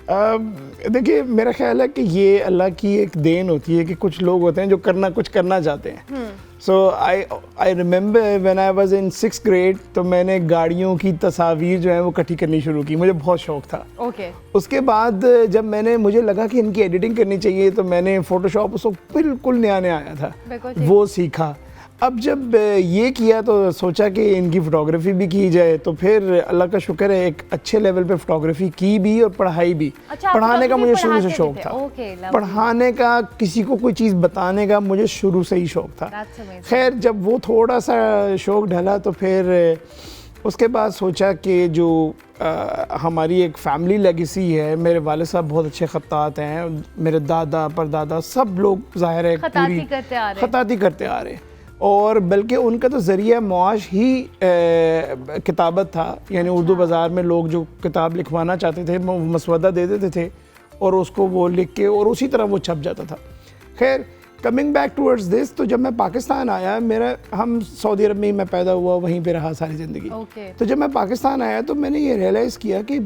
देखिए मेरा ख्याल है कि ये अल्लाह की एक देन होती है कि कुछ लोग होते हैं जो कुछ करना चाहते हैं। So I remember when I was in 6th grade, तो मैंने गाड़ियों की तस्वीर जो है वो इकट्ठी करनी शुरू की, मुझे बहुत शौक था। ओके। उसके बाद जब मुझे लगा कि इनकी एडिटिंग करनी चाहिए, तो मैंने फ़ोटोशॉप उसको बिल्कुल नया आया था, वो सीखा। अब जब ये किया तो सोचा कि इनकी फ़ोटोग्राफी भी की जाए, तो फिर अल्लाह का शुक्र है एक अच्छे लेवल पे फ़ोटोग्राफी की भी और पढ़ाई भी। अच्छा, पढ़ाने का मुझे शुरू से शौक था। पढ़ाने का, किसी को कोई चीज़ बताने का मुझे शुरू से ही शौक था। खैर जब वो थोड़ा सा शौक ढला तो फिर उसके बाद सोचा कि जो हमारी एक फैमिली लेगेसी है, मेरे वाले साहब बहुत अच्छे खत्तात हैं, मेरे दादा परदादा सब लोग ज़ाहिर है खत्ताती करते आ रहे हैं, और बल्कि उनका तो ज़रिया मुआश ही किताबत था। यानी उर्दू बाज़ार में लोग जो किताब लिखवाना चाहते थे वो मसवदा दे देते थे और उसको वो लिख के और उसी तरह वो छप जाता था। खैर कमिंग बैक टूवर्ड्स दिस, तो जब मैं पाकिस्तान आया, हम सऊदी अरब में मैं पैदा हुआ, वहीं पे रहा सारी ज़िंदगी। तो जब मैं पाकिस्तान आया तो मैंने ये रियलाइज़ किया कि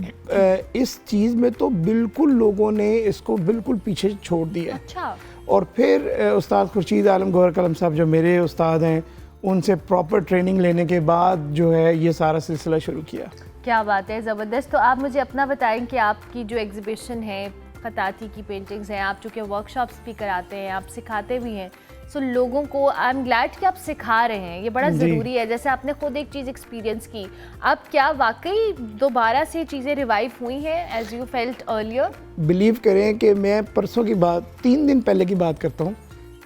इस चीज़ में तो बिल्कुल लोगों ने इसको बिल्कुल पीछे छोड़ दिया। अच्छा। और फिर उस्ताद खुर्शीद आलम गौहर कलम साहब जो मेरे उस्ताद हैं, उनसे प्रॉपर ट्रेनिंग लेने के बाद जो है ये सारा सिलसिला शुरू किया। क्या बात है, ज़बरदस्त। तो आप मुझे अपना बताएं कि आपकी जो एग्जीबिशन है, खताती की पेंटिंग्स हैं, आप चूँकि वर्कशॉप्स भी कराते हैं, आप सिखाते भी हैं, सो लोगों को आई एम ग्लैड कि आप सिखा रहे हैं, ये बड़ा ज़रूरी है। जैसे आपने खुद एक चीज़ एक्सपीरियंस की, अब क्या वाकई दोबारा से चीज़ें रिवाइव हुई हैं as you felt earlier? Believe करें कि मैं परसों की बात, 3 दिन पहले की बात करता हूँ,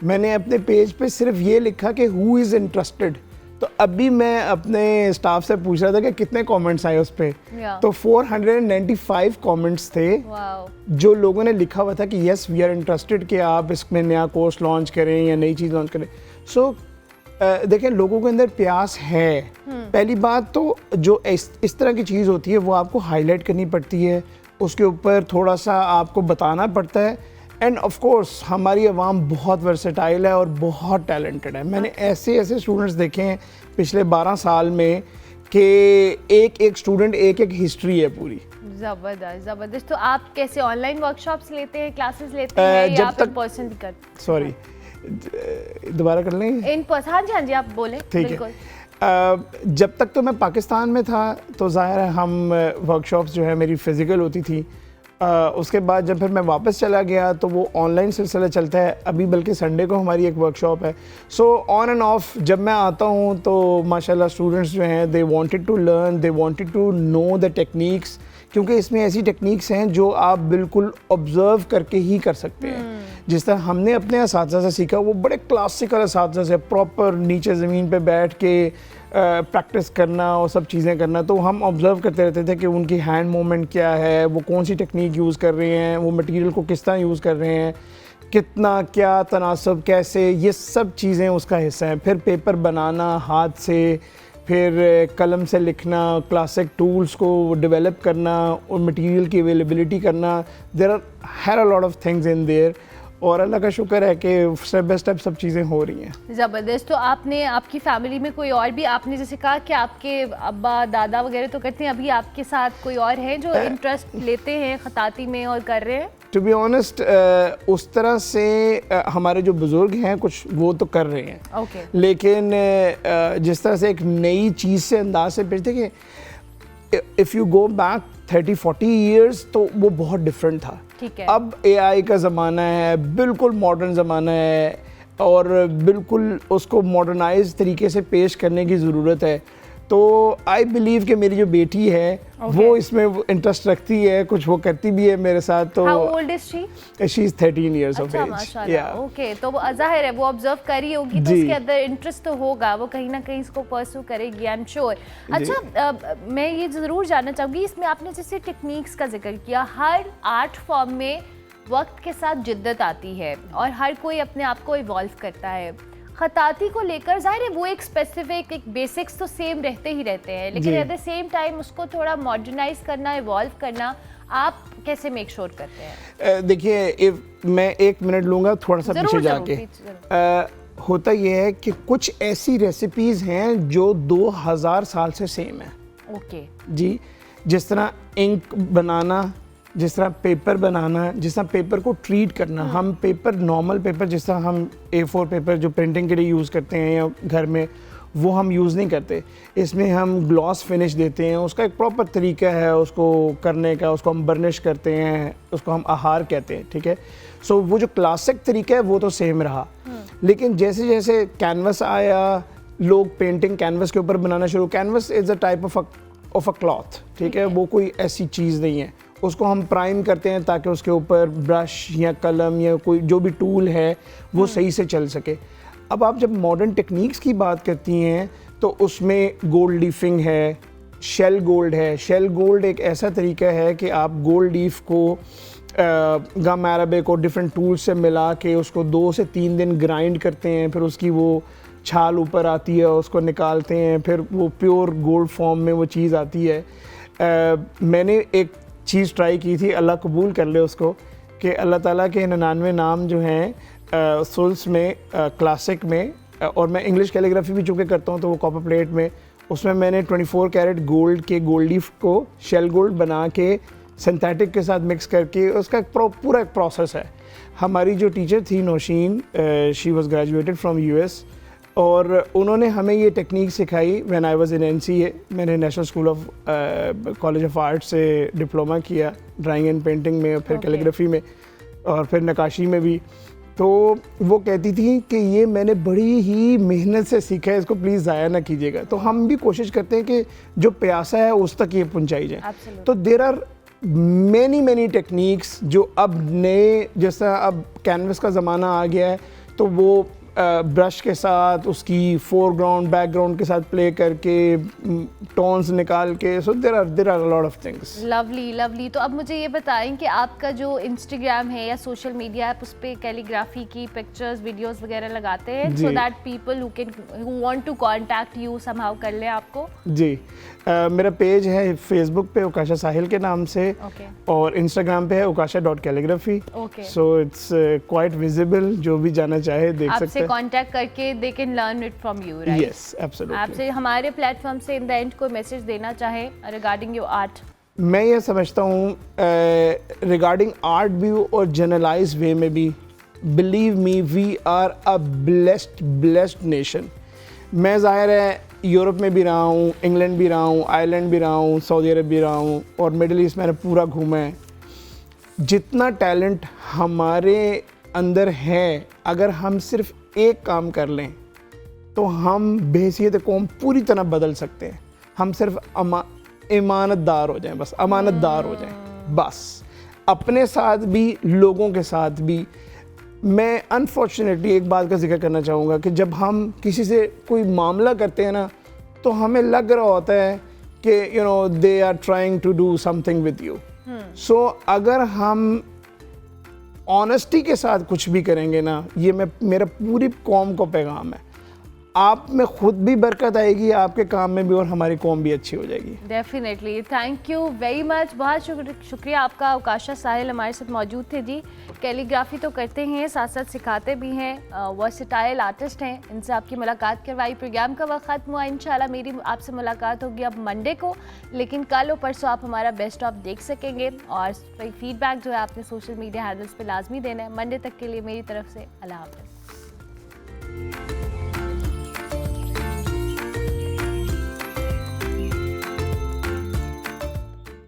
मैंने अपने पेज पे सिर्फ ये लिखा कि हु इज़ इंटरेस्टेड। तो अभी मैं अपने स्टाफ से पूछ रहा था कि कितने कमेंट्स आए उस पर, तो 495 कमेंट्स थे जो लोगों ने लिखा हुआ था कि यस वी आर इंटरेस्टेड कि आप इसमें नया कोर्स लॉन्च करें या नई चीज़ लॉन्च करें। सो देखें लोगों के अंदर प्यास है। पहली बात तो जो इस तरह की चीज़ होती है वो आपको हाईलाइट करनी पड़ती है, उसके ऊपर थोड़ा सा आपको बताना पड़ता है। एंड ऑफ कोर्स हमारी आवाम बहुत वर्सेटाइल है और बहुत टैलेंटेड है। मैंने ऐसे स्टूडेंट्स देखे हैं पिछले 12 साल में कि एक स्टूडेंट एक हिस्ट्री है पूरी। ज़बरदस्त। तो आप कैसे ऑनलाइन वर्कशॉप्स लेते हैं, क्लासेस लेते हैं या आप इन पर्सन भी करते? सॉरी दोबारा कर लेंगे? In person. हाँ जी आप बोले। ठीक है। जब तक तो मैं पाकिस्तान में था तो ज़ाहिर है हम वर्कशॉप्स जो है मेरी फ़िज़िकल होती थी। उसके बाद जब फिर मैं वापस चला गया तो वो ऑनलाइन सिलसिला चलता है। अभी बल्कि संडे को हमारी एक वर्कशॉप है। सो ऑन एंड ऑफ जब मैं आता हूँ तो माशाल्लाह स्टूडेंट्स जो हैं they wanted to learn, they wanted to know the techniques, क्योंकि इसमें ऐसी टेक्निक्स हैं जो आप बिल्कुल ऑब्ज़र्व करके ही कर सकते हैं। जिस तरह हमने अपने असातिज़ा से सीखा, वो बड़े क्लासिकल असातिज़ा से प्रॉपर नीचे ज़मीन पे बैठ के प्रैक्टिस करना और सब चीज़ें करना, तो हम ऑब्ज़र्व करते रहते थे कि उनकी हैंड मूवमेंट क्या है, वो कौन सी टेक्निक यूज़ कर रहे हैं, वो मटेरियल को किस तरह यूज़ कर रहे हैं, कितना क्या तनासब कैसे, ये सब चीज़ें उसका हिस्सा हैं। फिर पेपर बनाना हाथ से, फिर कलम से लिखना, क्लासिक टूल्स को डेवलप करना और मटेरियल की अवेलेबिलिटी करना, there are a lot of things in there. और अल्लाह का शुक्र है कि स्टेप बाय स्टेप सब चीज़ें हो रही हैं। ज़बरदस्त। तो आपने आपकी फैमिली में कोई और भी, आपने जैसे कहा कि आपके अब्बा दादा वगैरह तो करते हैं, अभी आपके साथ कोई और हैं जो इंटरेस्ट लेते हैं खताती में और कर रहे हैं? टू बी ऑनेस्ट उस तरह से हमारे जो बुज़ुर्ग हैं कुछ वो तो कर रहे हैं। लेकिन जिस तरह से एक नई चीज़ से अंदाज से पेशते कि if you go back 30-40 years तो वो बहुत डिफरेंट था। अब AI का ज़माना है, बिल्कुल मॉडर्न ज़माना है और बिल्कुल उसको मॉडर्नाइज तरीके से पेश करने की ज़रूरत है। तो आई बिलीव कि मेरी जो बेटी है वो इसमें इंटरेस्ट रखती है, कुछ वो करती भी है मेरे साथ। तो How old is she? She is 13 years of अच्छा, age. माशाल्लाह। ओके, तो वो ज़ाहिर है वो ऑब्जर्व करी होगी तो उसके अंदर इंटरेस्ट तो होगा, वो कहीं ना कहीं इसको परस्यू करेगी, आई एम श्योर। अच्छा मैं ये ज़रूर जानना चाहूँगी, इसमें आपने जैसे टेक्निक्स का जिक्र किया, हर आर्ट फॉर्म में वक्त के साथ जिद्दत आती है और हर कोई अपने आप को इवॉल्व करता है। खताती को लेकर जाहिर है वो एक स्पेसिफिक एक बेसिक्स तो सेम रहते ही रहते हैं, लेकिन एट द सेम टाइम उसको थोड़ा मॉडर्नाइज करना, इवॉल्व करना, आप कैसे मेक श्योर करते हैं? देखिए मैं 1 मिनट लूँगा थोड़ा सा पीछे जाके। होता ये है कि कुछ ऐसी रेसिपीज़ हैं जो 2000 साल से सेम है। ओके जी, जिस तरह इंक बनाना, जिस तरह पेपर बनाना, जिस तरह पेपर को ट्रीट करना। हम पेपर, नॉर्मल पेपर जिस तरह हम A4 पेपर जो प्रिंटिंग के लिए यूज़ करते हैं या घर में, वो हम यूज़ नहीं करते। इसमें हम ग्लॉस फिनिश देते हैं, उसका एक प्रॉपर तरीका है उसको करने का, उसको हम बर्निश करते हैं, उसको हम आहार कहते हैं, ठीक है। सो वो जो क्लासिक तरीका है वो तो सेम रहा, लेकिन जैसे जैसे कैनवस आया, लोग पेंटिंग कैनवस के ऊपर बनाना शुरू। Canvas is a type of a cloth, ठीक है, वो कोई ऐसी चीज़ नहीं है। उसको हम प्राइम करते हैं ताकि उसके ऊपर ब्रश या कलम या कोई जो भी टूल है वो सही से चल सके। अब आप जब मॉडर्न टेक्निक्स की बात करती हैं तो उसमें गोल्ड लीफिंग है, शेल गोल्ड है। शेल गोल्ड एक ऐसा तरीका है कि आप गोल्ड लीफ को गम अरबे को डिफरेंट टूल्स से मिला के उसको 2 से 3 दिन ग्राइंड करते हैं, फिर उसकी वो छाल ऊपर आती है, उसको निकालते हैं, फिर वो प्योर गोल्ड फॉर्म में वो चीज़ आती है। मैंने एक चीज़ ट्राई की थी, अल्लाह कबूल कर ले उसको, कि अल्लाह ताला के 99 नाम जो हैं सुल्स में, क्लासिक में, और मैं इंग्लिश कैलीग्राफी भी चूँकि करता हूँ तो वो कॉपर प्लेट में, उसमें मैंने 24 कैरेट गोल्ड के गोल्ड लीफ को शेल गोल्ड बना के सिंथेटिक के साथ मिक्स करके उसका पूरा एक प्रोसेस है। हमारी जो टीचर थी Nausheen, she was graduated from US, और उन्होंने हमें ये टेक्निक सिखाई when I was in NCA। मैंने National School of College of Art से डिप्लोमा किया ड्राइंग एंड पेंटिंग में, फिर कैलीग्राफी में, और फिर नक्काशी में भी। तो वो कहती थी कि ये मैंने बड़ी ही मेहनत से सीखा है, इसको प्लीज़ ज़ाया ना कीजिएगा। तो हम भी कोशिश करते हैं कि जो प्यासा है उस तक ये पहुंचाई जाए। तो देयर आर मैनी टेक्निक्स जो अब नए, जैसा अब कैनवस का ज़माना आ गया है तो वो ब्रश के साथ उसकी फोरग्राउंड बैकग्राउंड के साथ प्ले करके टोन्स निकाल के, so there are a lot of things. Lovely. तो अब मुझे ये बताएं कि आपका जो इंस्टाग्राम है या सोशल मीडिया है, उस पर कैलीग्राफी की पिक्चर्स, वीडियोस वगैरह लगाते हैं, so that people who want to contact you somehow कर ले आपको? जी, मेरा पेज है फेसबुक पे उकाशा साहिल के नाम से, और इंस्टाग्राम पे है ukasha.calligraphy। So it's quite visible, जो भी जाना चाहे देख सकते हैं। कांटेक्ट करके they can learn it from you, right? Yes, absolutely. आपसे हमारे प्लेटफॉर्म से इन द एंड कोई मैसेज देना चाहे रिगार्डिंग योर आर्ट? मैं ये समझता हूँ रिगार्डिंग आर्ट भी और जनरलाइज वे में भी, believe me, we are a blessed nation. मैं ज़ाहिर है यूरोप में भी रहा हूँ, इंग्लैंड भी रहा हूँ, आयरलैंड भी रहा हूँ, सऊदी अरब भी रहा हूँ, और मिडिल ईस्ट मैंने पूरा घूमा है। जितना टैलेंट हमारे अंदर है, अगर हम सिर्फ एक काम कर लें तो हम बेहसियत कौम पूरी तरह बदल सकते हैं। हम सिर्फ ईमानतदार हो जाएं, बस अमानतदार हो जाएं, बस अपने साथ भी, लोगों के साथ भी। मैं अनफॉर्चुनेटली एक बात का जिक्र करना चाहूँगा कि जब हम किसी से कोई मामला करते हैं ना, तो हमें लग रहा होता है कि you know they are trying to do something with you. So अगर हम ऑनेस्टी के साथ कुछ भी करेंगे ना, ये मेरा पूरी कौम को पैगाम है, आप में खुद भी बरकत आएगी, आपके काम में भी, और हमारी कौम भी अच्छी हो जाएगी। Definitely, thank you very much. बहुत शुक्रिया आपका। उकाशा साहिल हमारे साथ मौजूद थे जी। कैलीग्राफी तो करते हैं, साथ साथ सिखाते भी हैं, वर्सेटाइल आर्टिस्ट हैं। इनसे आपकी मुलाकात करवाई। प्रोग्राम का वक्त ख़त्म हुआ। इंशाल्लाह मेरी आपसे मुलाकात होगी अब मंडे को, लेकिन कल और परसों आप हमारा बेस्ट ऑफ देख सकेंगे, और फीडबैक जो है आपने सोशल मीडिया हैंडल्स पर लाजमी देना है। मंडे तक के लिए मेरी तरफ से अल्लाह हाफ़िज़।